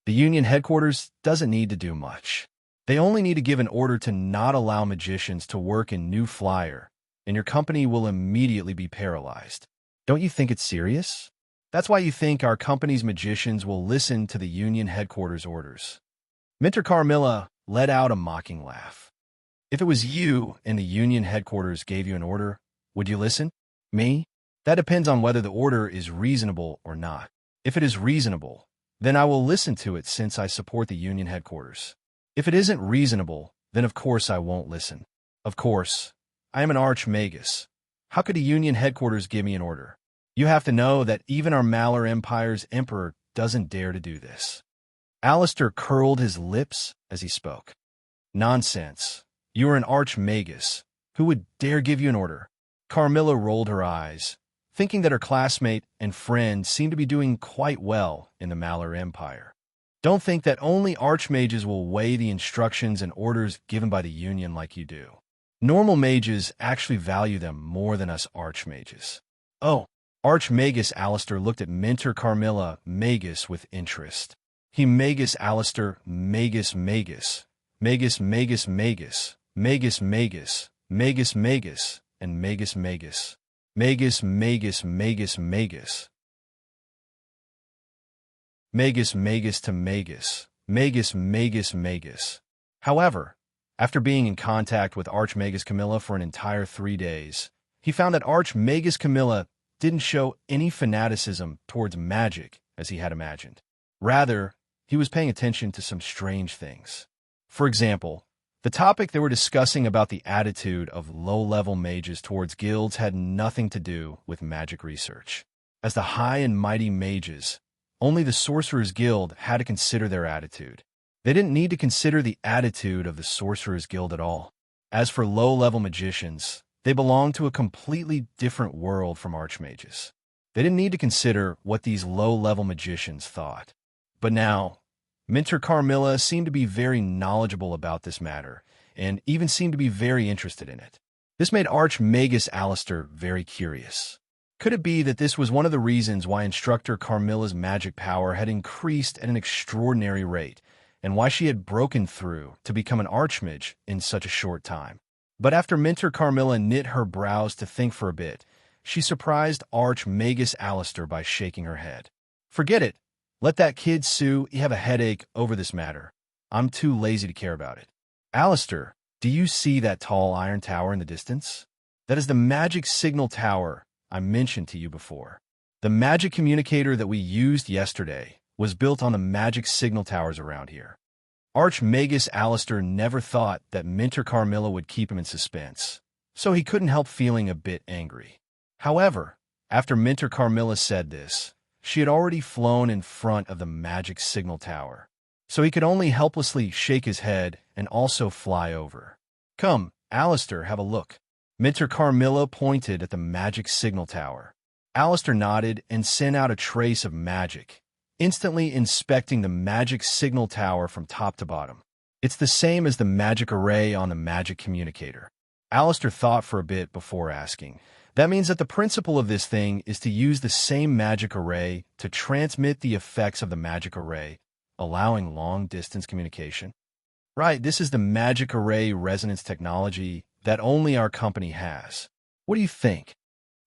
The Union headquarters doesn't need to do much. They only need to give an order to not allow magicians to work in New Flyer, and your company will immediately be paralyzed. Don't you think it's serious? That's why you think our company's magicians will listen to the Union headquarters orders. Minter Carmilla let out a mocking laugh. If it was you and the Union headquarters gave you an order, would you listen? Me? That depends on whether the order is reasonable or not. If it is reasonable, then I will listen to it since I support the Union headquarters. If it isn't reasonable, then of course I won't listen. Of course, I am an Archmagus. How could a Union headquarters give me an order? You have to know that even our Malor Empire's emperor doesn't dare to do this. Alistair curled his lips as he spoke. Nonsense. You are an Archmagus. Who would dare give you an order? Carmilla rolled her eyes, thinking that her classmate and friend seemed to be doing quite well in the Malor Empire. Don't think that only Archmages will weigh the instructions and orders given by the Union like you do. Normal mages actually value them more than us Archmages. Oh, Archmagus Alistair looked at Minter Carmilla Magus with interest. He Magus Alistair Magus Magus, Magus Magus Magus, Magus Magus, Magus Magus, and Magus Magus. Magus Magus Magus Magus. Magus Magus to Magus. Magus Magus Magus. However, after being in contact with Archmagus Camilla for an entire 3 days, he found that Archmagus Camilla didn't show any fanaticism towards magic as he had imagined. Rather, he was paying attention to some strange things. For example, the topic they were discussing about the attitude of low-level mages towards guilds had nothing to do with magic research. As the high and mighty mages, only the Sorcerer's Guild had to consider their attitude. They didn't need to consider the attitude of the Sorcerer's Guild at all. As for low-level magicians, they belonged to a completely different world from Archmages. They didn't need to consider what these low-level magicians thought. But now, Minter Carmilla seemed to be very knowledgeable about this matter, and even seemed to be very interested in it. This made Archmagus Alistair very curious. Could it be that this was one of the reasons why Instructor Carmilla's magic power had increased at an extraordinary rate, and why she had broken through to become an Archmage in such a short time? But after Minter Carmilla knit her brows to think for a bit, she surprised Archmagus Alistair by shaking her head. Forget it. Let that kid Sue have a headache over this matter. I'm too lazy to care about it. Alistair, do you see that tall iron tower in the distance? That is the magic signal tower I mentioned to you before. The magic communicator that we used yesterday was built on the magic signal towers around here. Archmagus Alistair never thought that Minter Carmilla would keep him in suspense, so he couldn't help feeling a bit angry. However, after Minter Carmilla said this, she had already flown in front of the magic signal tower, so he could only helplessly shake his head and also fly over. Come, Alistair, have a look. Minter Carmilla pointed at the magic signal tower. Alistair nodded and sent out a trace of magic, instantly inspecting the magic signal tower from top to bottom. It's the same as the magic array on the magic communicator. Alistair thought for a bit before asking. That means that the principle of this thing is to use the same magic array to transmit the effects of the magic array, allowing long-distance communication. Right, this is the magic array resonance technology that only our company has. What do you think?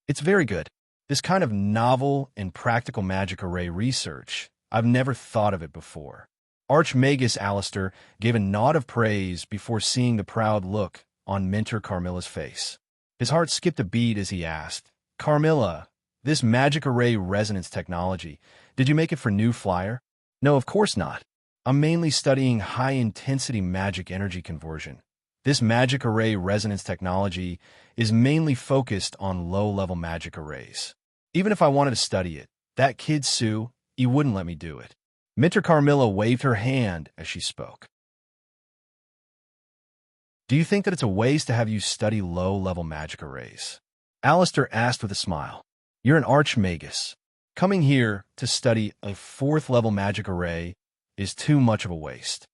It's very good. This kind of novel and practical magic array research, I've never thought of it before. Archmagus Alistair gave a nod of praise before seeing the proud look on Mentor Carmilla's face. His heart skipped a beat as he asked, Carmilla, this magic array resonance technology, did you make it for New Flyer? No, of course not. I'm mainly studying high-intensity magic energy conversion. This magic array resonance technology is mainly focused on low-level magic arrays. Even if I wanted to study it, that kid Sue, he wouldn't let me do it. Mentor Carmilla waved her hand as she spoke. Do you think that it's a waste to have you study low-level magic arrays? Alistair asked with a smile. You're an archmagus. Coming here to study a 4th-level magic array is too much of a waste.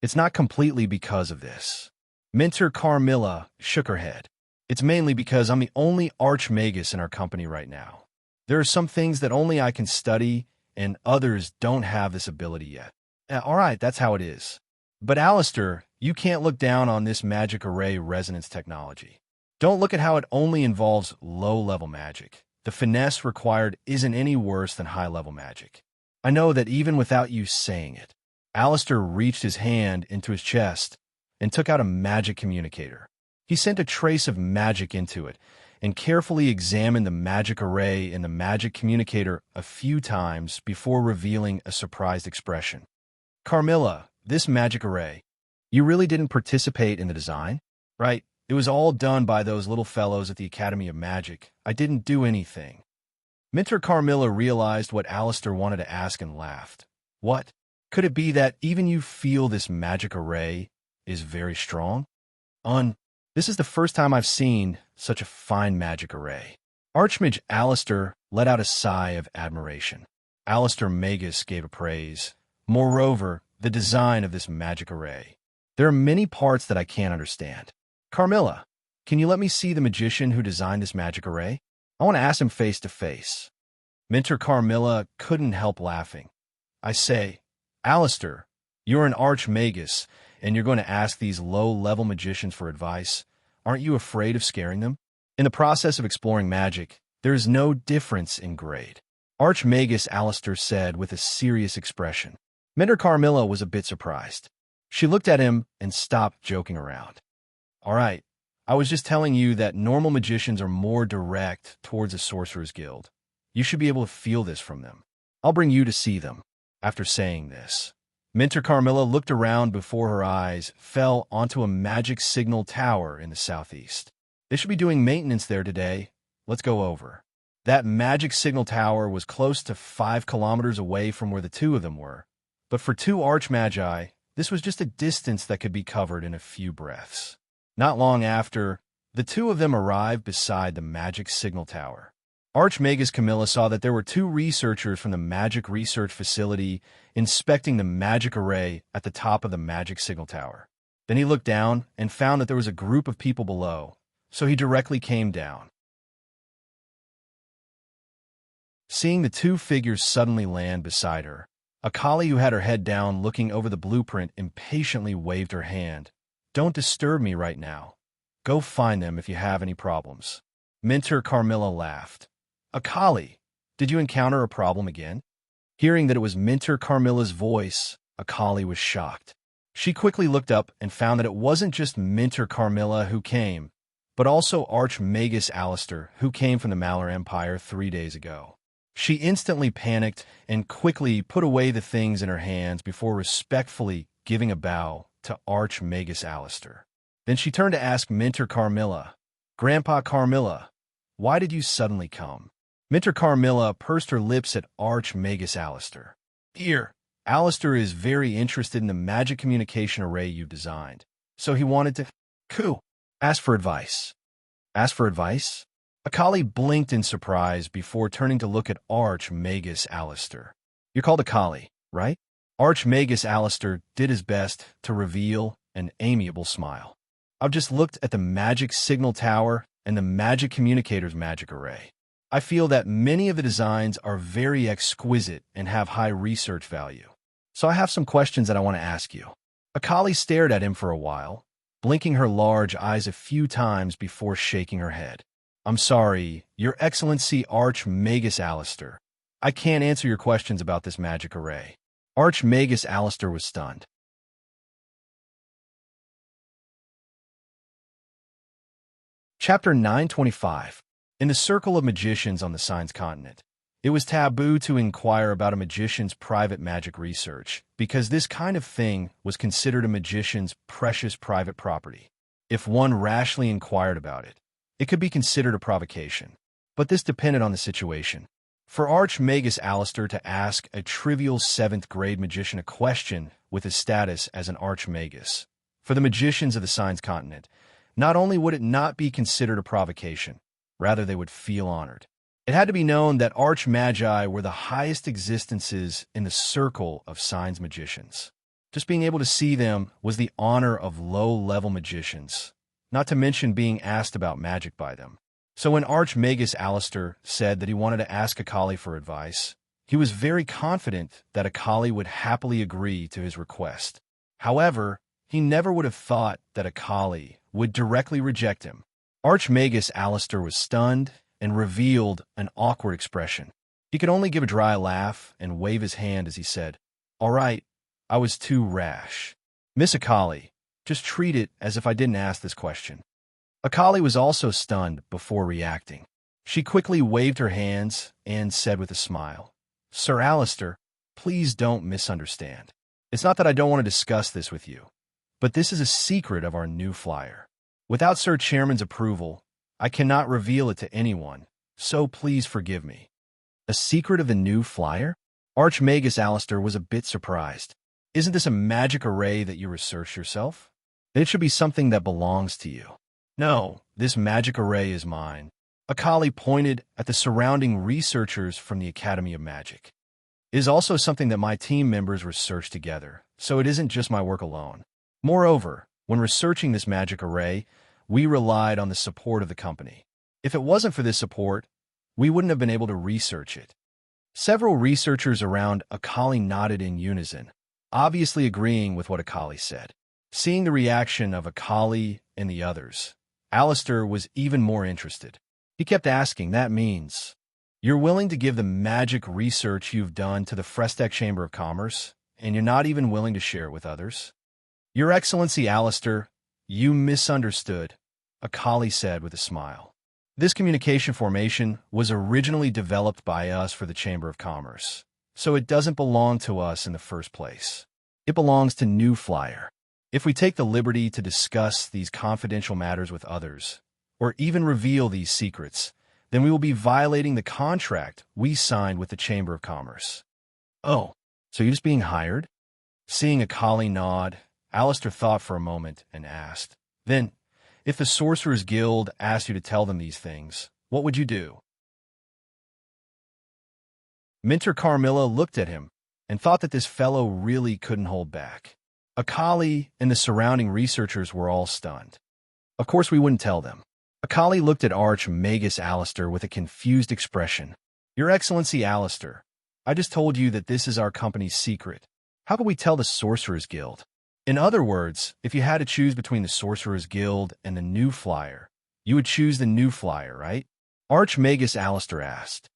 It's not completely because of this. Mentor Carmilla shook her head. It's mainly because I'm the only archmagus in our company right now. There are some things that only I can study, and others don't have this ability yet. All right, that's how it is. But Alistair, you can't look down on this magic array resonance technology. Don't look at how it only involves low-level magic. The finesse required isn't any worse than high-level magic. I know that even without you saying it. Alistair reached his hand into his chest and took out a magic communicator. He sent a trace of magic into it and carefully examined the magic array in the magic communicator a few times before revealing a surprised expression. Carmilla, this magic array, you really didn't participate in the design, right? It was all done by those little fellows at the Academy of Magic. I didn't do anything. Mentor Carmilla realized what Alistair wanted to ask and laughed. What? Could it be that even you feel this magic array is very strong? This is the first time I've seen such a fine magic array. Archmage Alistair let out a sigh of admiration. Alistair Magus gave a praise. Moreover, the design of this magic array. There are many parts that I can't understand. Carmilla, can you let me see the magician who designed this magic array? I want to ask him face to face. Mentor Carmilla couldn't help laughing. I say, Alistair, you're an archmagus, and you're going to ask these low-level magicians for advice. Aren't you afraid of scaring them? In the process of exploring magic, there is no difference in grade. Archmagus Alistair said with a serious expression. Mentor Carmilla was a bit surprised. She looked at him and stopped joking around. All right, I was just telling you that normal magicians are more direct towards a sorcerer's guild. You should be able to feel this from them. I'll bring you to see them. After saying this, Mentor Carmilla looked around before her eyes fell onto a magic signal tower in the southeast. They should be doing maintenance there today. Let's go over. That magic signal tower was close to 5 kilometers away from where the two of them were. But for 2 archmagi, this was just a distance that could be covered in a few breaths. Not long after, the two of them arrived beside the magic signal tower. Archmagus Camilla saw that there were 2 researchers from the magic research facility inspecting the magic array at the top of the magic signal tower. Then he looked down and found that there was a group of people below, so he directly came down. Seeing the 2 figures suddenly land beside her, Akali, who had her head down looking over the blueprint, impatiently waved her hand. Don't disturb me right now. Go find them if you have any problems. Mentor Carmilla laughed. Akali, did you encounter a problem again? Hearing that it was Mentor Carmilla's voice, Akali was shocked. She quickly looked up and found that it wasn't just Mentor Carmilla who came, but also Archmagus Alistair, who came from the Malar Empire 3 days ago. She instantly panicked and quickly put away the things in her hands before respectfully giving a bow to Archmagus Alistair. Then she turned to ask Mentor Carmilla, Grandpa Carmilla, why did you suddenly come? Mentor Carmilla pursed her lips at Archmagus Alistair. Here, Alistair is very interested in the magic communication array you've designed, so he wanted to ask for advice. Ask for advice? Akali blinked in surprise before turning to look at Archmagus Alistair. You're called Akali, right? Archmagus Alistair did his best to reveal an amiable smile. I've just looked at the magic signal tower and the magic communicator's magic array. I feel that many of the designs are very exquisite and have high research value. So I have some questions that I want to ask you. Akali stared at him for a while, blinking her large eyes a few times before shaking her head. I'm sorry, Your Excellency Archmagus Alistair. I can't answer your questions about this magic array. Archmagus Alistair was stunned. Chapter 925. In the circle of magicians on the Signs continent, it was taboo to inquire about a magician's private magic research because this kind of thing was considered a magician's precious private property. If one rashly inquired about it, it could be considered a provocation. But this depended on the situation. For Archmagus Alistair to ask a trivial 7th-grade magician a question with his status as an Archmagus, for the magicians of the Signs continent, not only would it not be considered a provocation, rather they would feel honored. It had to be known that Archmagi were the highest existences in the circle of Signs magicians. Just being able to see them was the honor of low-level magicians, not to mention being asked about magic by them. So when Archmagus Alistair said that he wanted to ask Akali for advice, he was very confident that Akali would happily agree to his request. However, he never would have thought that Akali would directly reject him. Archmagus Alistair was stunned and revealed an awkward expression. He could only give a dry laugh and wave his hand as he said, "All right, I was too rash. Miss Akali, just treat it as if I didn't ask this question." Akali was also stunned before reacting. She quickly waved her hands and said with a smile, "Sir Alistair, please don't misunderstand. It's not that I don't want to discuss this with you, but this is a secret of our new flyer. Without Sir Chairman's approval, I cannot reveal it to anyone, so please forgive me." A secret of the new flyer? Archmagus Alistair was a bit surprised. Isn't this a magic array that you researched yourself? It should be something that belongs to you. No, this magic array is mine. Akali pointed at the surrounding researchers from the Academy of Magic. It is also something that my team members researched together, so it isn't just my work alone. Moreover, when researching this magic array, we relied on the support of the company. If it wasn't for this support, we wouldn't have been able to research it. Several researchers around Akali nodded in unison, obviously agreeing with what Akali said. Seeing the reaction of Akali and the others, Alistair was even more interested. He kept asking, "That means you're willing to give the magic research you've done to the Frestec Chamber of Commerce, and you're not even willing to share it with others?" "Your Excellency Alistair, you misunderstood," Akali said with a smile. "This communication formation was originally developed by us for the Chamber of Commerce, so it doesn't belong to us in the first place. It belongs to New Flyer. If we take the liberty to discuss these confidential matters with others, or even reveal these secrets, then we will be violating the contract we signed with the Chamber of Commerce." "Oh, so you're just being hired?" Seeing Akali nod, Alistair thought for a moment and asked, "Then, if the Sorcerers Guild asked you to tell them these things, what would you do?" Minter Carmilla looked at him and thought that this fellow really couldn't hold back. Akali and the surrounding researchers were all stunned. Of course we wouldn't tell them. Akali looked at Archmagus Alistair with a confused expression. "Your Excellency Alistair, I just told you that this is our company's secret. How could we tell the Sorcerers Guild?" In other words, if you had to choose between the Sorcerers Guild and the New Flyer, you would choose the New Flyer, right? Archmagus Alistair asked.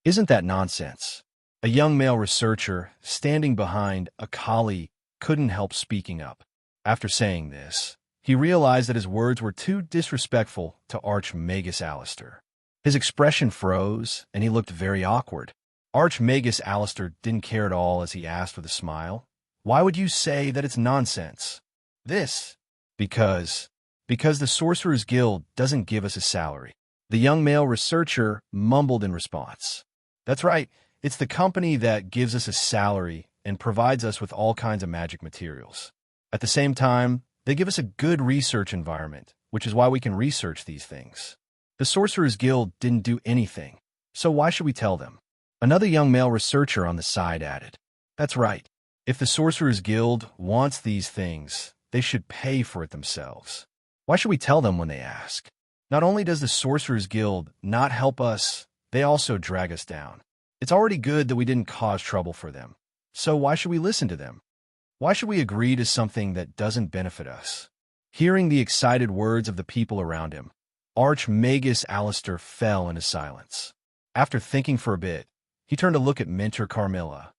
"Isn't that nonsense?" A young male researcher standing behind Akali couldn't help speaking up. After saying this, he realized that his words were too disrespectful to Archmagus Alistair. His expression froze, and he looked very awkward. Archmagus Alistair didn't care at all as he asked with a smile, "Why would you say that it's nonsense?" Because the Sorcerers Guild doesn't give us a salary." The young male researcher mumbled in response. "That's right, it's the company that gives us a salary and provides us with all kinds of magic materials. At the same time, they give us a good research environment, which is why we can research these things. The Sorcerers Guild didn't do anything, so why should we tell them?" Another young male researcher on the side added, "That's right. If the Sorcerers Guild wants these things, they should pay for it themselves. Why should we tell them when they ask? Not only does the Sorcerers Guild not help us, they also drag us down. It's already good that we didn't cause trouble for them. So why should we listen to them? Why should we agree to something that doesn't benefit us?" Hearing the excited words of the people around him, Archmagus Alistair fell into silence. After thinking for a bit, he turned to look at Mentor Carmilla.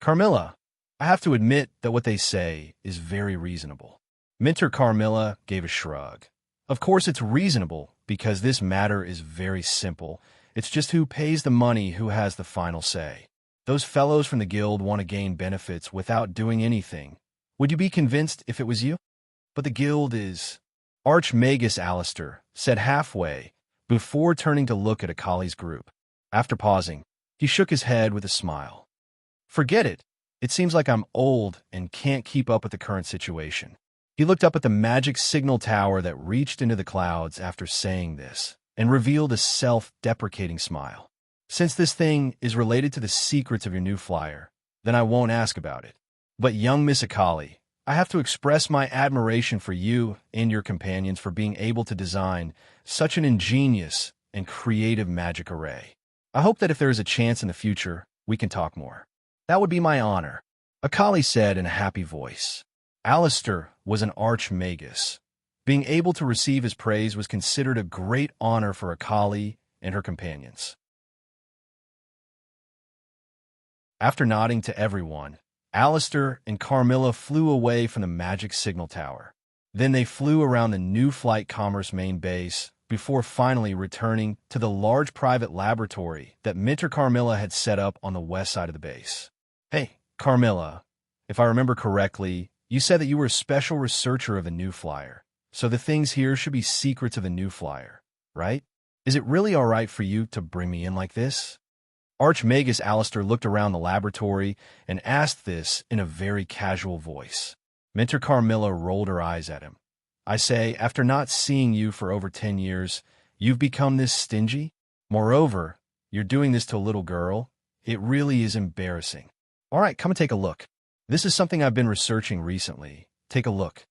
Carmilla, I have to admit that what they say is very reasonable. Mentor Carmilla gave a shrug. Of course it's reasonable, because this matter is very simple. It's just who pays the money who has the final say. Those fellows from the guild want to gain benefits without doing anything. Would you be convinced if it was you? But the guild is... Archmagus Alistair said halfway, before turning to look at Akali's group. After pausing, he shook his head with a smile. Forget it. It seems like I'm old and can't keep up with the current situation. He looked up at the magic signal tower that reached into the clouds after saying this, and revealed a self-deprecating smile. Since this thing is related to the secrets of your new flyer, then I won't ask about it. But young Miss Akali, I have to express my admiration for you and your companions for being able to design such an ingenious and creative magic array. I hope that if there is a chance in the future, we can talk more. That would be my honor, Akali said in a happy voice. Alistair was an archmagus. Being able to receive his praise was considered a great honor for Akali and her companions. After nodding to everyone, Alistair and Carmilla flew away from the magic signal tower. Then they flew around the New Flight Commerce main base before finally returning to the large private laboratory that Mentor Carmilla had set up on the west side of the base. Hey, Carmilla, if I remember correctly, you said that you were a special researcher of the new flyer, so the things here should be secrets of the new flyer, right? Is it really all right for you to bring me in like this? Archmagus Alistair looked around the laboratory and asked this in a very casual voice. Mentor Carmilla rolled her eyes at him. I say, after not seeing you for over 10 years, you've become this stingy? Moreover, you're doing this to a little girl? It really is embarrassing. All right, come and take a look. This is something I've been researching recently. Take a look.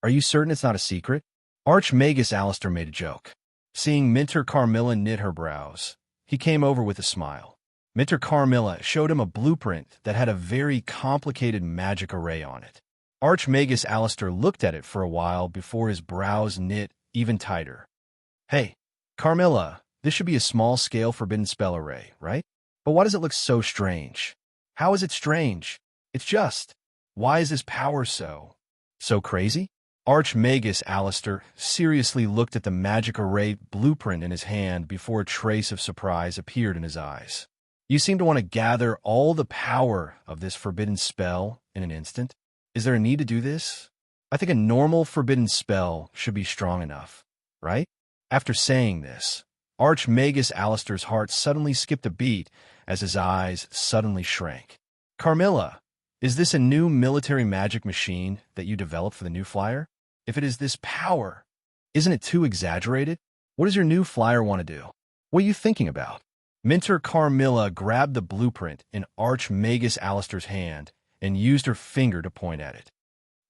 Are you certain it's not a secret? Archmagus Alistair made a joke. Seeing Mentor Carmilla knit her brows, he came over with a smile. Mentor Carmilla showed him a blueprint that had a very complicated magic array on it. Archmagus Alistair looked at it for a while before his brows knit even tighter. Hey, Carmilla, this should be a small-scale forbidden spell array, right? But why does it look so strange? How is it strange? It's just, why is this power so crazy? Archmagus Alistair seriously looked at the magic array blueprint in his hand before a trace of surprise appeared in his eyes. You seem to want to gather all the power of this forbidden spell in an instant. Is there a need to do this? I think a normal forbidden spell should be strong enough, right? After saying this, Archmagus Alistair's heart suddenly skipped a beat as his eyes suddenly shrank. Carmilla, is this a new military magic machine that you developed for the new flyer? If it is this power, isn't it too exaggerated? What does your new flyer want to do? What are you thinking about? Mentor Carmilla grabbed the blueprint in Archmagus Alistair's hand and used her finger to point at it.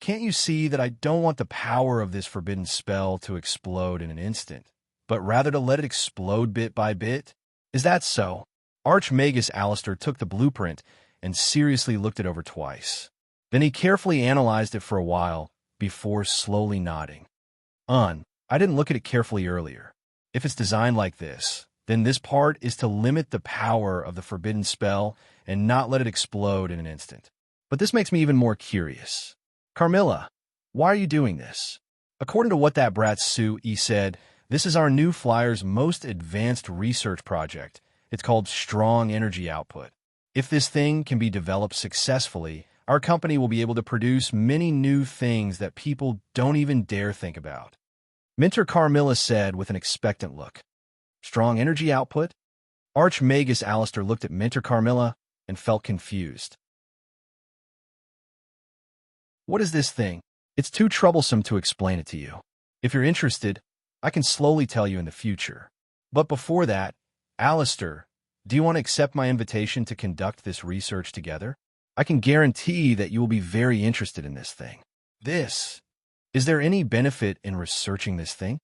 Can't you see that I don't want the power of this forbidden spell to explode in an instant, but rather to let it explode bit by bit? Is that so? Archmagus Alistair took the blueprint and seriously looked it over twice. Then he carefully analyzed it for a while before slowly nodding. I didn't look at it carefully earlier. If it's designed like this, then this part is to limit the power of the forbidden spell and not let it explode in an instant. But this makes me even more curious. Carmilla, why are you doing this? According to what that brat Sue said, this is our new flyer's most advanced research project. It's called Strong Energy Output. If this thing can be developed successfully, our company will be able to produce many new things that people don't even dare think about. Mentor Carmilla said with an expectant look. Strong energy output? Archmagus Alistair looked at Mentor Carmilla and felt confused. What is this thing? It's too troublesome to explain it to you. If you're interested, I can slowly tell you in the future. But before that, Alistair, do you want to accept my invitation to conduct this research together? I can guarantee that you will be very interested in this thing. Is there any benefit in researching this thing?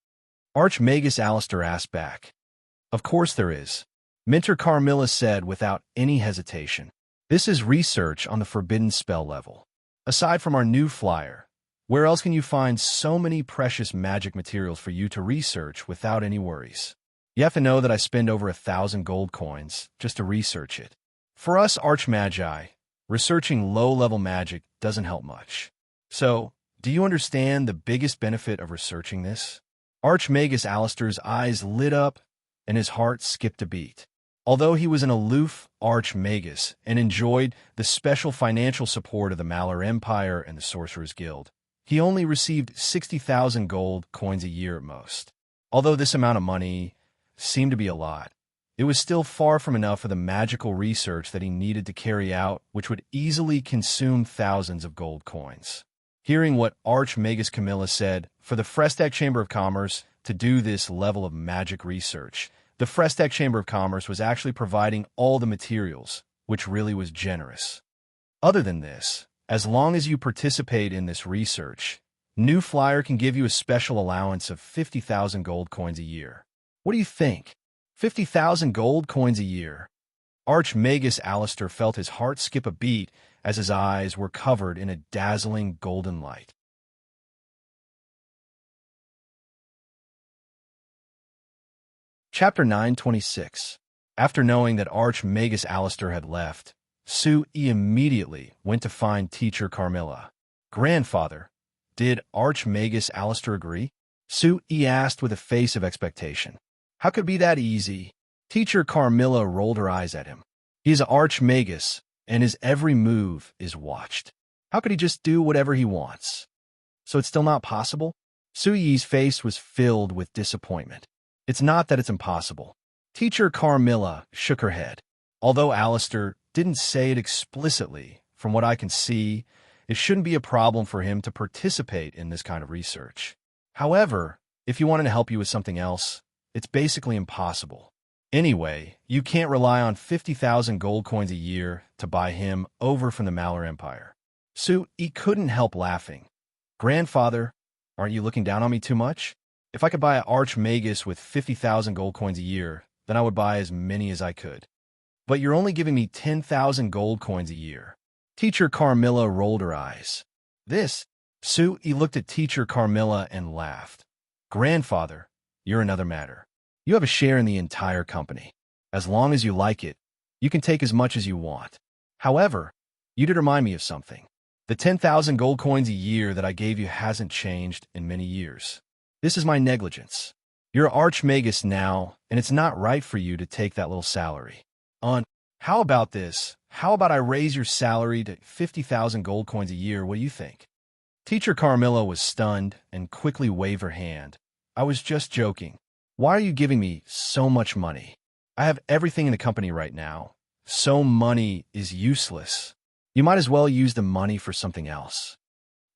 Archmagus Alistair asked back. Of course there is. Mentor Carmilla said without any hesitation. This is research on the forbidden spell level. Aside from our new flyer, Where else can you find so many precious magic materials for you to research without any worries? You have to know that I spend over 1,000 gold coins just to research it. For us archmagi, researching low-level magic doesn't help much. So, do you understand the biggest benefit of researching this? Archmagus Alistair's eyes lit up and his heart skipped a beat. Although he was an aloof archmagus and enjoyed the special financial support of the Malar Empire and the Sorcerer's Guild, he only received 60,000 gold coins a year at most. Although this amount of money seemed to be a lot, it was still far from enough for the magical research that he needed to carry out, which would easily consume thousands of gold coins. Hearing what Archmagus Camilla said, for the Frestac Chamber of Commerce to do this level of magic research, the Frestac Chamber of Commerce was actually providing all the materials, which really was generous. Other than this, as long as you participate in this research, New Flyer can give you a special allowance of 50,000 gold coins a year. What do you think? 50,000 gold coins a year. Archmagus Alistair felt his heart skip a beat as his eyes were covered in a dazzling golden light. Chapter 926. After knowing that Archmagus Alistair had left, Sue-E immediately went to find Teacher Carmilla. Grandfather, did Archmagus Alistair agree? Sue-E asked with a face of expectation. How could it be that easy? Teacher Carmilla rolled her eyes at him. He is an Archmagus, and his every move is watched. How could he just do whatever he wants? So it's still not possible? Sue-E's face was filled with disappointment. It's not that it's impossible. Teacher Carmilla shook her head. Although Alistair didn't say it explicitly, from what I can see, it shouldn't be a problem for him to participate in this kind of research. However, if you wanted to help you with something else, it's basically impossible. Anyway, you can't rely on 50,000 gold coins a year to buy him over from the Malar Empire. Sue-E couldn't help laughing. Grandfather, aren't you looking down on me too much? If I could buy an Archmagus with 50,000 gold coins a year, then I would buy as many as I could. But you're only giving me 10,000 gold coins a year. Teacher Carmilla rolled her eyes. This? Sue-E looked at Teacher Carmilla and laughed. Grandfather, you're another matter. You have a share in the entire company. As long as you like it, you can take as much as you want. However, you did remind me of something. The 10,000 gold coins a year that I gave you hasn't changed in many years. This is my negligence. You're Archmagus now, and it's not right for you to take that little salary. How about this? How about I raise your salary to 50,000 gold coins a year? What do you think? Teacher Carmilla was stunned and quickly waved her hand. I was just joking. Why are you giving me so much money? I have everything in the company right now. So money is useless. You might as well use the money for something else.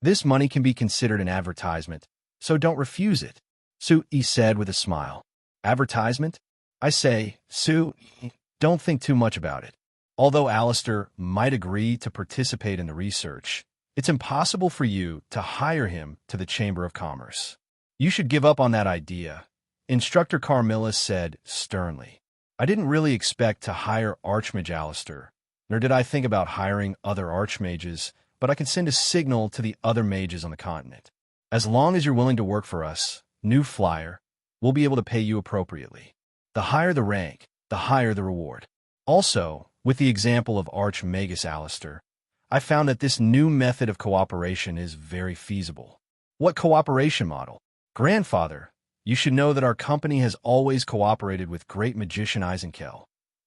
This money can be considered an advertisement, so don't refuse it, Sue-E said with a smile. Advertisement? I say, Sue-E, don't think too much about it. Although Alistair might agree to participate in the research, it's impossible for you to hire him to the Chamber of Commerce. You should give up on that idea, Instructor Carmilla said sternly. I didn't really expect to hire Archmage Alistair, nor did I think about hiring other Archmages, but I can send a signal to the other mages on the continent. As long as you're willing to work for us, New Flyer, we'll be able to pay you appropriately. The higher the rank, the higher the reward. Also, with the example of Archmagus Alistair, I found that this new method of cooperation is very feasible. What cooperation model? Grandfather, you should know that our company has always cooperated with great magician Eisenkel,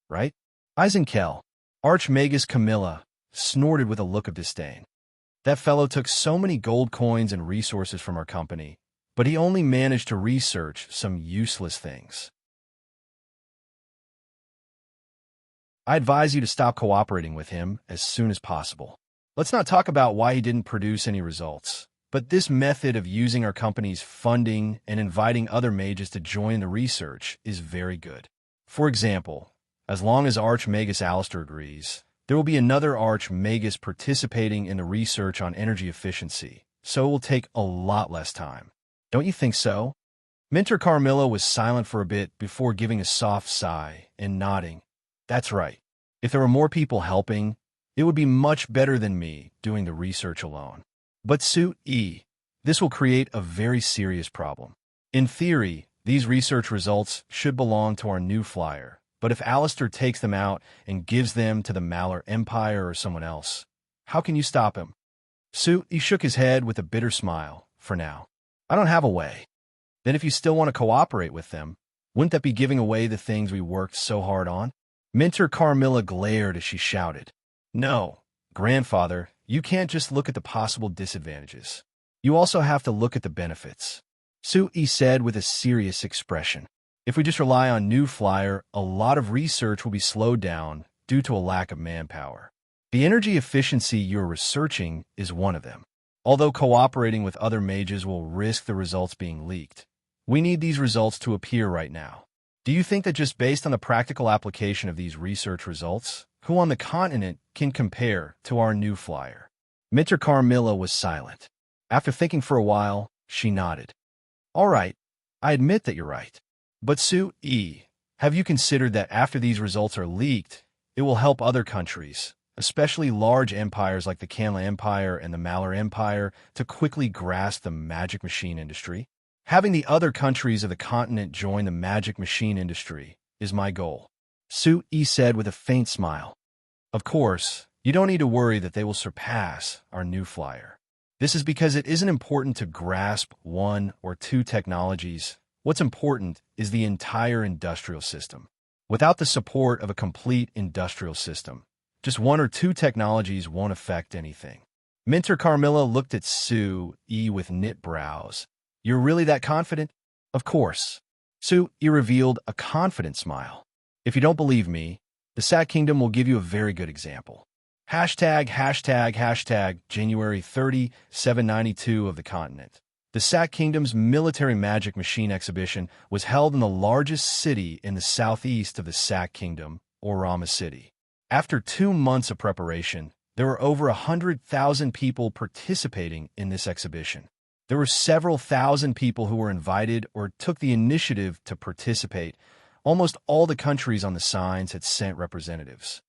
right? Eisenkel, Archmagus Camilla, snorted with a look of disdain. That fellow took so many gold coins and resources from our company, but he only managed to research some useless things. I advise you to stop cooperating with him as soon as possible. Let's not talk about why he didn't produce any results, but this method of using our company's funding and inviting other mages to join the research is very good. For example, as long as Archmagus Alistair agrees, there will be another Archmagus participating in the research on energy efficiency, so it will take a lot less time. Don't you think so? Mentor Carmilla was silent for a bit before giving a soft sigh and nodding. That's right. If there were more people helping, it would be much better than me doing the research alone. But Sue-E, This will create a very serious problem. In theory, these research results should belong to our new flyer, but if Alistair takes them out and gives them to the Malar Empire or someone else, how can you stop him? He shook his head with a bitter smile. For now, I don't have a way. Then if you still want to cooperate with them, wouldn't that be giving away the things we worked so hard on? Minter Carmilla glared as she shouted. No, grandfather, you can't just look at the possible disadvantages. You also have to look at the benefits. He said with a serious expression. If we just rely on New Flyer, a lot of research will be slowed down due to a lack of manpower. The energy efficiency you're researching is one of them. Although cooperating with other mages will risk the results being leaked, we need these results to appear right now. Do you think that just based on the practical application of these research results, who on the continent can compare to our new flyer? Minter Carmilla was silent. After thinking for a while, she nodded. All right, I admit that you're right. But have you considered that after these results are leaked, it will help other countries, especially large empires like the Canla Empire and the Malar Empire, to quickly grasp the magic machine industry? Having the other countries of the continent join the magic machine industry is my goal. Said with a faint smile. Of course, you don't need to worry that they will surpass our new flyer. This is because it isn't important to grasp one or two technologies. What's important is the entire industrial system. Without the support of a complete industrial system, just one or two technologies won't affect anything. Minter Carmilla looked at with knit brows. You're really that confident? Of course. Revealed a confident smile. If you don't believe me, the Sack Kingdom will give you a very good example. January 30, 792 of the continent. The Sack Kingdom's military magic machine exhibition was held in the largest city in the southeast of the Sack Kingdom, Orama City. After 2 months of preparation, there were over 100,000 people participating in this exhibition. There were several thousand people who were invited or took the initiative to participate. Almost all the countries on the signs had sent representatives.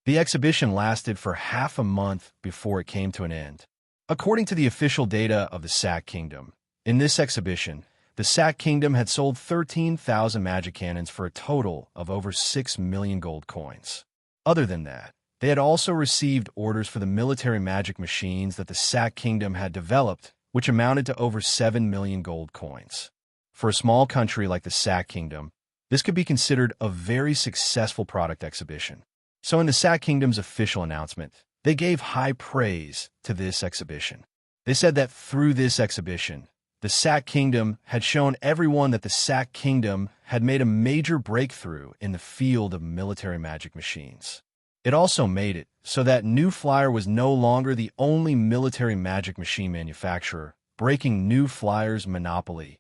The exhibition lasted for half a month before it came to an end. According to the official data of the Sack Kingdom, in this exhibition, the Sack Kingdom had sold 13,000 magic cannons for a total of over 6 million gold coins. Other than that, they had also received orders for the military magic machines that the Sack Kingdom had developed, which amounted to over 7 million gold coins. For a small country like the Sack Kingdom, this could be considered a very successful product exhibition. So in the Sack Kingdom's official announcement, they gave high praise to this exhibition. They said that through this exhibition, the Sack Kingdom had shown everyone that the Sack Kingdom had made a major breakthrough in the field of military magic machines. It also made it so that New Flyer was no longer the only military magic machine manufacturer, breaking New Flyer's monopoly.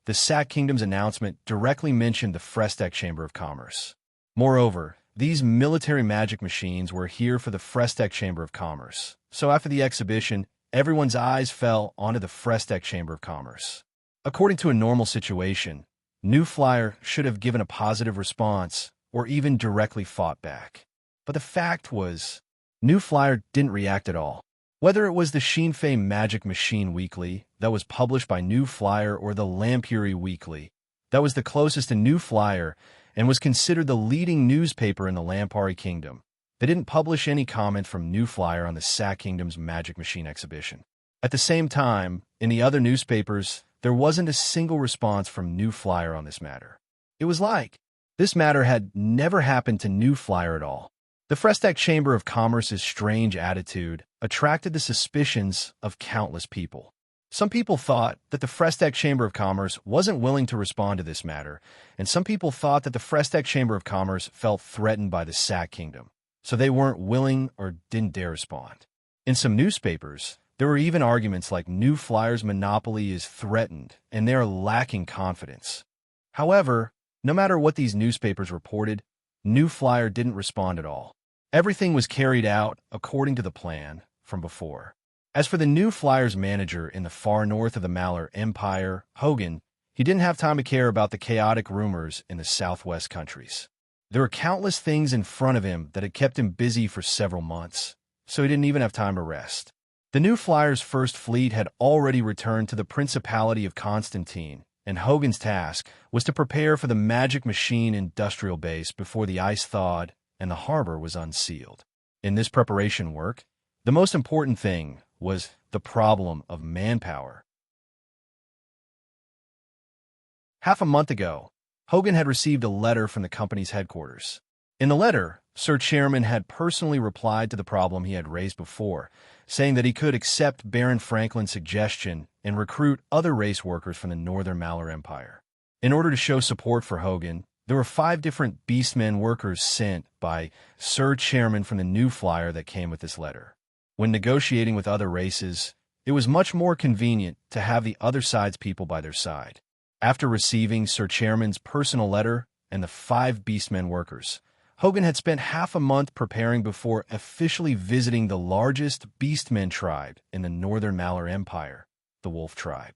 The Sack Kingdom's announcement directly mentioned the Frestac Chamber of Commerce. Moreover, these military magic machines were here for the Frestac Chamber of Commerce. So after the exhibition, everyone's eyes fell onto the Frestac Chamber of Commerce. According to a normal situation, New Flyer should have given a positive response or even directly fought back. But the fact was, New Flyer didn't react at all. Whether it was the Shinfei Magic Machine Weekly that was published by New Flyer or the Lampuri Weekly that was the closest to New Flyer and was considered the leading newspaper in the Lampari Kingdom, they didn't publish any comment from New Flyer on the Sack Kingdom's magic machine exhibition. At the same time, in the other newspapers, there wasn't a single response from New Flyer on this matter. It was like this matter had never happened to New Flyer at all. The Frestac Chamber of Commerce's strange attitude attracted the suspicions of countless people. Some people thought that the Frestac Chamber of Commerce wasn't willing to respond to this matter, and some people thought that the Frestac Chamber of Commerce felt threatened by the Sack Kingdom, so they weren't willing or didn't dare respond. In some newspapers, there were even arguments like New Flyer's monopoly is threatened and they are lacking confidence. However, no matter what these newspapers reported, New Flyer didn't respond at all. Everything was carried out according to the plan from before. As for the New Flyer's manager in the far north of the Malar Empire, Hogan, he didn't have time to care about the chaotic rumors in the southwest countries. There were countless things in front of him that had kept him busy for several months, so he didn't even have time to rest. The New Flyers' first fleet had already returned to the Principality of Constantine, and Hogan's task was to prepare for the Magic Machine industrial base before the ice thawed and the harbor was unsealed. In this preparation work, the most important thing was the problem of manpower. Half a month ago, Hogan had received a letter from the company's headquarters. In the letter, Sir Chairman had personally replied to the problem he had raised before, saying that he could accept Baron Franklin's suggestion and recruit other race workers from the Northern Malheur Empire. In order to show support for Hogan, there were 5 different Beastmen workers sent by Sir Chairman from the New Flyer that came with this letter. When negotiating with other races, it was much more convenient to have the other side's people by their side. After receiving Sir Chairman's personal letter and the 5 Beastmen workers, Hogan had spent half a month preparing before officially visiting the largest Beastmen tribe in the Northern Malheur Empire, the Wolf Tribe.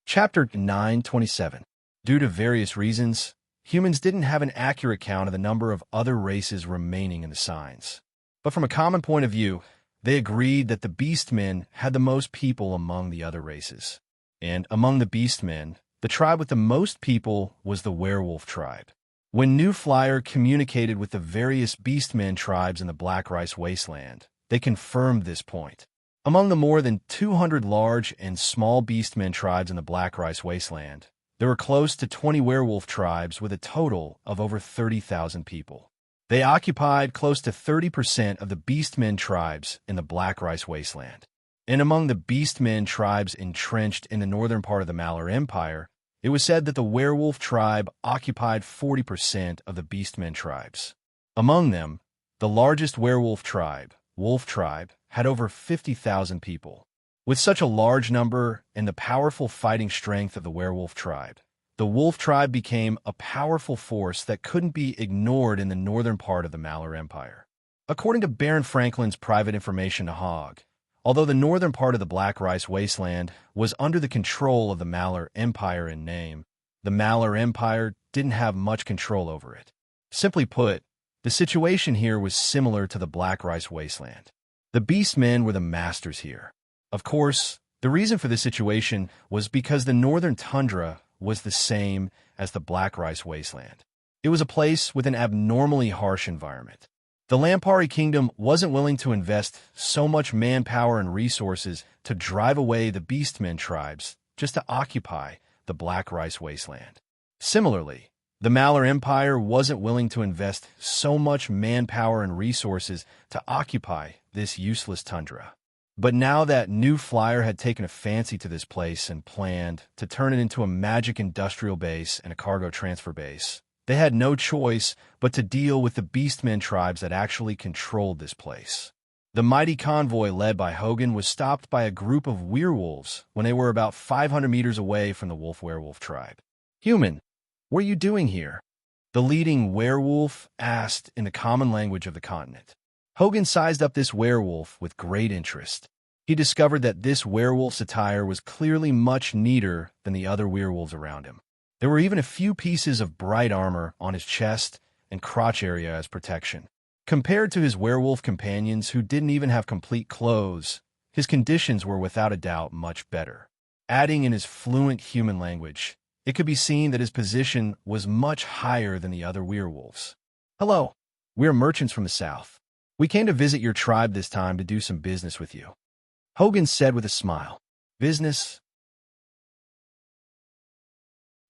Chapter 927. Due to various reasons, humans didn't have an accurate count of the number of other races remaining in the signs. But from a common point of view, they agreed that the Beastmen had the most people among the other races. And among the Beastmen, the tribe with the most people was the Werewolf tribe. When New Flyer communicated with the various Beastmen tribes in the Black Rice Wasteland, they confirmed this point. Among the more than 200 large and small Beastmen tribes in the Black Rice Wasteland, there were close to 20 werewolf tribes with a total of over 30,000 people. They occupied close to 30% of the Beastmen tribes in the Black Rice Wasteland. And among the Beastmen tribes entrenched in the northern part of the Malheur Empire, it was said that the Werewolf tribe occupied 40% of the Beastmen tribes. Among them, the largest werewolf tribe, Wolf tribe, had over 50,000 people. With such a large number and the powerful fighting strength of the Werewolf tribe, the Wolf tribe became a powerful force that couldn't be ignored in the northern part of the Malheur Empire. According to Baron Franklin's private information to Hogg, although the northern part of the Black Rice Wasteland was under the control of the Malheur Empire in name, the Malheur Empire didn't have much control over it. Simply put, the situation here was similar to the Black Rice Wasteland. The Beastmen were the masters here. Of course, the reason for this situation was because the northern tundra was the same as the Black Rice Wasteland. It was a place with an abnormally harsh environment. The Lampari Kingdom wasn't willing to invest so much manpower and resources to drive away the Beastmen tribes just to occupy the Black Rice Wasteland. Similarly, the Malheur Empire wasn't willing to invest so much manpower and resources to occupy this useless tundra. But now that New Flyer had taken a fancy to this place and planned to turn it into a magic industrial base and a cargo transfer base, they had no choice but to deal with the Beastmen tribes that actually controlled this place. The mighty convoy led by Hogan was stopped by a group of werewolves when they were about 500 meters away from the Wolf-Werewolf tribe. "Human, what are you doing here?" the leading werewolf asked in the common language of the continent. Hogan sized up this werewolf with great interest. He discovered that this werewolf's attire was clearly much neater than the other werewolves around him. There were even a few pieces of bright armor on his chest and crotch area as protection. Compared to his werewolf companions who didn't even have complete clothes, his conditions were without a doubt much better. Adding in his fluent human language, it could be seen that his position was much higher than the other werewolves. "Hello, we're merchants from the south. We came to visit your tribe this time to do some business with you," Hogan said with a smile. "Business?"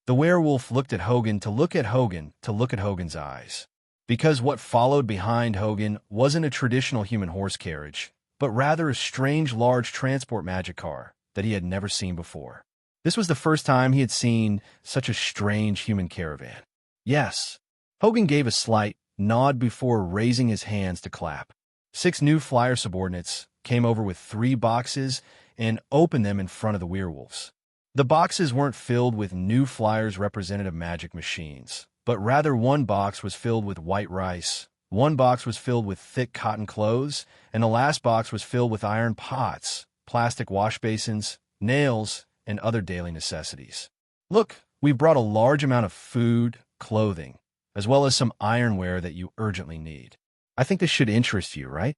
The werewolf looked at Hogan to look at Hogan to look at Hogan's eyes. Because what followed behind Hogan wasn't a traditional human horse carriage, but rather a strange large transport magic car that he had never seen before. This was the first time he had seen such a strange human caravan. "Yes." Hogan gave a slight nod before raising his hands to clap. 6 New Flyer subordinates came over with 3 boxes and opened them in front of the werewolves. The boxes weren't filled with New Flyer's representative magic machines, but rather one box was filled with white rice, one box was filled with thick cotton clothes, and the last box was filled with iron pots, plastic wash basins, nails, and other daily necessities. "Look, we've brought a large amount of food, clothing, as well as some ironware that you urgently need. I think this should interest you, right?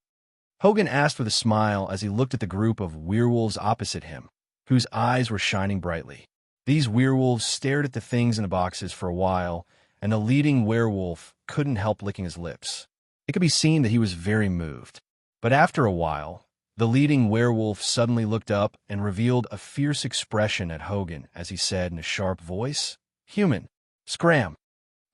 Hogan asked with a smile as he looked at the group of werewolves opposite him, whose eyes were shining brightly. These werewolves stared at the things in the boxes for a while, and the leading werewolf couldn't help licking his lips. It could be seen that he was very moved. But after a while, the leading werewolf suddenly looked up and revealed a fierce expression at Hogan as he said in a sharp voice, "Human, scram."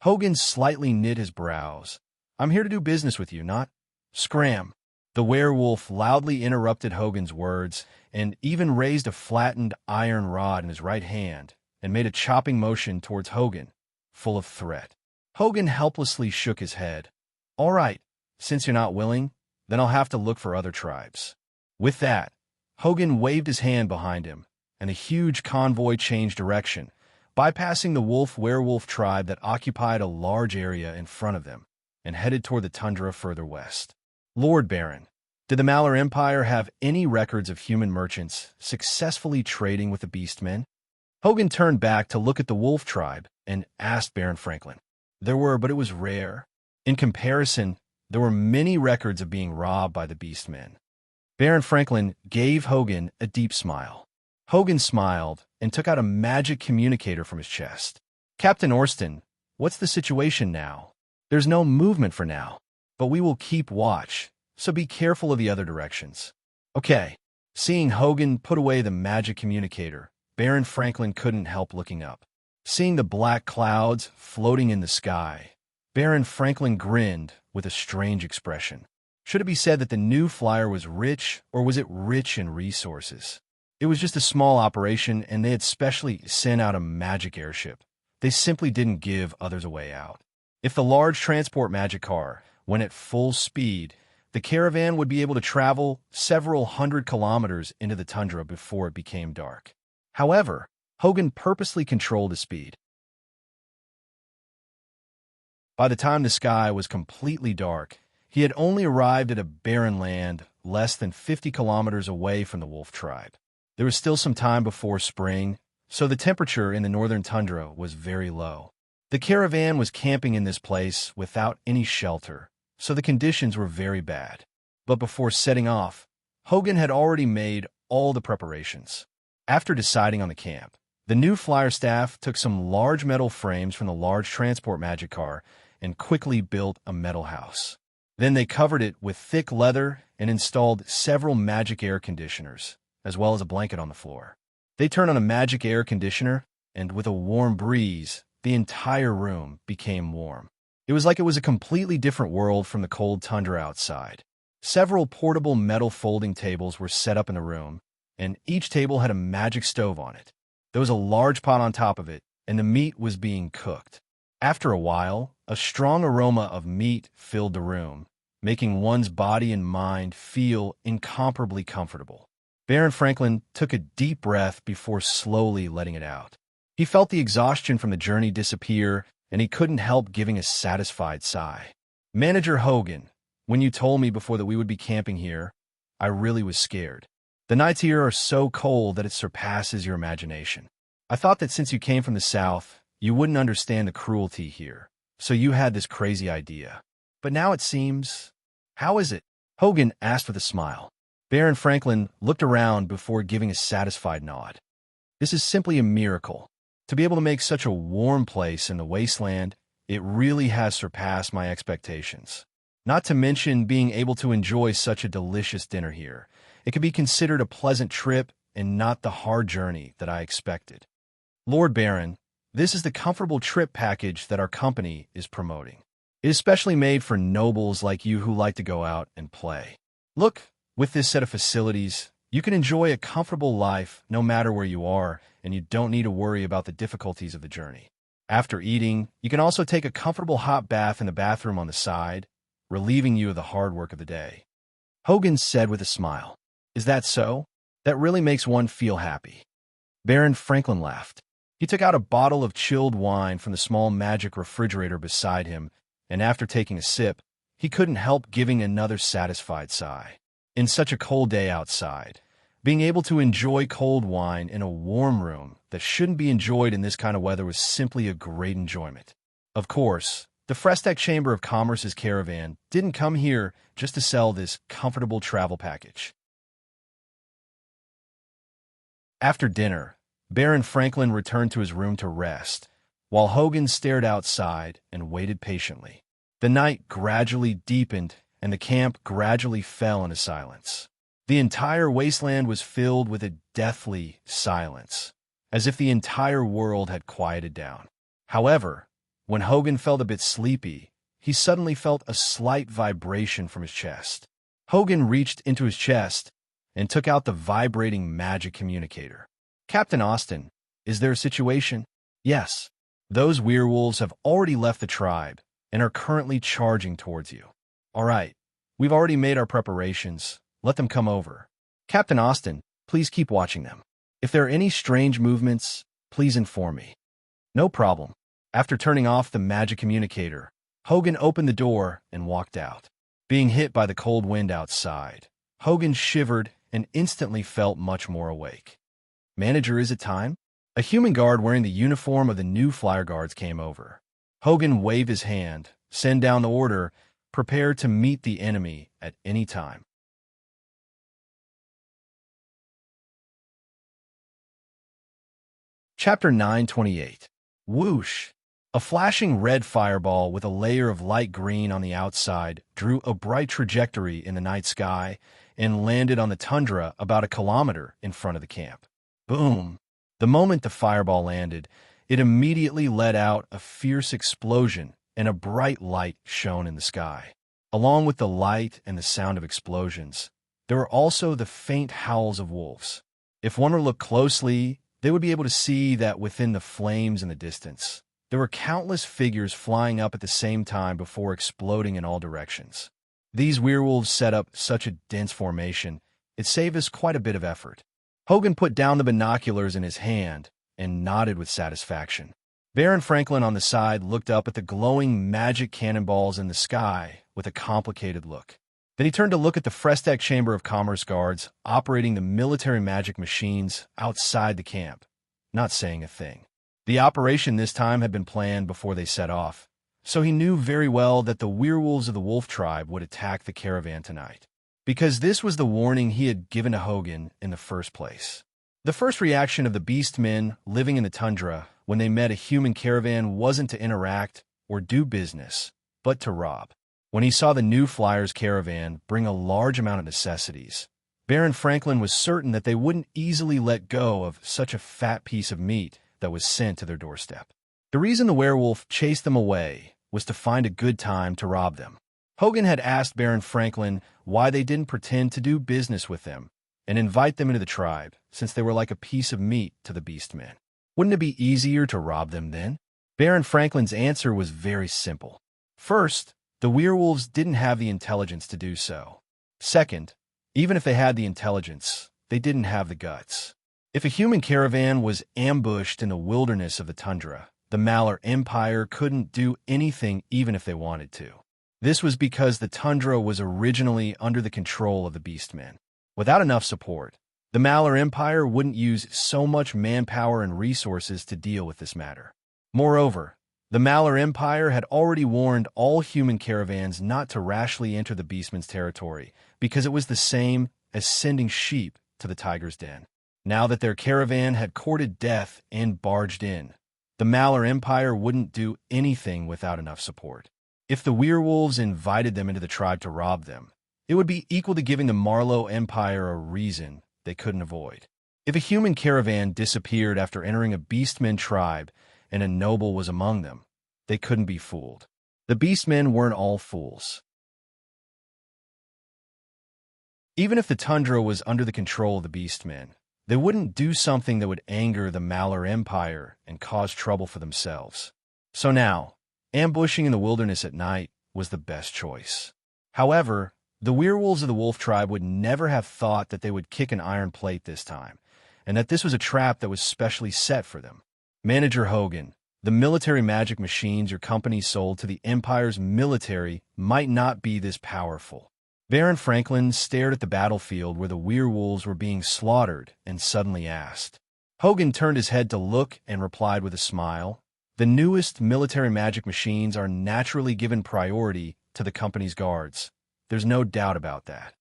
Hogan slightly knit his brows. "I'm here to do business with you, not scram." The werewolf loudly interrupted Hogan's words and even raised a flattened iron rod in his right hand and made a chopping motion towards Hogan, full of threat. Hogan helplessly shook his head. "All right, since you're not willing, then I'll have to look for other tribes." With that, Hogan waved his hand behind him, and a huge convoy changed direction, bypassing the wolf-werewolf tribe that occupied a large area in front of them, and headed toward the tundra further west. "Lord Baron, did the Malar Empire have any records of human merchants successfully trading with the beastmen?" Hogan turned back to look at the wolf tribe and asked Baron Franklin. "There were, but it was rare. In comparison, there were many records of being robbed by the beastmen." Baron Franklin gave Hogan a deep smile. Hogan smiled and took out a magic communicator from his chest. "Captain Orston, what's the situation now? There's no movement for now, but we will keep watch, so be careful of the other directions." "Okay." Seeing Hogan put away the magic communicator, Baron Franklin couldn't help looking up. Seeing the black clouds floating in the sky, Baron Franklin grinned with a strange expression. Should it be said that the new flyer was rich, or was it rich in resources? It was just a small operation, and they had specially sent out a magic airship. They simply didn't give others a way out. If the large transport magic car went at full speed, the caravan would be able to travel several hundred kilometers into the tundra before it became dark. However, Hogan purposely controlled his speed. By the time the sky was completely dark, he had only arrived at a barren land less than 50 kilometers away from the wolf tribe. There was still some time before spring, so the temperature in the northern tundra was very low. The caravan was camping in this place without any shelter, so the conditions were very bad. But before setting off, Hogan had already made all the preparations. After deciding on the camp, the new flyer staff took some large metal frames from the large transport magic car and quickly built a metal house. Then they covered it with thick leather and installed several magic air conditioners, as well as a blanket on the floor. They turned on a magic air conditioner, and with a warm breeze, the entire room became warm. It was like it was a completely different world from the cold tundra outside. Several portable metal folding tables were set up in the room, and each table had a magic stove on it. There was a large pot on top of it, and the meat was being cooked. After a while, a strong aroma of meat filled the room, making one's body and mind feel incomparably comfortable. Baron Franklin took a deep breath before slowly letting it out. He felt the exhaustion from the journey disappear, and he couldn't help giving a satisfied sigh. "Manager Hogan, when you told me before that we would be camping here, I really was scared. The nights here are so cold that it surpasses your imagination. I thought that since you came from the south, you wouldn't understand the cruelty here, so you had this crazy idea. But now it seems... How is it?" Hogan asked with a smile. Baron Franklin looked around before giving a satisfied nod. "This is simply a miracle. To be able to make such a warm place in the wasteland, it really has surpassed my expectations. Not to mention being able to enjoy such a delicious dinner here. It can be considered a pleasant trip and not the hard journey that I expected. Lord Baron, this is the comfortable trip package that our company is promoting. It is specially made for nobles like you who like to go out and play. Look, with this set of facilities, you can enjoy a comfortable life no matter where you are, and you don't need to worry about the difficulties of the journey. After eating, you can also take a comfortable hot bath in the bathroom on the side, relieving you of the hard work of the day." Hogan said with a smile. "Is that so? That really makes one feel happy." Baron Franklin laughed. He took out a bottle of chilled wine from the small magic refrigerator beside him, and after taking a sip, he couldn't help giving another satisfied sigh. In such a cold day outside, being able to enjoy cold wine in a warm room that shouldn't be enjoyed in this kind of weather was simply a great enjoyment. Of course, The Frestac Chamber of Commerce's caravan didn't come here just to sell this comfortable travel package. After dinner, Baron Franklin returned to his room to rest, while Hogan stared outside and waited patiently. The night gradually deepened, and the camp gradually fell into silence. The entire wasteland was filled with a deathly silence, as if the entire world had quieted down. However, when Hogan felt a bit sleepy, he suddenly felt a slight vibration from his chest. Hogan reached into his chest and took out the vibrating magic communicator. "Captain Austin, is there a situation?" "Yes. Those werewolves have already left the tribe and are currently charging towards you." "All right. We've already made our preparations. Let them come over." "Captain Austin, please keep watching them. If there are any strange movements, please inform me." "No problem." After turning off the magic communicator, Hogan opened the door and walked out. Being hit by the cold wind outside, Hogan shivered and instantly felt much more awake. "Manager, is it time?" A human guard wearing the uniform of the new flyer guards came over. Hogan waved his hand, send down the order, prepare to meet the enemy at any time. Chapter 928. Whoosh! A flashing red fireball with a layer of light green on the outside drew a bright trajectory in the night sky and landed on the tundra about a kilometer in front of the camp. Boom! The moment the fireball landed, it immediately let out a fierce explosion and a bright light shone in the sky. Along with the light and the sound of explosions, there were also the faint howls of wolves. If one were to look closely, they would be able to see that within the flames in the distance, there were countless figures flying up at the same time before exploding in all directions. These werewolves set up such a dense formation, it saved us quite a bit of effort. Hogan put down the binoculars in his hand and nodded with satisfaction. Baron Franklin on the side looked up at the glowing magic cannonballs in the sky with a complicated look. Then he turned to look at the Frestac Chamber of Commerce guards operating the military magic machines outside the camp, not saying a thing. The operation this time had been planned before they set off, so he knew very well that the werewolves of the wolf tribe would attack the caravan tonight, because this was the warning he had given to Hogan in the first place. The first reaction of the beast men living in the tundra when they met a human caravan wasn't to interact or do business, but to rob. When he saw the new flyers' caravan bring a large amount of necessities, Baron Franklin was certain that they wouldn't easily let go of such a fat piece of meat that was sent to their doorstep. The reason the werewolf chased them away was to find a good time to rob them. Hogan had asked Baron Franklin why they didn't pretend to do business with them and invite them into the tribe, since they were like a piece of meat to the beastmen. Wouldn't it be easier to rob them then? Baron Franklin's answer was very simple. First, the werewolves didn't have the intelligence to do so. Second, even if they had the intelligence, they didn't have the guts. If a human caravan was ambushed in the wilderness of the tundra, the Malar Empire couldn't do anything even if they wanted to. This was because the tundra was originally under the control of the beastmen. Without enough support, the Malar Empire wouldn't use so much manpower and resources to deal with this matter. Moreover, the Malar Empire had already warned all human caravans not to rashly enter the beastmen's territory because it was the same as sending sheep to the tiger's den. Now that their caravan had courted death and barged in, the Malar Empire wouldn't do anything without enough support. If the werewolves invited them into the tribe to rob them, it would be equal to giving the Marlow Empire a reason they couldn't avoid. If a human caravan disappeared after entering a beastmen tribe and a noble was among them, they couldn't be fooled. The beastmen weren't all fools. Even if the tundra was under the control of the beastmen, they wouldn't do something that would anger the Malar Empire and cause trouble for themselves. So now, ambushing in the wilderness at night was the best choice. However, the werewolves of the wolf tribe would never have thought that they would kick an iron plate this time, and that this was a trap that was specially set for them. Manager Hogan, the military magic machines your company sold to the Empire's military might not be this powerful. Baron Franklin stared at the battlefield where the werewolves were being slaughtered and suddenly asked. Hogan turned his head to look and replied with a smile, The newest military magic machines are naturally given priority to the company's guards. There's no doubt about that.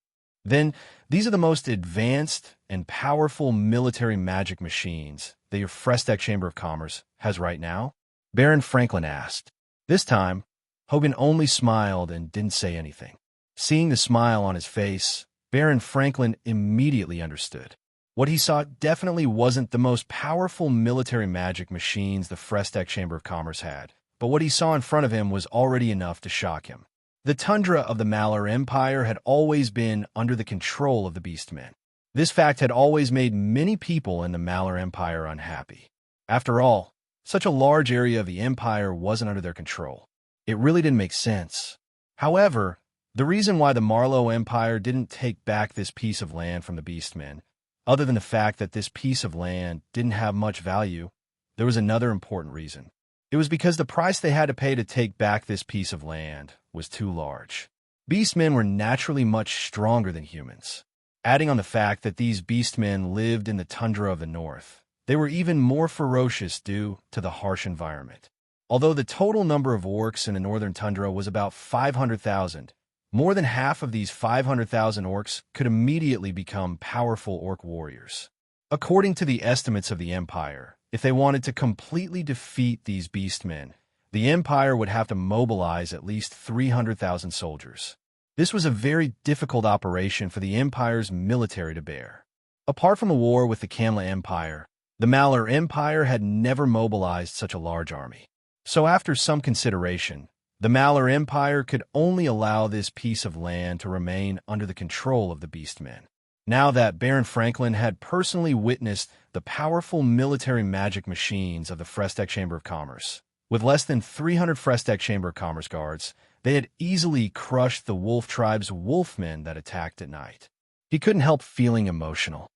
Then, these are the most advanced and powerful military magic machines that your Frestech Chamber of Commerce has right now? Baron Franklin asked. This time, Hogan only smiled and didn't say anything. Seeing the smile on his face, Baron Franklin immediately understood. What he saw definitely wasn't the most powerful military magic machines the Frestech Chamber of Commerce had, but what he saw in front of him was already enough to shock him. The tundra of the Malar Empire had always been under the control of the Beastmen. This fact had always made many people in the Malar Empire unhappy. After all, such a large area of the empire wasn't under their control. It really didn't make sense. However, the reason why the Marlowe Empire didn't take back this piece of land from the Beastmen, other than the fact that this piece of land didn't have much value, there was another important reason. It was because the price they had to pay to take back this piece of land was too large. Beastmen were naturally much stronger than humans. Adding on the fact that these beastmen lived in the tundra of the north, they were even more ferocious due to the harsh environment. Although the total number of orcs in the northern tundra was about 500,000, more than half of these 500,000 orcs could immediately become powerful orc warriors. According to the estimates of the Empire, if they wanted to completely defeat these beastmen, the Empire would have to mobilize at least 300,000 soldiers. This was a very difficult operation for the Empire's military to bear. Apart from the war with the Kamla Empire, the Malar Empire had never mobilized such a large army. So after some consideration, the Malar Empire could only allow this piece of land to remain under the control of the Beastmen. Now that Baron Franklin had personally witnessed the powerful military magic machines of the Frestech Chamber of Commerce, with less than 300 Frestech Chamber of Commerce guards, they had easily crushed the Wolf Tribe's wolfmen that attacked at night. He couldn't help feeling emotional.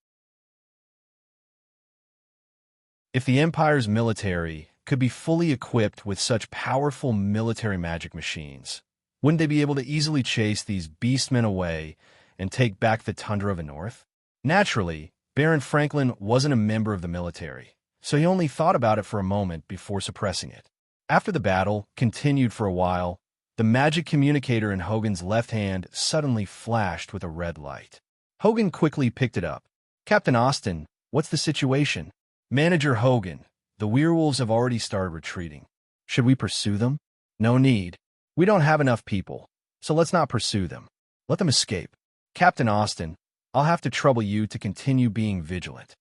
If the Empire's military could be fully equipped with such powerful military magic machines, wouldn't they be able to easily chase these beastmen away and take back the tundra of the north? Naturally, Baron Franklin wasn't a member of the military, so he only thought about it for a moment before suppressing it. After the battle continued for a while, the magic communicator in Hogan's left hand suddenly flashed with a red light. Hogan quickly picked it up. "Captain Austin, what's the situation?" "Manager Hogan, the werewolves have already started retreating. Should we pursue them?" "No need. We don't have enough people, so let's not pursue them. Let them escape." "Captain Austin, I'll have to trouble you to continue being vigilant."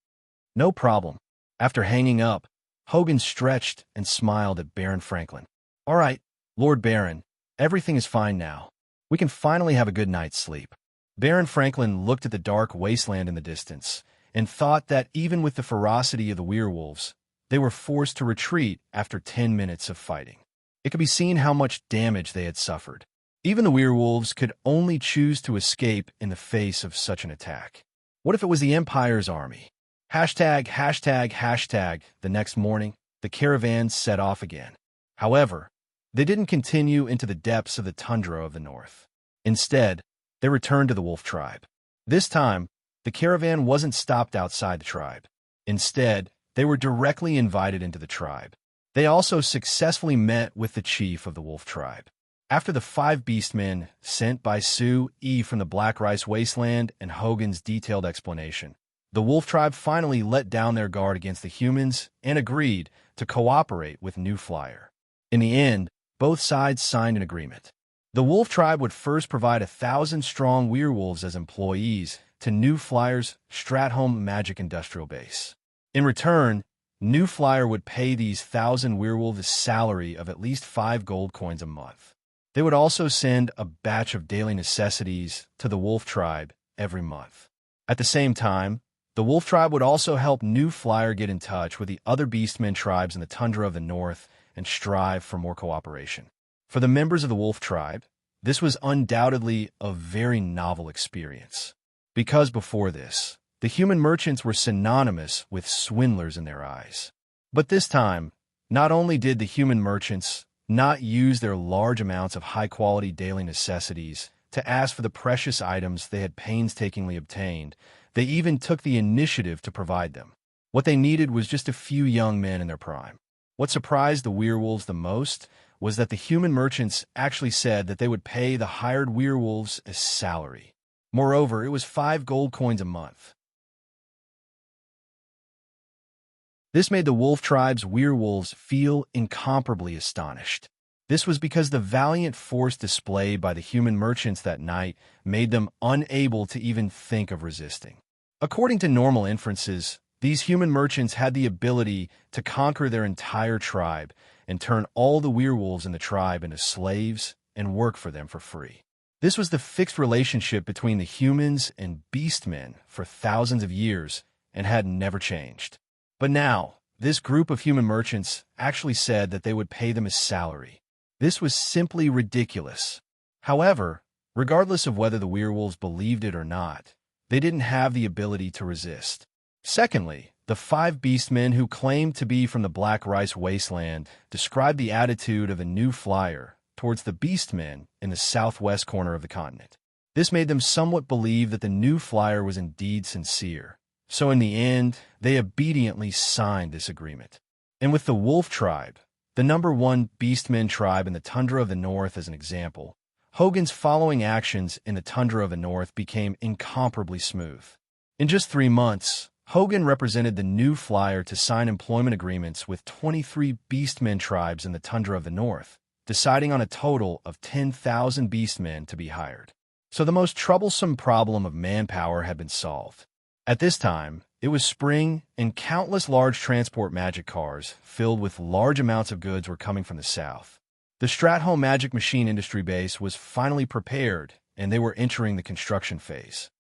"No problem." After hanging up, Hogan stretched and smiled at Baron Franklin. "All right, Lord Baron, everything is fine now. We can finally have a good night's sleep." Baron Franklin looked at the dark wasteland in the distance and thought that even with the ferocity of the werewolves, they were forced to retreat after 10 minutes of fighting. It could be seen how much damage they had suffered. Even the werewolves could only choose to escape in the face of such an attack. What if it was the Empire's army? Hashtag. The next morning, the caravan set off again. However, they didn't continue into the depths of the tundra of the north. Instead, they returned to the Wolf Tribe. This time, the caravan wasn't stopped outside the tribe. Instead, they were directly invited into the tribe. They also successfully met with the chief of the Wolf Tribe. After the 5 beastmen sent by Sue E. from the Black Rice Wasteland and Hogan's detailed explanation, the Wolf Tribe finally let down their guard against the humans and agreed to cooperate with New Flyer. In the end, both sides signed an agreement. The Wolf Tribe would first provide 1,000-strong werewolves as employees to New Flyer's Stratholme Magic Industrial Base. In return, New Flyer would pay these 1,000 werewolves a salary of at least 5 gold coins a month. They would also send a batch of daily necessities to the Wolf Tribe every month. At the same time, the Wolf Tribe would also help New Flyer get in touch with the other Beastmen tribes in the tundra of the north and strive for more cooperation. For the members of the Wolf Tribe, this was undoubtedly a very novel experience. Because before this, the human merchants were synonymous with swindlers in their eyes. But this time, not only did the human merchants not use their large amounts of high-quality daily necessities to ask for the precious items they had painstakingly obtained, they even took the initiative to provide them. What they needed was just a few young men in their prime. What surprised the werewolves the most was that the human merchants actually said that they would pay the hired werewolves as salary. Moreover, it was 5 gold coins a month. This made the wolf tribe's werewolves feel incomparably astonished. This was because the valiant force displayed by the human merchants that night made them unable to even think of resisting. According to normal inferences, these human merchants had the ability to conquer their entire tribe and turn all the werewolves in the tribe into slaves and work for them for free. This was the fixed relationship between the humans and beastmen for thousands of years and had never changed. But now, this group of human merchants actually said that they would pay them as salary. This was simply ridiculous. However, regardless of whether the werewolves believed it or not, they didn't have the ability to resist. Secondly, the 5 beastmen who claimed to be from the Black Rice Wasteland described the attitude of a new flyer towards the beastmen in the southwest corner of the continent. This made them somewhat believe that the new flyer was indeed sincere. So in the end, they obediently signed this agreement. And with the wolf tribe, the #1 beastmen tribe in the tundra of the north as an example, Hogan's following actions in the tundra of the north became incomparably smooth. In just 3 months, Hogan represented the new flyer to sign employment agreements with 23 beastmen tribes in the tundra of the north, deciding on a total of 10,000 beastmen to be hired. So the most troublesome problem of manpower had been solved. At this time, it was spring, and countless large transport magic cars filled with large amounts of goods were coming from the south. The Stratholme Magic Machine Industry Base was finally prepared, and they were entering the construction phase.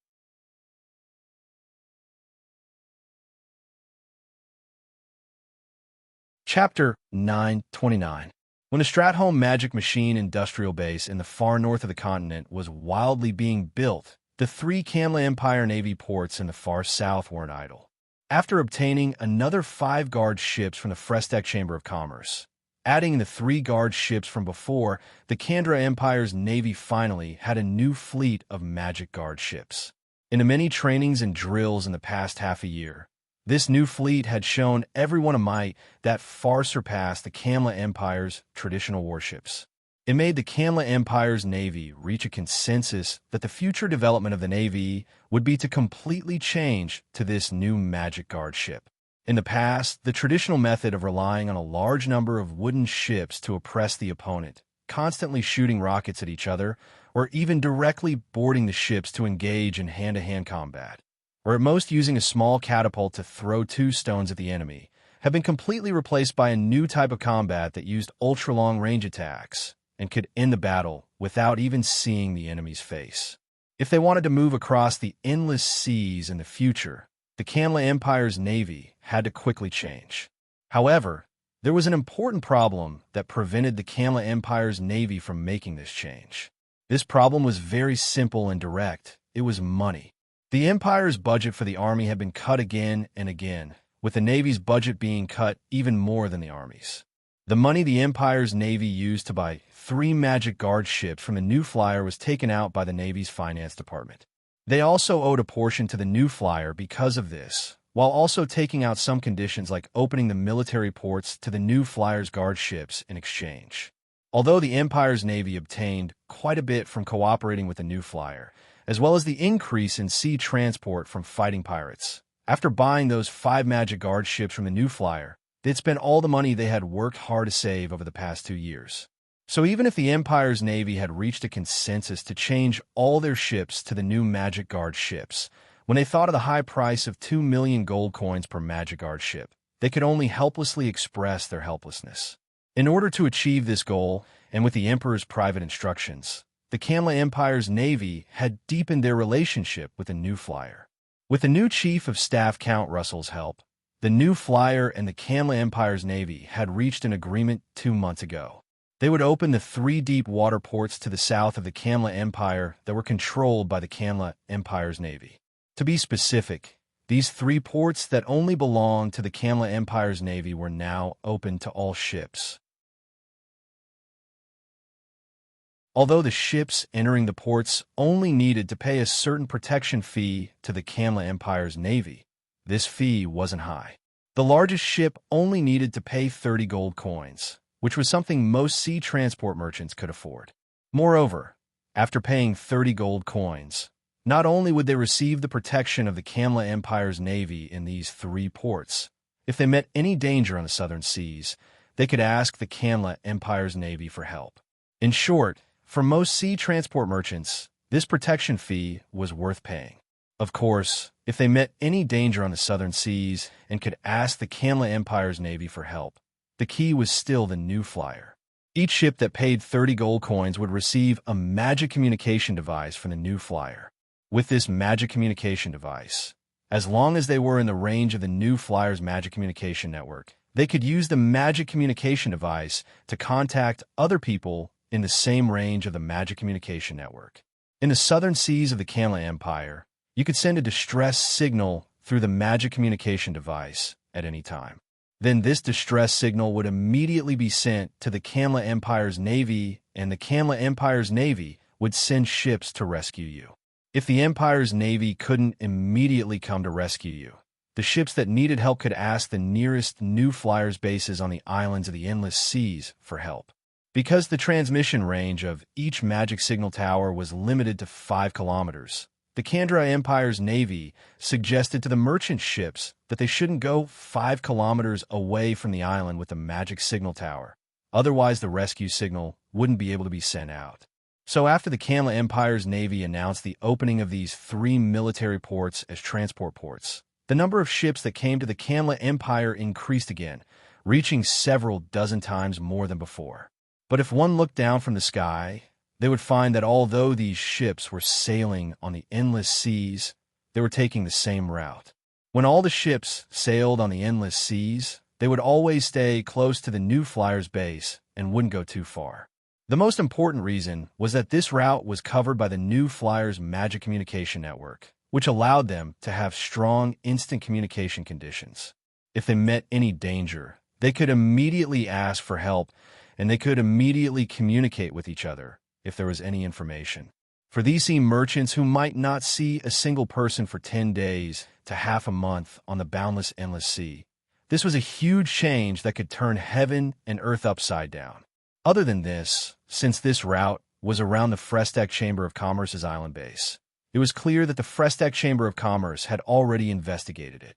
Chapter 929. When the Stratholme Magic Machine Industrial Base in the far north of the continent was wildly being built, the 3 Kamla Empire Navy ports in the far south weren't idle. After obtaining another 5 guard ships from the Frestec Chamber of Commerce, adding the 3 guard ships from before, the Kandra Empire's Navy finally had a new fleet of magic guard ships. In the many trainings and drills in the past half a year, this new fleet had shown everyone a might that far surpassed the Kamla Empire's traditional warships. It made the Kamla Empire's Navy reach a consensus that the future development of the Navy would be to completely change to this new magic guard ship. In the past, the traditional method of relying on a large number of wooden ships to oppress the opponent, constantly shooting rockets at each other, or even directly boarding the ships to engage in hand-to-hand combat, or at most using a small catapult to throw 2 stones at the enemy, have been completely replaced by a new type of combat that used ultra-long range attacks and could end the battle without even seeing the enemy's face. If they wanted to move across the endless seas in the future, the Kamla Empire's Navy had to quickly change. However, there was an important problem that prevented the Kamla Empire's Navy from making this change. This problem was very simple and direct. It was money. The Empire's budget for the army had been cut again and again, with the Navy's budget being cut even more than the army's. The money the Empire's Navy used to buy 3 magic guard ships from the new flyer was taken out by the Navy's finance department. They also owed a portion to the new flyer because of this, while also taking out some conditions like opening the military ports to the new flyer's guard ships in exchange. Although the Empire's Navy obtained quite a bit from cooperating with the new flyer, as well as the increase in sea transport from fighting pirates, after buying those 5 magic guard ships from the new flyer, they'd spent all the money they had worked hard to save over the past 2 years. So even if the Empire's Navy had reached a consensus to change all their ships to the new Magic Guard ships, when they thought of the high price of 2 million gold coins per Magic Guard ship, they could only helplessly express their helplessness. In order to achieve this goal, and with the Emperor's private instructions, the Kamla Empire's Navy had deepened their relationship with the new flyer. With the new Chief of Staff Count Russell's help, the new flyer and the Kamla Empire's Navy had reached an agreement 2 months ago. They would open the 3 deep water ports to the south of the Kamla Empire that were controlled by the Kamla Empire's Navy. To be specific, these 3 ports that only belonged to the Kamla Empire's Navy were now open to all ships. Although the ships entering the ports only needed to pay a certain protection fee to the Kamla Empire's Navy, this fee wasn't high. The largest ship only needed to pay 30 gold coins, which was something most sea transport merchants could afford. Moreover, after paying 30 gold coins, not only would they receive the protection of the Kamla Empire's navy in these 3 ports, if they met any danger on the southern seas, they could ask the Kamla Empire's navy for help. In short, for most sea transport merchants, this protection fee was worth paying. Of course, if they met any danger on the southern seas and could ask the Kamla Empire's navy for help, the key was still the new flyer. Each ship that paid 30 gold coins would receive a magic communication device from the new flyer. With this magic communication device, as long as they were in the range of the new flyer's magic communication network, they could use the magic communication device to contact other people in the same range of the magic communication network. In the southern seas of the Kamla Empire, you could send a distress signal through the magic communication device at any time. Then this distress signal would immediately be sent to the Kamla Empire's navy, and the Kamla Empire's navy would send ships to rescue you. If the Empire's navy couldn't immediately come to rescue you, the ships that needed help could ask the nearest new flyers' bases on the islands of the endless seas for help. Because the transmission range of each magic signal tower was limited to 5 kilometers, the Kandra Empire's navy suggested to the merchant ships that they shouldn't go 5 kilometers away from the island with the magic signal tower. Otherwise, the rescue signal wouldn't be able to be sent out. So after the Kamla Empire's navy announced the opening of these 3 military ports as transport ports, the number of ships that came to the Kamla Empire increased again, reaching several dozen times more than before. But if one looked down from the sky, they would find that although these ships were sailing on the endless seas, they were taking the same route. When all the ships sailed on the endless seas, they would always stay close to the new flyer's base and wouldn't go too far. The most important reason was that this route was covered by the new flyer's magic communication network, which allowed them to have strong instant communication conditions. If they met any danger, they could immediately ask for help, and they could immediately communicate with each other if there was any information. For these sea merchants who might not see a single person for 10 days to half a month on the boundless endless sea, this was a huge change that could turn heaven and earth upside down. Other than this, since this route was around the Frestac Chamber of Commerce's island base, it was clear that the Frestac Chamber of Commerce had already investigated it.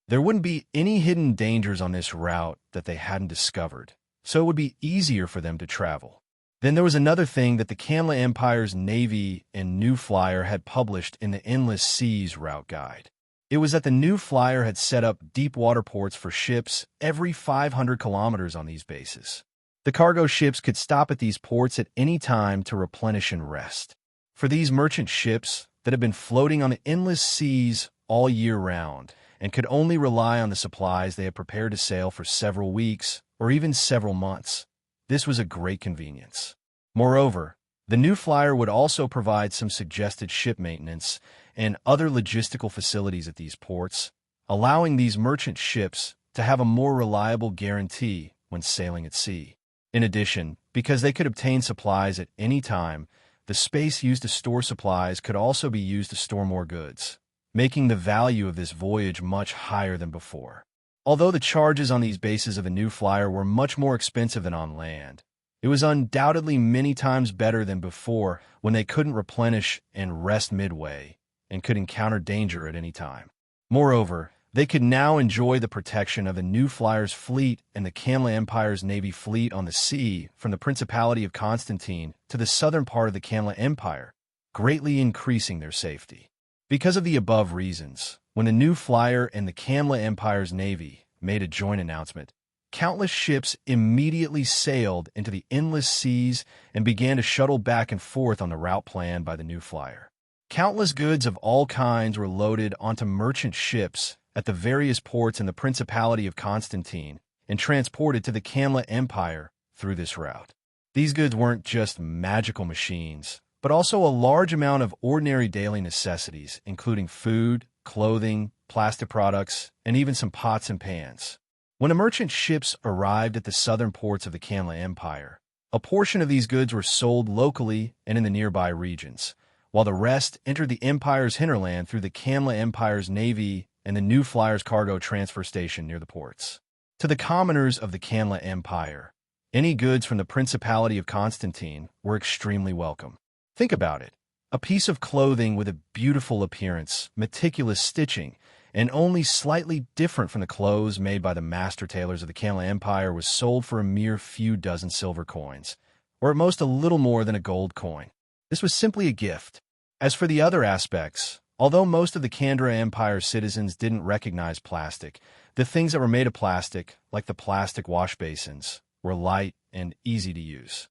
There wouldn't be any hidden dangers on this route that they hadn't discovered, so it would be easier for them to travel. Then there was another thing that the Kamla Empire's navy and new flyer had published in the Endless Seas route guide. It was that the new flyer had set up deep water ports for ships every 500 kilometers on these bases. The cargo ships could stop at these ports at any time to replenish and rest. For these merchant ships that had been floating on the endless seas all year round and could only rely on the supplies they had prepared to sail for several weeks or even several months, this was a great convenience. Moreover, the new flyer would also provide some suggested ship maintenance and other logistical facilities at these ports, allowing these merchant ships to have a more reliable guarantee when sailing at sea. In addition, because they could obtain supplies at any time, the space used to store supplies could also be used to store more goods, making the value of this voyage much higher than before. Although the charges on these bases of a new flyer were much more expensive than on land, it was undoubtedly many times better than before when they couldn't replenish and rest midway and could encounter danger at any time. Moreover, they could now enjoy the protection of the new flyer's fleet and the Kamla Empire's navy fleet on the sea from the Principality of Constantine to the southern part of the Kamla Empire, greatly increasing their safety. Because of the above reasons, when the new flyer and the Kamla Empire's navy made a joint announcement, countless ships immediately sailed into the endless seas and began to shuttle back and forth on the route planned by the new flyer. Countless goods of all kinds were loaded onto merchant ships at the various ports in the Principality of Constantine and transported to the Kamla Empire through this route. These goods weren't just magical machines, but also a large amount of ordinary daily necessities, including food, clothing, plastic products, and even some pots and pans. When the merchant ships arrived at the southern ports of the Kamla Empire, a portion of these goods were sold locally and in the nearby regions, while the rest entered the Empire's hinterland through the Kanla Empire's navy and the New Flyers cargo transfer station near the ports. To the commoners of the Kanla Empire, any goods from the Principality of Constantine were extremely welcome. Think about it. A piece of clothing with a beautiful appearance, meticulous stitching, and only slightly different from the clothes made by the master tailors of the Kanla Empire was sold for a mere few dozen silver coins, or at most a little more than a gold coin. This was simply a gift. As for the other aspects, although most of the Kandra Empire's citizens didn't recognize plastic, the things that were made of plastic, like the plastic wash basins, were light and easy to use.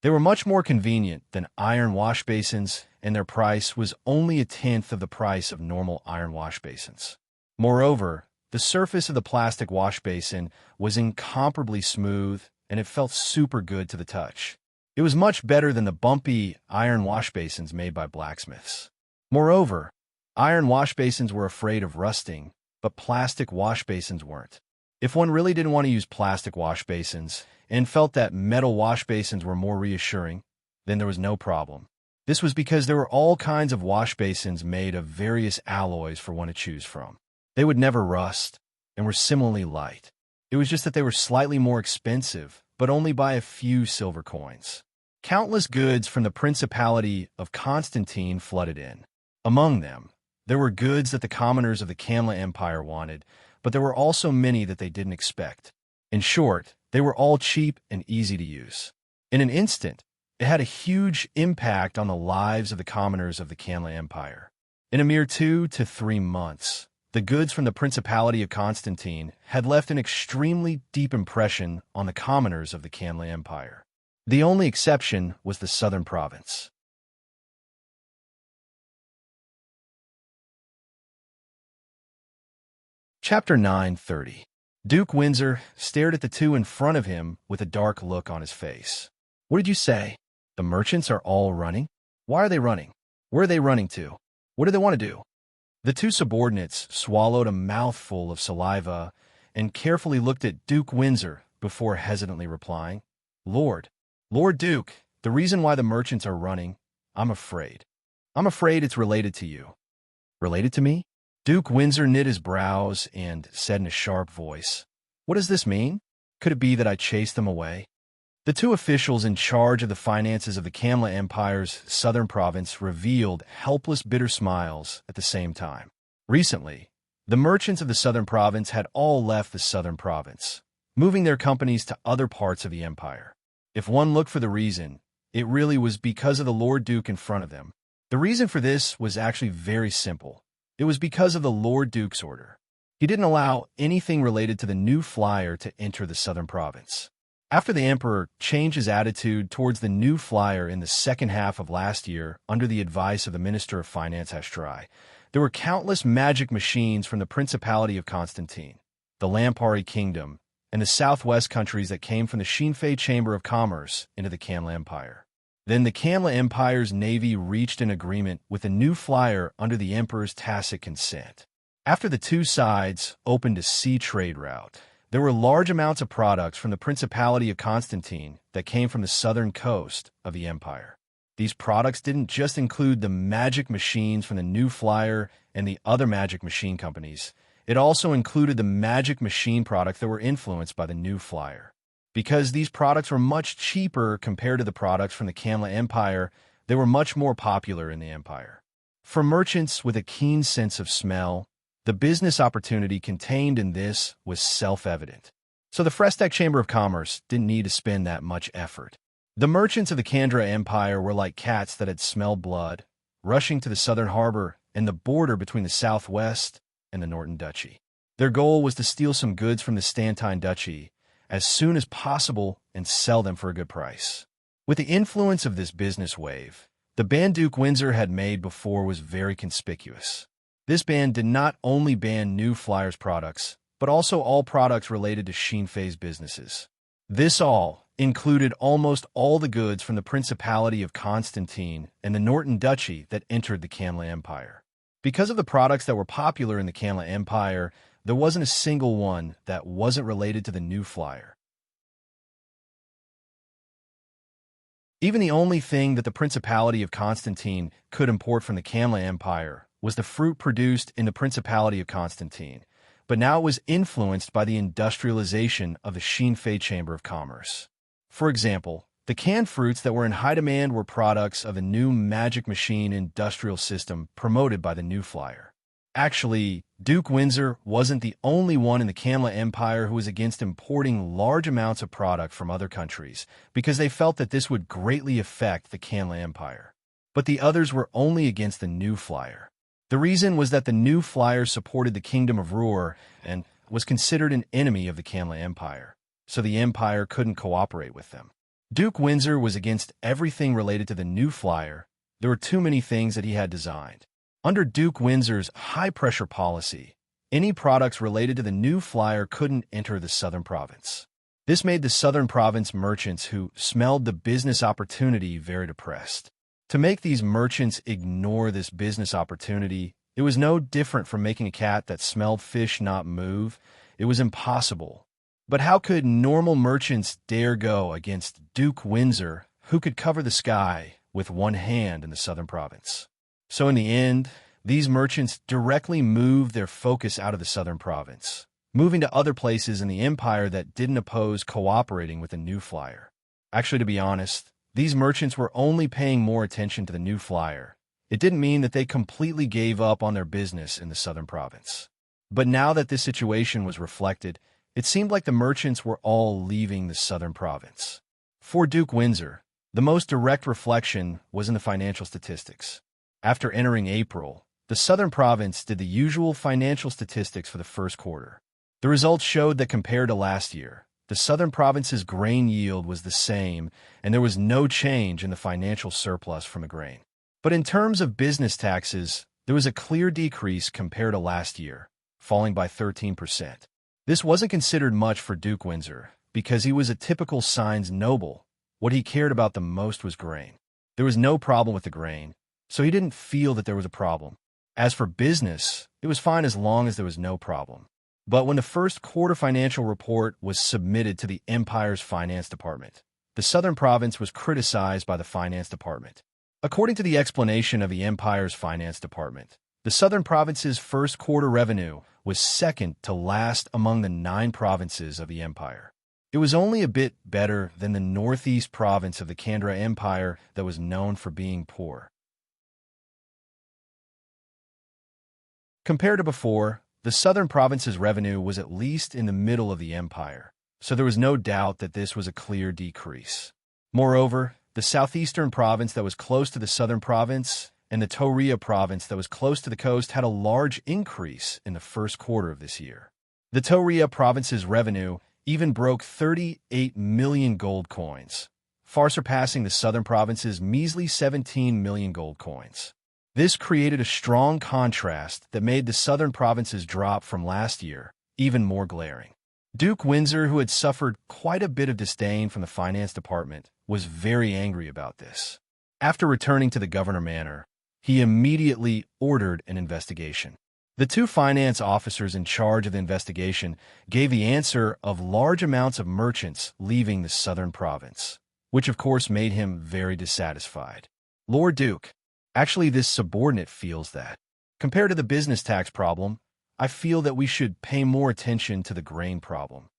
They were much more convenient than iron wash basins, and their price was only a tenth of the price of normal iron wash basins. Moreover, the surface of the plastic wash basin was incomparably smooth, and it felt super good to the touch. It was much better than the bumpy iron wash basins made by blacksmiths. Moreover, iron wash basins were afraid of rusting, but plastic wash basins weren't. If one really didn't want to use plastic wash basins and felt that metal wash basins were more reassuring, then there was no problem. This was because there were all kinds of wash basins made of various alloys for one to choose from. They would never rust and were similarly light. It was just that they were slightly more expensive, but only by a few silver coins. Countless goods from the Principality of Constantine flooded in. Among them, there were goods that the commoners of the Kanla Empire wanted, but there were also many that they didn't expect. In short, they were all cheap and easy to use. In an instant, it had a huge impact on the lives of the commoners of the Kanla Empire. In a mere 2 to 3 months, the goods from the Principality of Constantine had left an extremely deep impression on the commoners of the Kanla Empire. The only exception was the southern province. Chapter 9:30. Duke Windsor stared at the two in front of him with a dark look on his face. What did you say? The merchants are all running? Why are they running? Where are they running to? What do they want to do? The two subordinates swallowed a mouthful of saliva and carefully looked at Duke Windsor before hesitantly replying, Lord Duke, the reason why the merchants are running, I'm afraid. I'm afraid it's related to you. Related to me? Duke Windsor knit his brows and said in a sharp voice, What does this mean? Could it be that I chased them away? The two officials in charge of the finances of the Kanla Empire's southern province revealed helpless, bitter smiles at the same time. Recently, the merchants of the southern province had all left the southern province, moving their companies to other parts of the empire. If one looked for the reason, it really was because of the Lord Duke in front of them. The reason for this was actually very simple. It was because of the Lord Duke's order. He didn't allow anything related to the new flyer to enter the southern province. After the emperor changed his attitude towards the new flyer in the second half of last year under the advice of the Minister of Finance Hashtrai, there were countless magic machines from the Principality of Constantine, the Lampari Kingdom, and the southwest countries that came from the Shinfei Chamber of Commerce into the Kanla Empire. Then the Kanla Empire's navy reached an agreement with a new flyer under the emperor's tacit consent. After the two sides opened a sea trade route, there were large amounts of products from the Principality of Constantine that came from the southern coast of the empire. These products didn't just include the magic machines from the new flyer and the other magic machine companies. It also included the magic machine products that were influenced by the new flyer. Because these products were much cheaper compared to the products from the Kanla Empire, they were much more popular in the empire. For merchants with a keen sense of smell, the business opportunity contained in this was self-evident. So the Frestek Chamber of Commerce didn't need to spend that much effort. The merchants of the Kandra Empire were like cats that had smelled blood, rushing to the southern harbor and the border between the southwest and the Norton Duchy. Their goal was to steal some goods from the Stantine Duchy as soon as possible and sell them for a good price. With the influence of this business wave, the ban Duke Windsor had made before was very conspicuous. This ban did not only ban new Flyers products, but also all products related to Shinfei's businesses. This all included almost all the goods from the Principality of Constantine and the Norton Duchy that entered the Kanla Empire. Because of the products that were popular in the Kanla Empire, there wasn't a single one that wasn't related to the new flyer. Even the only thing that the Principality of Constantine could import from the Kamla Empire was the fruit produced in the Principality of Constantine, but now it was influenced by the industrialization of the Xinfei Chamber of Commerce. For example, the canned fruits that were in high demand were products of a new magic machine industrial system promoted by the New Flyer. Actually, Duke Windsor wasn't the only one in the Kamla Empire who was against importing large amounts of product from other countries, because they felt that this would greatly affect the Kamla Empire. But the others were only against the New Flyer. The reason was that the New Flyer supported the Kingdom of Ruhr and was considered an enemy of the Kamla Empire, so the Empire couldn't cooperate with them. Duke Windsor was against everything related to the New Flyer. There were too many things that he had designed. Under Duke Windsor's high-pressure policy, any products related to the New Flyer couldn't enter the southern province. This made the southern province merchants who smelled the business opportunity very depressed. To make these merchants ignore this business opportunity, it was no different from making a cat that smelled fish not move. It was impossible. But how could normal merchants dare go against Duke Windsor, who could cover the sky with one hand in the southern province? So in the end, these merchants directly moved their focus out of the southern province, moving to other places in the empire that didn't oppose cooperating with the New Flyer. Actually, to be honest, these merchants were only paying more attention to the New Flyer. It didn't mean that they completely gave up on their business in the southern province. But now that this situation was reflected, it seemed like the merchants were all leaving the southern province. For Duke Windsor, the most direct reflection was in the financial statistics. After entering April, the southern province did the usual financial statistics for the first quarter. The results showed that compared to last year, the southern province's grain yield was the same, and there was no change in the financial surplus from the grain. But in terms of business taxes, there was a clear decrease compared to last year, falling by 13%. This wasn't considered much for Duke Windsor, because he was a typical Signs noble. What he cared about the most was grain. There was no problem with the grain, so he didn't feel that there was a problem. As for business, it was fine as long as there was no problem. But when the first quarter financial report was submitted to the Empire's finance department, the southern province was criticized by the finance department. According to the explanation of the Empire's finance department, the southern province's first quarter revenue was second to last among the 9 provinces of the empire. It was only a bit better than the northeast province of the Kandra Empire that was known for being poor. Compared to before, the southern province's revenue was at least in the middle of the empire, so there was no doubt that this was a clear decrease. Moreover, the southeastern province that was close to the southern province and the Toria province that was close to the coast had a large increase in the first quarter of this year. The Toria province's revenue even broke 38 million gold coins, far surpassing the southern province's measly 17 million gold coins. This created a strong contrast that made the southern province's drop from last year even more glaring. Duke Windsor, who had suffered quite a bit of disdain from the finance department, was very angry about this. After returning to the governor manor, he immediately ordered an investigation. The 2 finance officers in charge of the investigation gave the answer of large amounts of merchants leaving the southern province, which of course made him very dissatisfied. Lord Duke, actually this subordinate feels that. Compared to the business tax problem, I feel that we should pay more attention to the grain problem.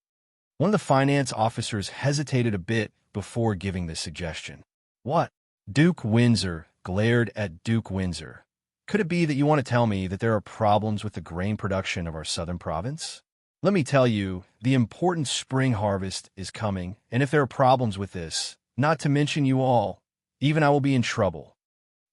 One of the finance officers hesitated a bit before giving this suggestion. What? Duke Windsor glared at Duke Windsor. Could it be that you want to tell me that there are problems with the grain production of our southern province? Let me tell you, the important spring harvest is coming, and if there are problems with this, not to mention you all, even I will be in trouble.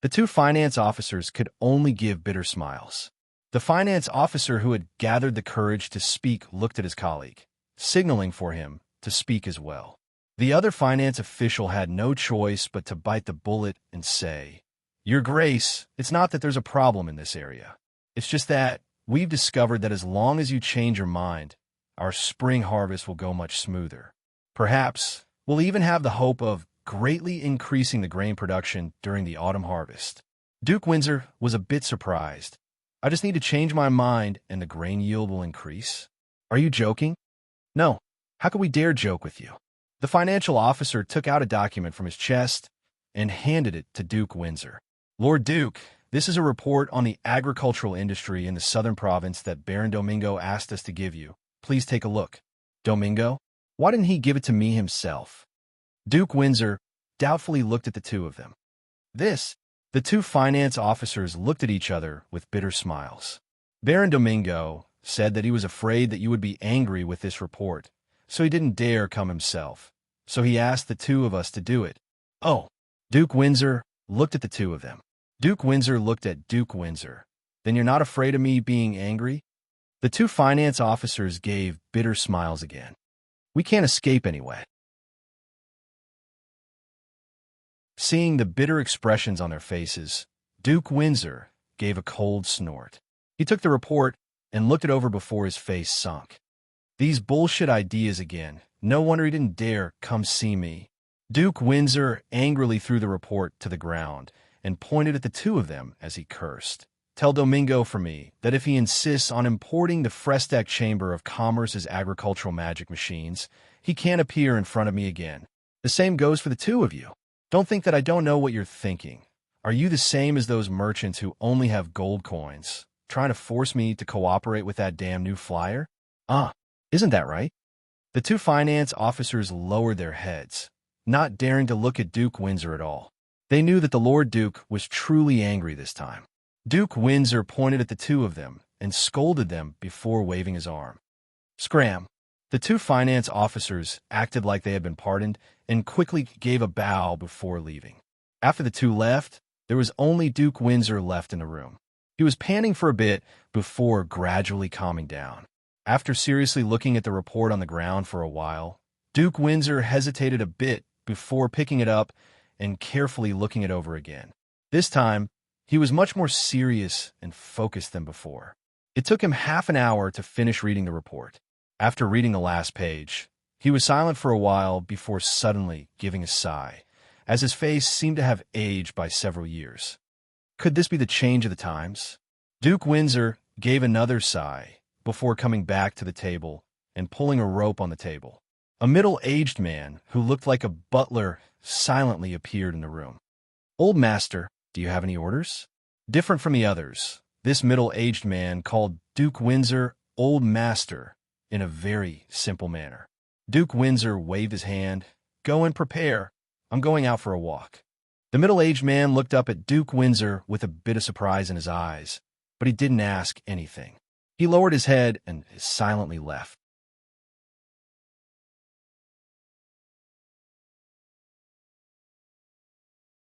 The 2 finance officers could only give bitter smiles. The finance officer who had gathered the courage to speak looked at his colleague, signaling for him to speak as well. The other finance official had no choice but to bite the bullet and say, "Your Grace, it's not that there's a problem in this area. It's just that we've discovered that as long as you change your mind, our spring harvest will go much smoother. Perhaps we'll even have the hope of greatly increasing the grain production during the autumn harvest." Duke Windsor was a bit surprised. "I just need to change my mind and the grain yield will increase? Are you joking?" "No. How could we dare joke with you?" The financial officer took out a document from his chest, and handed it to Duke Windsor. "Lord Duke, this is a report on the agricultural industry in the southern province that Baron Domingo asked us to give you. Please take a look." "Domingo? Why didn't he give it to me himself?" Duke Windsor doubtfully looked at the two of them. The two finance officers looked at each other with bitter smiles. "Baron Domingo said that he was afraid that you would be angry with this report, so he didn't dare come himself. So he asked the two of us to do it." "Oh." Duke Windsor looked at the two of them. Duke Windsor looked at Duke Windsor. "Then you're not afraid of me being angry?" The two finance officers gave bitter smiles again. "We can't escape anyway." Seeing the bitter expressions on their faces, Duke Windsor gave a cold snort. He took the report and looked it over before his face sunk. "These bullshit ideas again. No wonder he didn't dare come see me." Duke Windsor angrily threw the report to the ground and pointed at the two of them as he cursed. "Tell Domingo for me that if he insists on importing the Frestac Chamber of Commerce's agricultural magic machines, he can't appear in front of me again. The same goes for the two of you. Don't think that I don't know what you're thinking. Are you the same as those merchants who only have gold coins, trying to force me to cooperate with that damn new flyer? Isn't that right?" The two finance officers lowered their heads, not daring to look at Duke Windsor at all. They knew that the Lord Duke was truly angry this time. Duke Windsor pointed at the two of them and scolded them before waving his arm. "Scram!" The two finance officers acted like they had been pardoned and quickly gave a bow before leaving. After the two left, there was only Duke Windsor left in the room. He was panting for a bit before gradually calming down. After seriously looking at the report on the ground for a while, Duke Windsor hesitated a bit before picking it up and carefully looking it over again. This time, he was much more serious and focused than before. It took him half an hour to finish reading the report. After reading the last page, he was silent for a while before suddenly giving a sigh, as his face seemed to have aged by several years. Could this be the change of the times? Duke Windsor gave another sigh before coming back to the table and pulling a rope on the table. A middle-aged man who looked like a butler silently appeared in the room. "Old master, do you have any orders?" Different from the others, this middle-aged man called Duke Windsor Old Master in a very simple manner. Duke Windsor waved his hand. "Go and prepare. I'm going out for a walk." The middle-aged man looked up at Duke Windsor with a bit of surprise in his eyes, but he didn't ask anything. He lowered his head and silently left.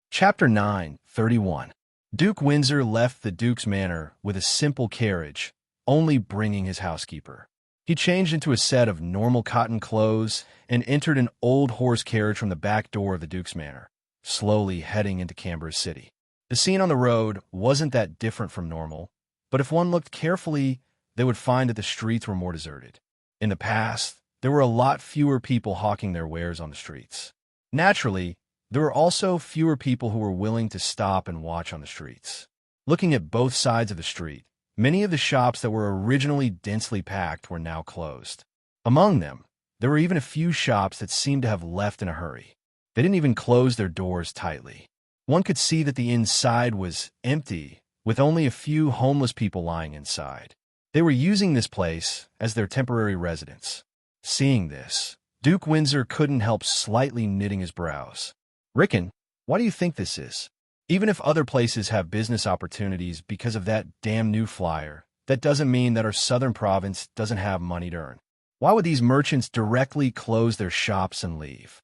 Chapter 9:31. Duke Windsor left the Duke's manor with a simple carriage, only bringing his housekeeper. He changed into a set of normal cotton clothes and entered an old horse carriage from the back door of the Duke's manor, slowly heading into Canberra City. The scene on the road wasn't that different from normal, but if one looked carefully, they would find that the streets were more deserted. In the past, there were a lot fewer people hawking their wares on the streets. Naturally, there were also fewer people who were willing to stop and watch on the streets. Looking at both sides of the street, many of the shops that were originally densely packed were now closed. Among them, there were even a few shops that seemed to have left in a hurry. They didn't even close their doors tightly. One could see that the inside was empty, with only a few homeless people lying inside. They were using this place as their temporary residence. Seeing this, Duke Windsor couldn't help slightly knitting his brows. "Rickon, why do you think this is? Even if other places have business opportunities because of that damn new flyer, that doesn't mean that our southern province doesn't have money to earn. Why would these merchants directly close their shops and leave?"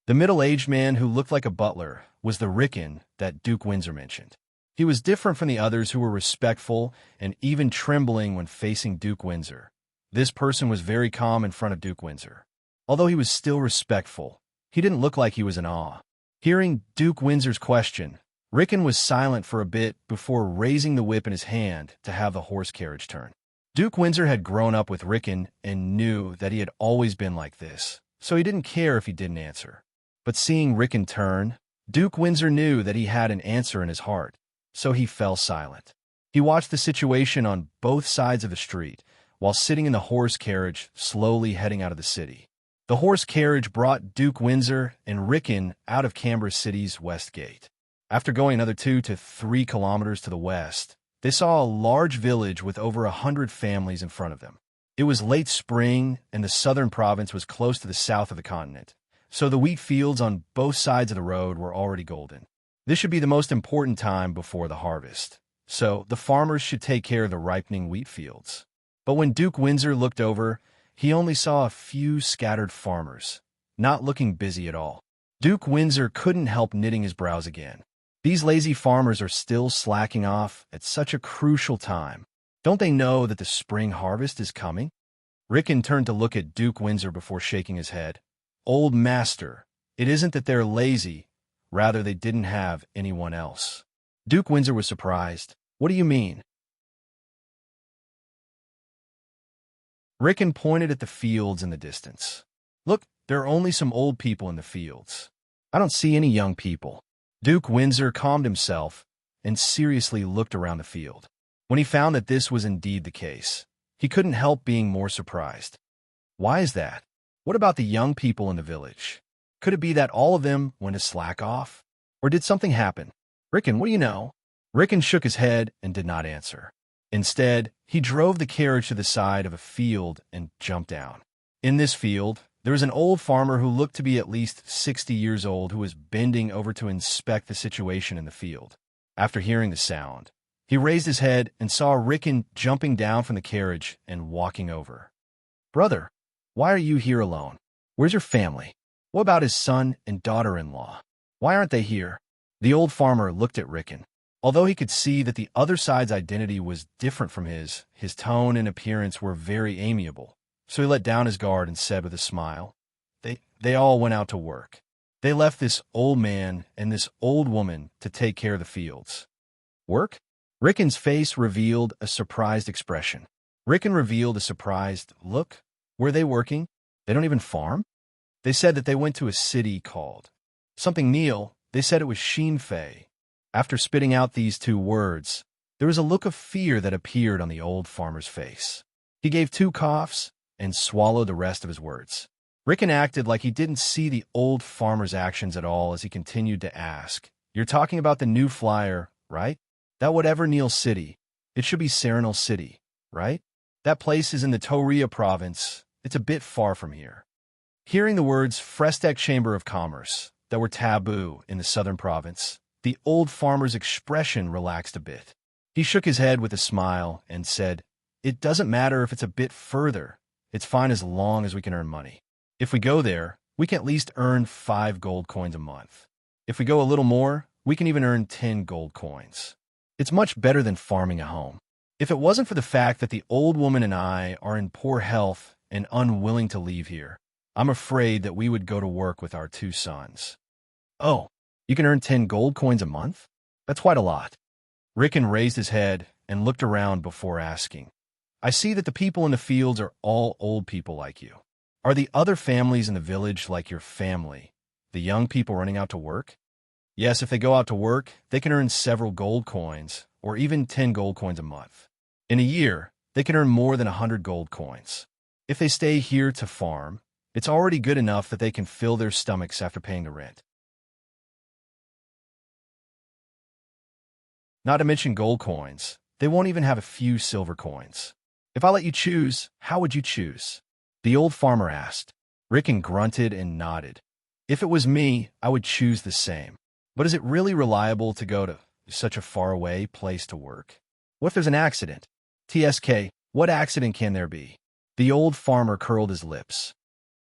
The middle-aged man who looked like a butler was the Rickon that Duke Windsor mentioned. He was different from the others who were respectful and even trembling when facing Duke Windsor. This person was very calm in front of Duke Windsor. Although he was still respectful, he didn't look like he was in awe. Hearing Duke Windsor's question, Rickon was silent for a bit before raising the whip in his hand to have the horse carriage turn. Duke Windsor had grown up with Rickon and knew that he had always been like this, so he didn't care if he didn't answer. But seeing Rickon turn, Duke Windsor knew that he had an answer in his heart, so he fell silent. He watched the situation on both sides of the street while sitting in the horse carriage slowly heading out of the city. The horse carriage brought Duke Windsor and Rickon out of Canberra City's west gate. After going another 2 to 3 kilometers to the west, they saw a large village with over 100 families in front of them. It was late spring, and the southern province was close to the south of the continent, so the wheat fields on both sides of the road were already golden. This should be the most important time before the harvest, so the farmers should take care of the ripening wheat fields. But when Duke Windsor looked over, he only saw a few scattered farmers, not looking busy at all. Duke Windsor couldn't help knitting his brows again. These lazy farmers are still slacking off at such a crucial time. Don't they know that the spring harvest is coming? Rickon turned to look at Duke Windsor before shaking his head. Old master, it isn't that they're lazy, rather they didn't have anyone else. Duke Windsor was surprised. What do you mean? Rickon pointed at the fields in the distance. Look, there are only some old people in the fields. I don't see any young people. Duke Windsor calmed himself and seriously looked around the field. When he found that this was indeed the case, he couldn't help being more surprised. Why is that? What about the young people in the village? Could it be that all of them went to slack off? Or did something happen? Rickon, what do you know? Rickon shook his head and did not answer. Instead, he drove the carriage to the side of a field and jumped down. In this field, there was an old farmer who looked to be at least 60 years old who was bending over to inspect the situation in the field. After hearing the sound, he raised his head and saw Rickon jumping down from the carriage and walking over. Brother, why are you here alone? Where's your family? What about his son and daughter-in-law? Why aren't they here? The old farmer looked at Rickon. Although he could see that the other side's identity was different from his tone and appearance were very amiable. So he let down his guard and said with a smile, They all went out to work. They left this old man and this old woman to take care of the fields. Work? Rickon's face revealed a surprised expression. Rickon revealed a surprised look. Were they working? They don't even farm? They said that they went to a city called something Neil. They said it was Sheenfei. After spitting out these 2 words, there was a look of fear that appeared on the old farmer's face. He gave 2 coughs and swallowed the rest of his words. Rickon acted like he didn't see the old farmer's actions at all as he continued to ask, You're talking about the new flyer, right? That whatever Neil City, it should be Serene City, right? That place is in the Toria province. It's a bit far from here. Hearing the words Frestec Chamber of Commerce that were taboo in the southern province, the old farmer's expression relaxed a bit. He shook his head with a smile and said, It doesn't matter if it's a bit further. It's fine as long as we can earn money. If we go there, we can at least earn 5 gold coins a month. If we go a little more, we can even earn 10 gold coins. It's much better than farming a home. If it wasn't for the fact that the old woman and I are in poor health and unwilling to leave here, I'm afraid that we would go to work with our 2 sons. Oh, you can earn 10 gold coins a month? That's quite a lot. Rickon raised his head and looked around before asking, I see that the people in the fields are all old people like you. Are the other families in the village like your family, the young people running out to work? Yes, if they go out to work, they can earn several gold coins, or even 10 gold coins a month. In a year, they can earn more than 100 gold coins. If they stay here to farm, it's already good enough that they can fill their stomachs after paying the rent. Not to mention gold coins, they won't even have a few silver coins. If I let you choose, how would you choose? The old farmer asked. Rickon grunted and nodded. If it was me, I would choose the same. But is it really reliable to go to such a faraway place to work? What if there's an accident? TSK, what accident can there be? The old farmer curled his lips.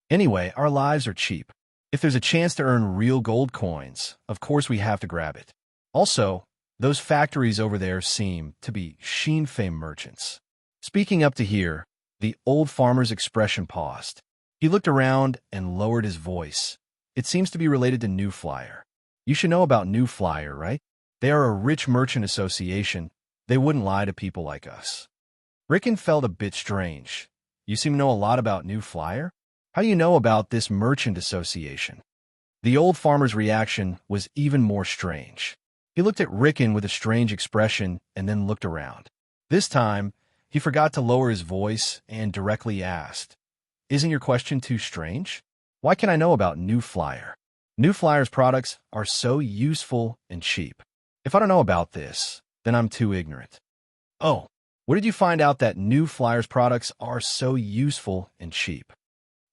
Anyway, our lives are cheap. If there's a chance to earn real gold coins, of course we have to grab it. Also, those factories over there seem to be Sheenfei merchants. Speaking up to here, the old farmer's expression paused. He looked around and lowered his voice. It seems to be related to New Flyer. You should know about New Flyer, right? They are a rich merchant association. They wouldn't lie to people like us. Rickon felt a bit strange. You seem to know a lot about New Flyer? How do you know about this merchant association? The old farmer's reaction was even more strange. He looked at Rickon with a strange expression and then looked around. This time, he forgot to lower his voice and directly asked, Isn't your question too strange? Why can I know about New Flyer? New Flyer's products are so useful and cheap. If I don't know about this, then I'm too ignorant. Oh, where did you find out that New Flyer's products are so useful and cheap?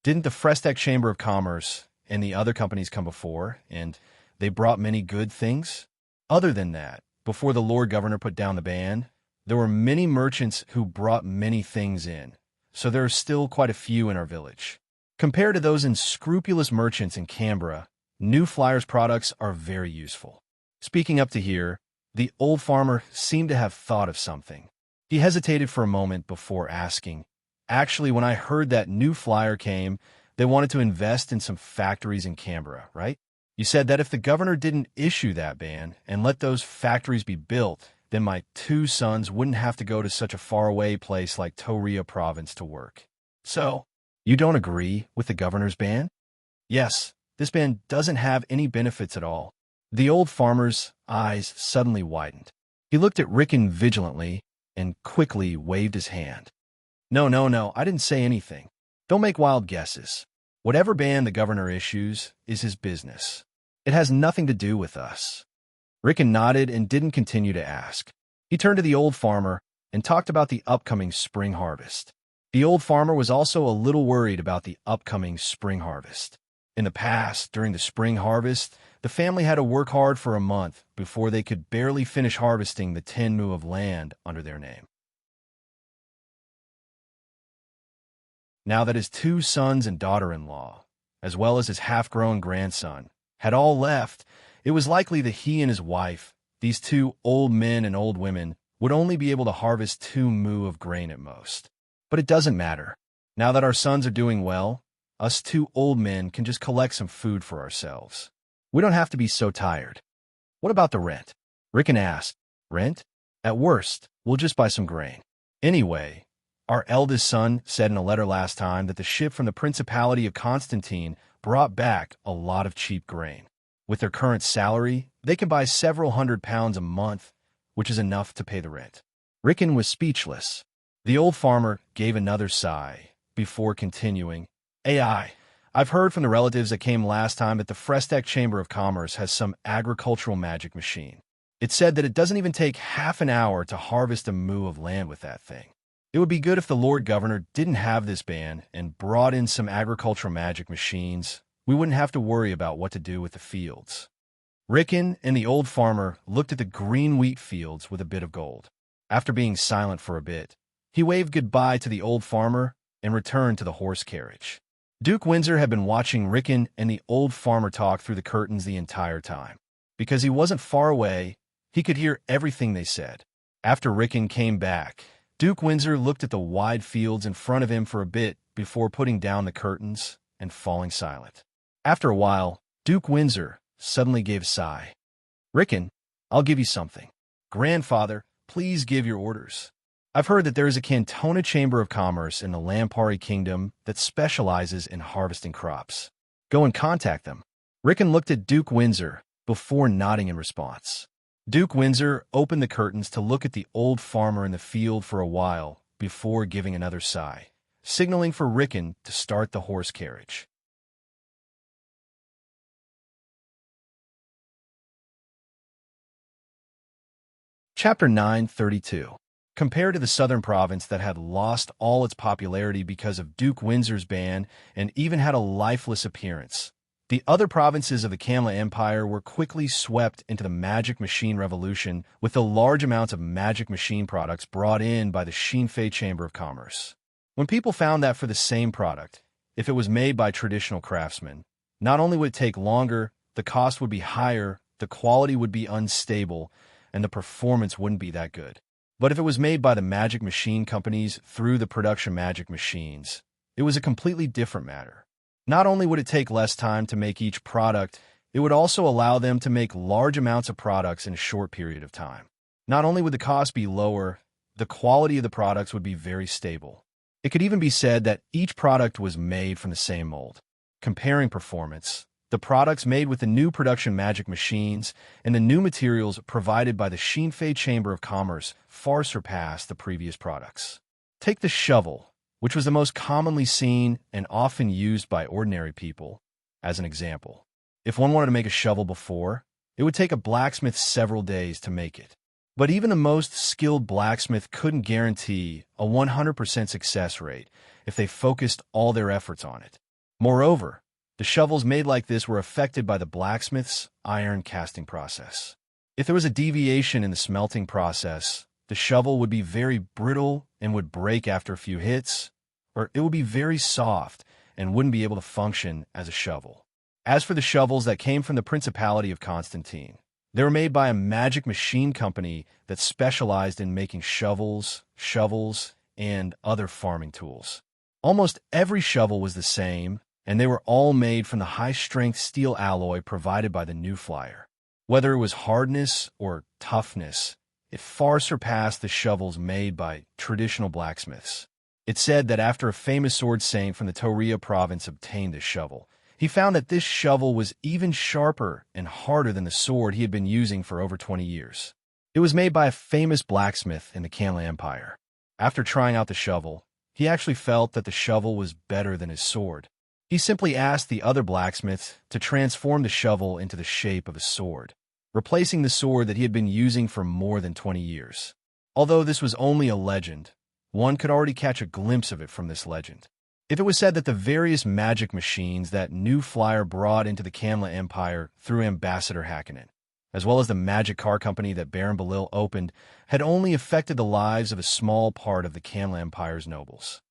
Didn't the Frestech Chamber of Commerce and the other companies come before, and they brought many good things? Other than that, before the Lord Governor put down the ban, there were many merchants who brought many things in, so there are still quite a few in our village. Compared to those unscrupulous merchants in Canberra, New Flyer's products are very useful. Speaking up to here, the old farmer seemed to have thought of something. He hesitated for a moment before asking, "Actually, when I heard that New Flyer came, they wanted to invest in some factories in Canberra, right? You said that if the governor didn't issue that ban and let those factories be built, then my two sons wouldn't have to go to such a faraway place like Toria province to work. So, you don't agree with the governor's ban?" "Yes, this ban doesn't have any benefits at all." The old farmer's eyes suddenly widened. He looked at Rickon vigilantly and quickly waved his hand. No, I didn't say anything. Don't make wild guesses. Whatever ban the governor issues is his business. It has nothing to do with us." Rickon nodded and didn't continue to ask. He turned to the old farmer and talked about the upcoming spring harvest. The old farmer was also a little worried about the upcoming spring harvest. In the past, during the spring harvest, the family had to work hard for a month before they could barely finish harvesting the 10 mu of land under their name. Now that his two sons and daughter-in-law, as well as his half-grown grandson, had all left, it was likely that he and his wife, these two old men and old women, would only be able to harvest 2 mu of grain at most. But it doesn't matter. Now that our sons are doing well, us two old men can just collect some food for ourselves. We don't have to be so tired. What about the rent? Rickon asked. Rent? At worst, we'll just buy some grain. Anyway, our eldest son said in a letter last time that the ship from the Principality of Constantine brought back a lot of cheap grain. With their current salary, they can buy several £100 a month, which is enough to pay the rent. Rickon was speechless. The old farmer gave another sigh before continuing. I've heard from the relatives that came last time that the Frestech Chamber of Commerce has some agricultural magic machine. It said that it doesn't even take half an hour to harvest a mu of land with that thing. It would be good if the Lord Governor didn't have this ban and brought in some agricultural magic machines. We wouldn't have to worry about what to do with the fields. Rickon and the old farmer looked at the green wheat fields with a bit of gold. After being silent for a bit, he waved goodbye to the old farmer and returned to the horse carriage. Duke Windsor had been watching Rickon and the old farmer talk through the curtains the entire time. Because he wasn't far away, he could hear everything they said. After Rickon came back, Duke Windsor looked at the wide fields in front of him for a bit before putting down the curtains and falling silent. After a while, Duke Windsor suddenly gave a sigh. "Rickon, I'll give you something." "Grandfather, please give your orders." "I've heard that there is a Cantona Chamber of Commerce in the Lampari Kingdom that specializes in harvesting crops. Go and contact them." Rickon looked at Duke Windsor before nodding in response. Duke Windsor opened the curtains to look at the old farmer in the field for a while before giving another sigh, signaling for Rickon to start the horse carriage. Chapter 932. Compared to the southern province that had lost all its popularity because of Duke Windsor's ban and even had a lifeless appearance, the other provinces of the Kamla Empire were quickly swept into the magic machine revolution with the large amounts of magic machine products brought in by the Shinfei Chamber of Commerce. When people found that for the same product, if it was made by traditional craftsmen, not only would it take longer, the cost would be higher, the quality would be unstable, and the performance wouldn't be that good. But if it was made by the magic machine companies through the production magic machines, it was a completely different matter. Not only would it take less time to make each product, it would also allow them to make large amounts of products in a short period of time. Not only would the cost be lower, the quality of the products would be very stable. It could even be said that each product was made from the same mold. Comparing performance, the products made with the new production magic machines and the new materials provided by the Shinfei Chamber of Commerce far surpassed the previous products. Take the shovel, which was the most commonly seen and often used by ordinary people. As an example, if one wanted to make a shovel before, it would take a blacksmith several days to make it. But even the most skilled blacksmith couldn't guarantee a 100% success rate if they focused all their efforts on it. Moreover, the shovels made like this were affected by the blacksmith's iron casting process. If there was a deviation in the smelting process, the shovel would be very brittle and would break after a few hits, or it would be very soft and wouldn't be able to function as a shovel. As for the shovels that came from the Principality of Constantine, they were made by a magic machine company that specialized in making shovels, and other farming tools. Almost every shovel was the same, and they were all made from the high-strength steel alloy provided by the New Flyer. Whether it was hardness or toughness, it far surpassed the shovels made by traditional blacksmiths. It's said that after a famous sword saint from the Toria province obtained this shovel, he found that this shovel was even sharper and harder than the sword he had been using for over 20 years. It was made by a famous blacksmith in the Kanla Empire. After trying out the shovel, he actually felt that the shovel was better than his sword. He simply asked the other blacksmiths to transform the shovel into the shape of a sword, replacing the sword that he had been using for more than 20 years. Although this was only a legend, one could already catch a glimpse of it from this legend. If it was said that the various magic machines that New Flyer brought into the Kanla Empire through Ambassador Hakkinen, as well as the magic car company that Baron Belil opened, had only affected the lives of a small part of the Kanla Empire's nobles.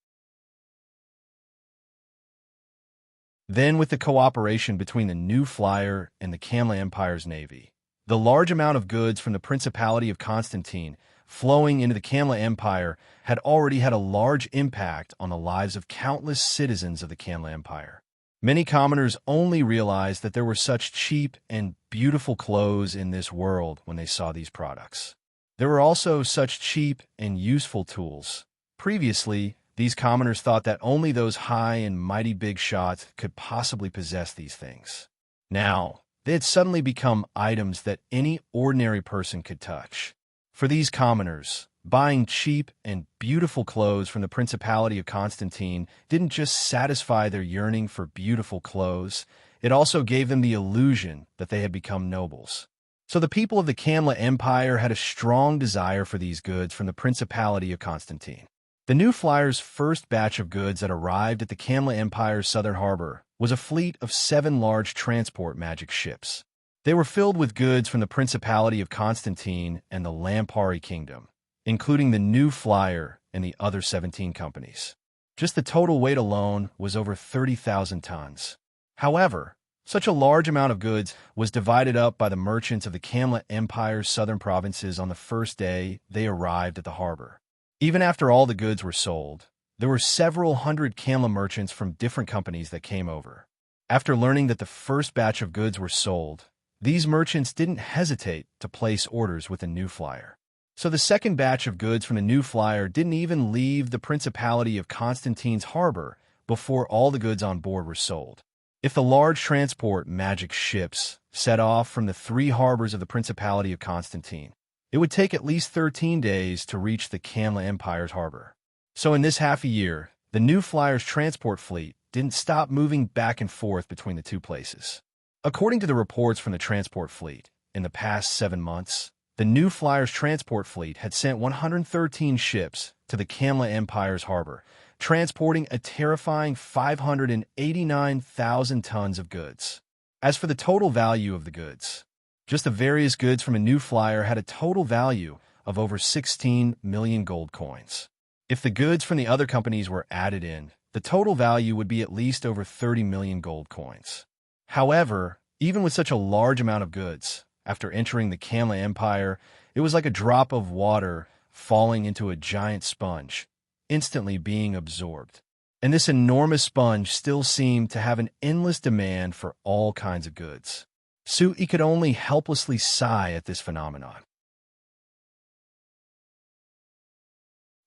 Then, with the cooperation between the New Flyer and the Kanla Empire's navy, the large amount of goods from the Principality of Constantine flowing into the Kanla Empire had already had a large impact on the lives of countless citizens of the Kanla Empire. Many commoners only realized that there were such cheap and beautiful clothes in this world when they saw these products. There were also such cheap and useful tools. Previously, these commoners thought that only those high and mighty big shots could possibly possess these things. Now, they had suddenly become items that any ordinary person could touch. For these commoners, buying cheap and beautiful clothes from the Principality of Constantine didn't just satisfy their yearning for beautiful clothes, it also gave them the illusion that they had become nobles. So the people of the Kanla Empire had a strong desire for these goods from the Principality of Constantine. The New Flyer's first batch of goods that arrived at the Kanla Empire's southern harbor was a fleet of 7 large transport magic ships. They were filled with goods from the Principality of Constantine and the Lampari Kingdom, including the New Flyer and the other 17 companies. Just the total weight alone was over 30,000 tons. However, such a large amount of goods was divided up by the merchants of the Kanla Empire's southern provinces on the first day they arrived at the harbor. Even after all the goods were sold, there were several hundred Kanla merchants from different companies that came over. After learning that the first batch of goods were sold, these merchants didn't hesitate to place orders with the New Flyer. So the second batch of goods from the New Flyer didn't even leave the Principality of Constantine's harbor before all the goods on board were sold. If the large transport magic ships set off from the 3 harbors of the Principality of Constantine, it would take at least 13 days to reach the Kanla Empire's harbor. So in this half a year, the New Flyer's transport fleet didn't stop moving back and forth between the 2 places. According to the reports from the transport fleet, in the past 7 months, the New Flyer's transport fleet had sent 113 ships to the Kanla Empire's harbor, transporting a terrifying 589,000 tons of goods. As for the total value of the goods, just the various goods from a New Flyer had a total value of over 16 million gold coins. If the goods from the other companies were added in, the total value would be at least over 30 million gold coins. However, even with such a large amount of goods, after entering the Kanla Empire, it was like a drop of water falling into a giant sponge, instantly being absorbed. And this enormous sponge still seemed to have an endless demand for all kinds of goods. Su'i could only helplessly sigh at this phenomenon.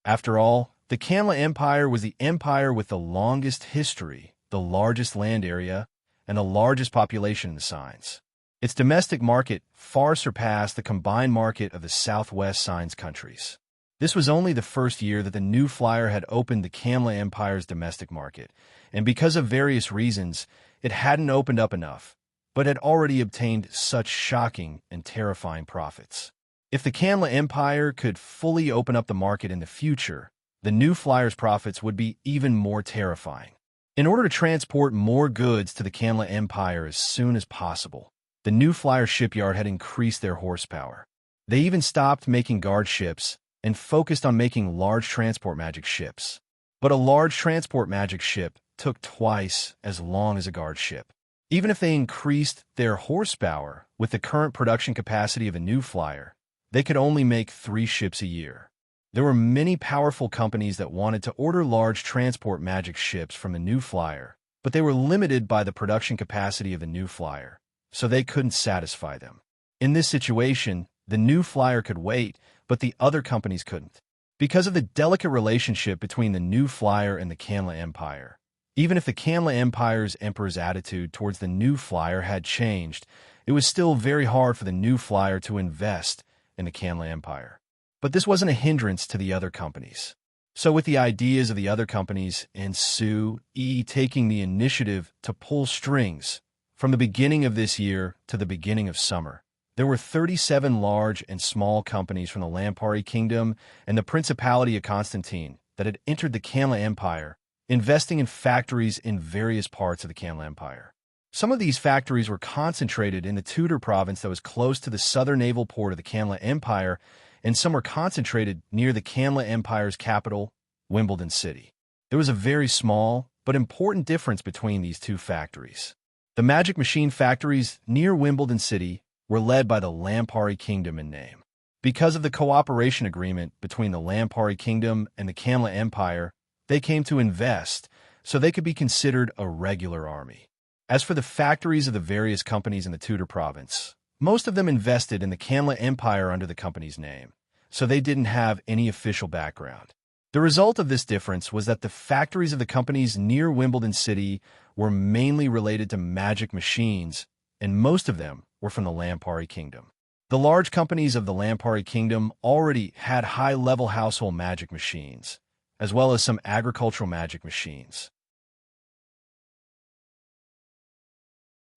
After all, the Kanla Empire was the empire with the longest history, the largest land area, and the largest population in the Signs. Its domestic market far surpassed the combined market of the Southwest Signs countries. This was only the first year that the New Flyer had opened the Kamla Empire's domestic market, and because of various reasons, it hadn't opened up enough, but had already obtained such shocking and terrifying profits. If the Kamla Empire could fully open up the market in the future, the New Flyer's profits would be even more terrifying. In order to transport more goods to the Kamla Empire as soon as possible, the New Flyer shipyard had increased their horsepower. They even stopped making guard ships and focused on making large transport magic ships. But a large transport magic ship took twice as long as a guard ship. Even if they increased their horsepower with the current production capacity of a New Flyer, they could only make 3 ships a year. There were many powerful companies that wanted to order large transport magic ships from the New Flyer, but they were limited by the production capacity of the New Flyer, so they couldn't satisfy them. In this situation, the New Flyer could wait, but the other companies couldn't. Because of the delicate relationship between the New Flyer and the Kamla Empire, even if the Kamla Empire's emperor's attitude towards the New Flyer had changed, it was still very hard for the New Flyer to invest in the Kamla Empire. But this wasn't a hindrance to the other companies. So with the ideas of the other companies and Sue taking the initiative to pull strings, from the beginning of this year to the beginning of summer, there were 37 large and small companies from the Lampari Kingdom and the Principality of Constantine that had entered the Kamla Empire, investing in factories in various parts of the Kamla Empire. Some of these factories were concentrated in the Tudor province that was close to the southern naval port of the Kamla Empire, and some were concentrated near the Kamla Empire's capital, Wimbledon City. There was a very small but important difference between these two factories. The magic machine factories near Wimbledon City were led by the Lampari Kingdom in name. Because of the cooperation agreement between the Lampari Kingdom and the Kamla Empire, they came to invest so they could be considered a regular army. As for the factories of the various companies in the Tudor province, most of them invested in the Kamla Empire under the company's name, so they didn't have any official background. The result of this difference was that the factories of the companies near Wimbledon City were mainly related to magic machines, and most of them were from the Lampari Kingdom. The large companies of the Lampari Kingdom already had high-level household magic machines, as well as some agricultural magic machines.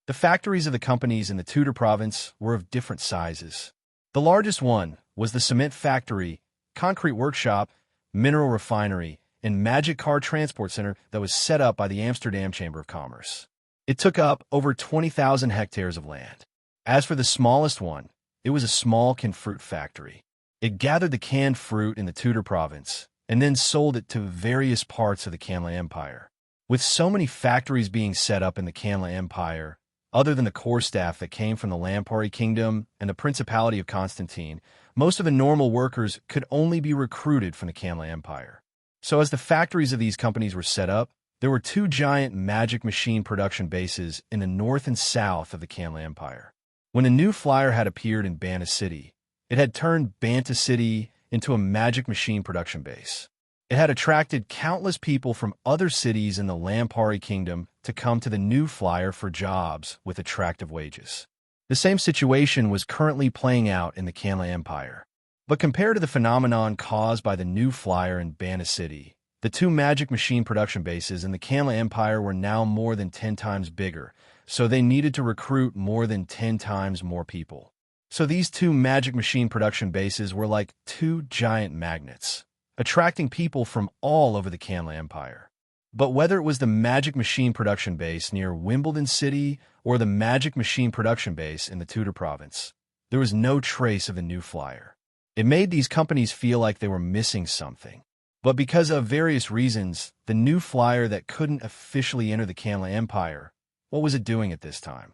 The factories of the companies in the Tudor province were of different sizes. The largest one was the cement factory, concrete workshop, mineral refinery, and magic car transport center that was set up by the Amsterdam Chamber of Commerce. It took up over 20,000 hectares of land. As for the smallest one, it was a small canned fruit factory. It gathered the canned fruit in the Tudor province and then sold it to various parts of the Kamla Empire. With so many factories being set up in the Kamla Empire, other than the core staff that came from the Lampari Kingdom and the Principality of Constantine, most of the normal workers could only be recruited from the Kamla Empire. So as the factories of these companies were set up, there were 2 giant magic machine production bases in the north and south of the Kamla Empire. When a New Flyer had appeared in Banta City, it had turned Banta City into a magic machine production base. It had attracted countless people from other cities in the Lampari Kingdom to come to the New Flyer for jobs with attractive wages. The same situation was currently playing out in the Kamla Empire. But compared to the phenomenon caused by the New Flyer in Banta City, the 2 magic machine production bases in the Kamla Empire were now more than 10 times bigger, so they needed to recruit more than 10 times more people. So these 2 magic machine production bases were like 2 giant magnets, attracting people from all over the Kamla Empire. But whether it was the magic machine production base near Wimbledon City or the magic machine production base in the Tudor province, there was no trace of the New Flyer. It made these companies feel like they were missing something. But because of various reasons, the New Flyer that couldn't officially enter the Kamla Empire, what was it doing at this time?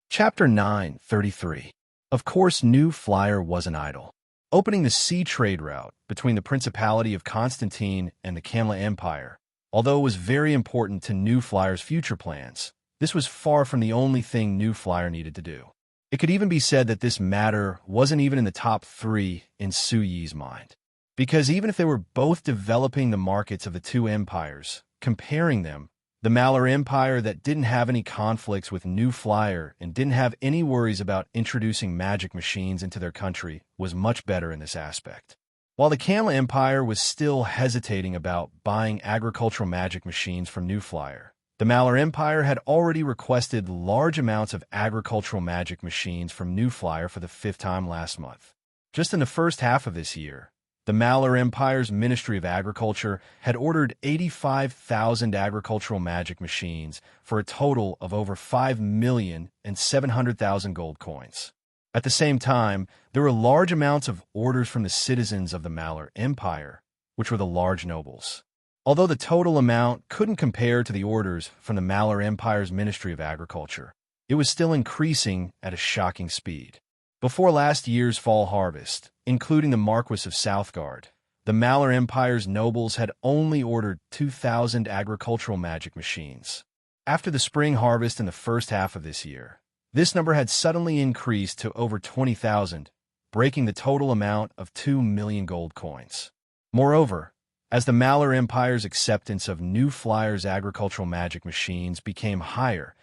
Chapter 9:33. Of course, New Flyer wasn't idle. Opening the sea trade route between the Principality of Constantine and the Kamla Empire, although it was very important to New Flyer's future plans, this was far from the only thing New Flyer needed to do. It could even be said that this matter wasn't even in the top 3 in Su Yi's mind. Because even if they were both developing the markets of the 2 empires, comparing them, The Malar Empire that didn't have any conflicts with New Flyer and didn't have any worries about introducing magic machines into their country was much better in this aspect. While the Kamla Empire was still hesitating about buying agricultural magic machines from New Flyer, the Malar Empire had already requested large amounts of agricultural magic machines from New Flyer for the 5th time last month. Just in the first half of this year, the Malar Empire's Ministry of Agriculture had ordered 85,000 agricultural magic machines for a total of over 5,700,000 gold coins. At the same time, there were large amounts of orders from the citizens of the Malar Empire, which were the large nobles. Although the total amount couldn't compare to the orders from the Malar Empire's Ministry of Agriculture, it was still increasing at a shocking speed. Before last year's fall harvest, including the Marquis of Southgard, the Malar Empire's nobles had only ordered 2,000 agricultural magic machines. After the spring harvest in the first half of this year, this number had suddenly increased to over 20,000, breaking the total amount of 2 million gold coins. Moreover, as the Malar Empire's acceptance of New Flyer's agricultural magic machines became higher,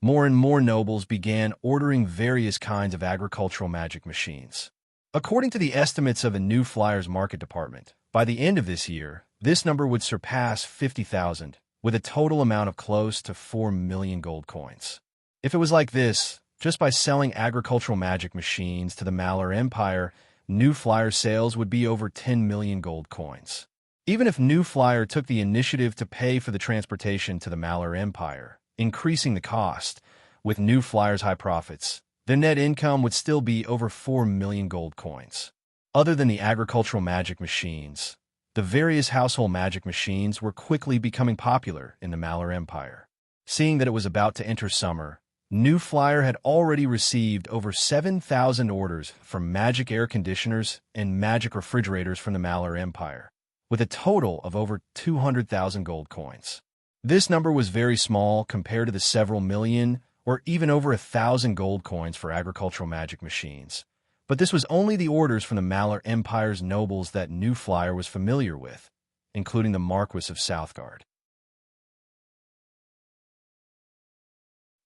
more and more nobles began ordering various kinds of agricultural magic machines. According to the estimates of the New Flyers market department, by the end of this year, this number would surpass 50,000, with a total amount of close to 4 million gold coins. If it was like this, just by selling agricultural magic machines to the Malar Empire, New Flyer sales would be over 10 million gold coins. Even if New Flyer took the initiative to pay for the transportation to the Malar Empire, increasing the cost, with New Flyer's high profits, their net income would still be over 4 million gold coins. Other than the agricultural magic machines, the various household magic machines were quickly becoming popular in the Malar Empire. Seeing that it was about to enter summer, New Flyer had already received over 7,000 orders for magic air conditioners and magic refrigerators from the Malar Empire, with a total of over 200,000 gold coins. This number was very small compared to the several million or even over 1,000 gold coins for agricultural magic machines. But this was only the orders from the Malar Empire's nobles that New Flyer was familiar with, including the Marquis of Southgard.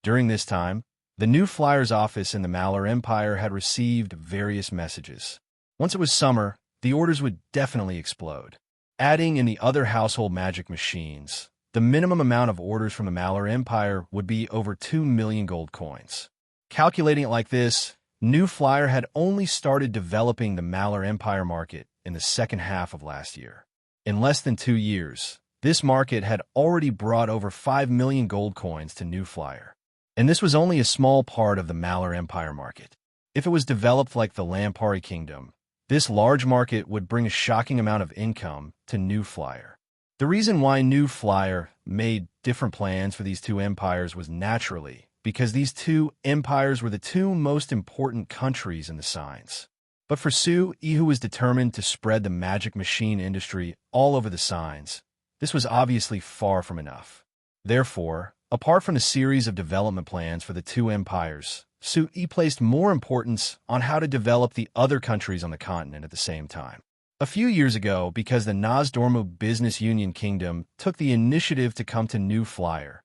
During this time, the New Flyer's office in the Malar Empire had received various messages. Once it was summer, the orders would definitely explode. Adding in the other household magic machines, the minimum amount of orders from the Malar Empire would be over 2 million gold coins. Calculating it like this, New Flyer had only started developing the Malar Empire market in the second half of last year. In less than 2 years, this market had already brought over 5 million gold coins to New Flyer. And this was only a small part of the Malar Empire market. If it was developed like the Lampari Kingdom, this large market would bring a shocking amount of income to New Flyer. The reason why New Flyer made different plans for these two empires was naturally because these two empires were the two most important countries in the signs. But for Su, who was determined to spread the magic machine industry all over the signs, this was obviously far from enough. Therefore, apart from the series of development plans for the two empires, Su placed more importance on how to develop the other countries on the continent at the same time. A few years ago, because the Nozdormu Business Union Kingdom took the initiative to come to New Flyer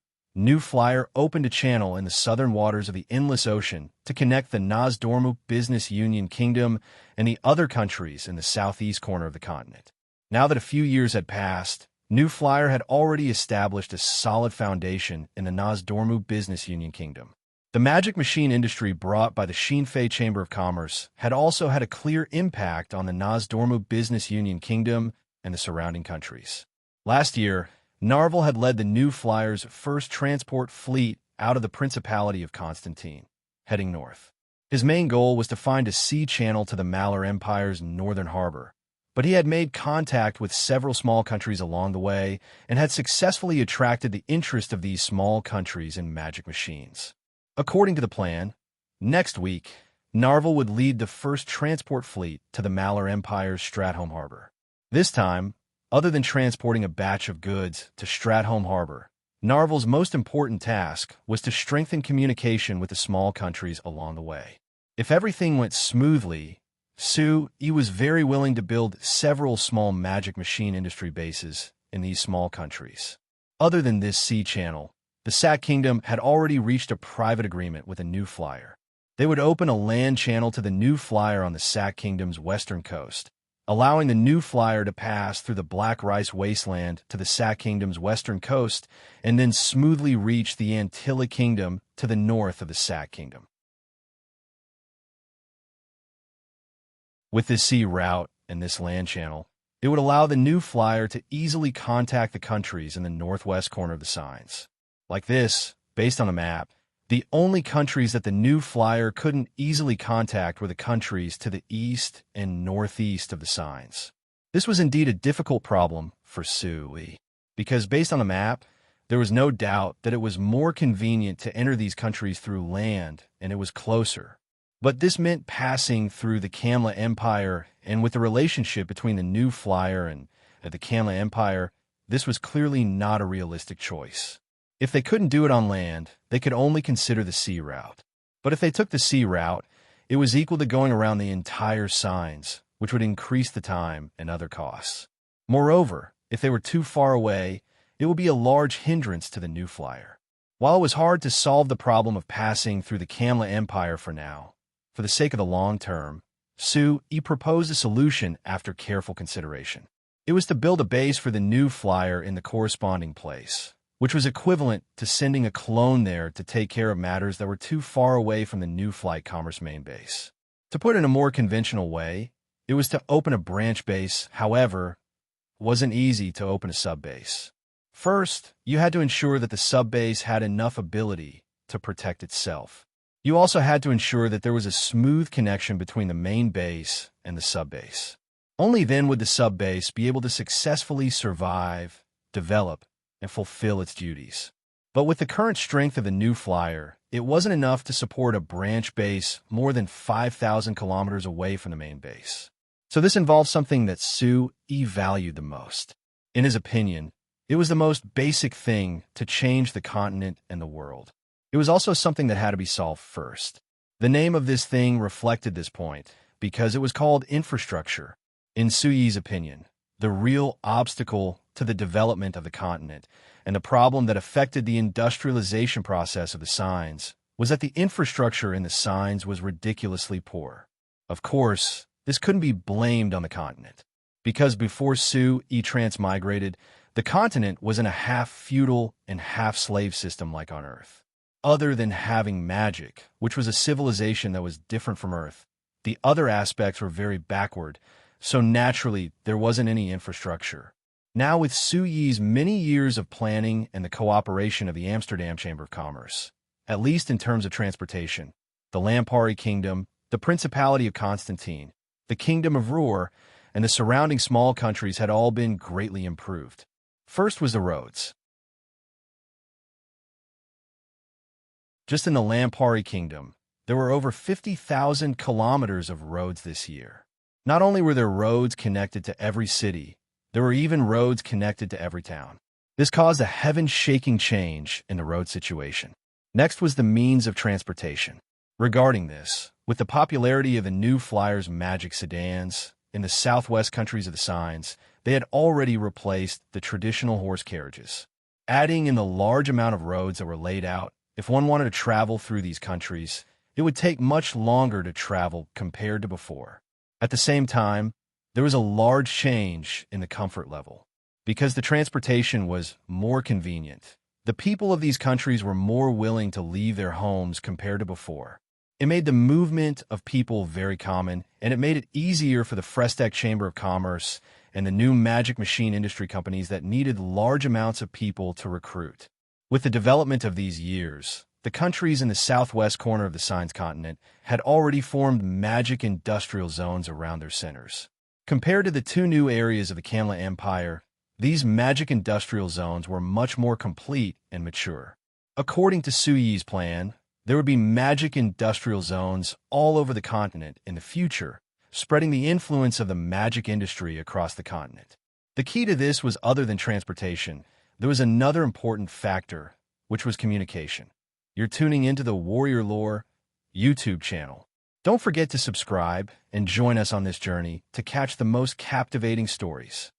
opened a channel in the southern waters of the Endless Ocean to connect the Nozdormu Business Union Kingdom and the other countries in the southeast corner of the continent. Now that a few years had passed, New Flyer had already established a solid foundation in the Nozdormu Business Union Kingdom. The magic machine industry brought by the Shinfei Chamber of Commerce had also had a clear impact on the Nozdormu Business Union Kingdom and the surrounding countries. Last year, Narvel had led the New Flyer's first transport fleet out of the Principality of Constantine, heading north. His main goal was to find a sea channel to the Malar Empire's northern harbor, but he had made contact with several small countries along the way and had successfully attracted the interest of these small countries in magic machines. According to the plan, next week, Narvel would lead the first transport fleet to the Malar Empire's Stratholme Harbor. This time, other than transporting a batch of goods to Stratholme Harbor, Narvel's most important task was to strengthen communication with the small countries along the way. If everything went smoothly, Su was very willing to build several small magic machine industry bases in these small countries. Other than this sea channel, the Sac Kingdom had already reached a private agreement with a new flyer. They would open a land channel to the new flyer on the Sac Kingdom's western coast, allowing the new flyer to pass through the Black Rice Wasteland to the Sac Kingdom's western coast and then smoothly reach the Antilla Kingdom to the north of the Sac Kingdom. With this sea route and this land channel, it would allow the new flyer to easily contact the countries in the northwest corner of the signs. Like this, based on a map, the only countries that the new flyer couldn't easily contact were the countries to the east and northeast of the signs. This was indeed a difficult problem for Sui, because based on the map, there was no doubt that it was more convenient to enter these countries through land, and it was closer. But this meant passing through the Kamla Empire, and with the relationship between the new flyer and the Kamla Empire, this was clearly not a realistic choice. If they couldn't do it on land, they could only consider the sea route. But if they took the sea route, it was equal to going around the entire signs, which would increase the time and other costs. Moreover, if they were too far away, it would be a large hindrance to the new flyer. While it was hard to solve the problem of passing through the Kamla Empire for now, for the sake of the long term, Sui proposed a solution after careful consideration. It was to build a base for the new flyer in the corresponding place, which was equivalent to sending a clone there to take care of matters that were too far away from the new flight commerce main base. To put it in a more conventional way, it was to open a branch base. However, it wasn't easy to open a sub-base. First, you had to ensure that the sub-base had enough ability to protect itself. You also had to ensure that there was a smooth connection between the main base and the sub-base. Only then would the sub-base be able to successfully survive, develop, and fulfill its duties. But with the current strength of the new flyer, it wasn't enough to support a branch base more than 5,000 kilometers away from the main base. So this involved something that Sui valued the most. In his opinion, it was the most basic thing to change the continent and the world. It was also something that had to be solved first. The name of this thing reflected this point, because it was called infrastructure. In Sui's opinion, the real obstacle to the development of the continent and the problem that affected the industrialization process of the signs was that the infrastructure in the signs was ridiculously poor. Of course, this couldn't be blamed on the continent, because before Sui transmigrated, the continent was in a half-feudal and half-slave system like on Earth. Other than having magic, which was a civilization that was different from Earth, the other aspects were very backward, so naturally there wasn't any infrastructure. Now with Sui's many years of planning and the cooperation of the Amsterdam Chamber of Commerce, at least in terms of transportation, the Lampari Kingdom, the Principality of Constantine, the Kingdom of Ruhr, and the surrounding small countries had all been greatly improved. First was the roads. Just in the Lampari Kingdom, there were over 50,000 kilometers of roads this year. Not only were there roads connected to every city, there were even roads connected to every town. This caused a heaven-shaking change in the road situation. Next was the means of transportation. Regarding this, with the popularity of the new flyer's magic sedans in the southwest countries of the signs, they had already replaced the traditional horse carriages. Adding in the large amount of roads that were laid out, if one wanted to travel through these countries, it would take much longer to travel compared to before. At the same time, there was a large change in the comfort level. Because the transportation was more convenient, the people of these countries were more willing to leave their homes compared to before. It made the movement of people very common, and it made it easier for the Frestec Chamber of Commerce and the new magic machine industry companies that needed large amounts of people to recruit. With the development of these years, the countries in the southwest corner of the Signs continent had already formed magic industrial zones around their centers. Compared to the two new areas of the Kamla Empire, these magic industrial zones were much more complete and mature. According to Sui's plan, there would be magic industrial zones all over the continent in the future, spreading the influence of the magic industry across the continent. The key to this was other than transportation. There was another important factor, which was communication. You're tuning into the Warrior Lore YouTube channel. Don't forget to subscribe and join us on this journey to catch the most captivating stories.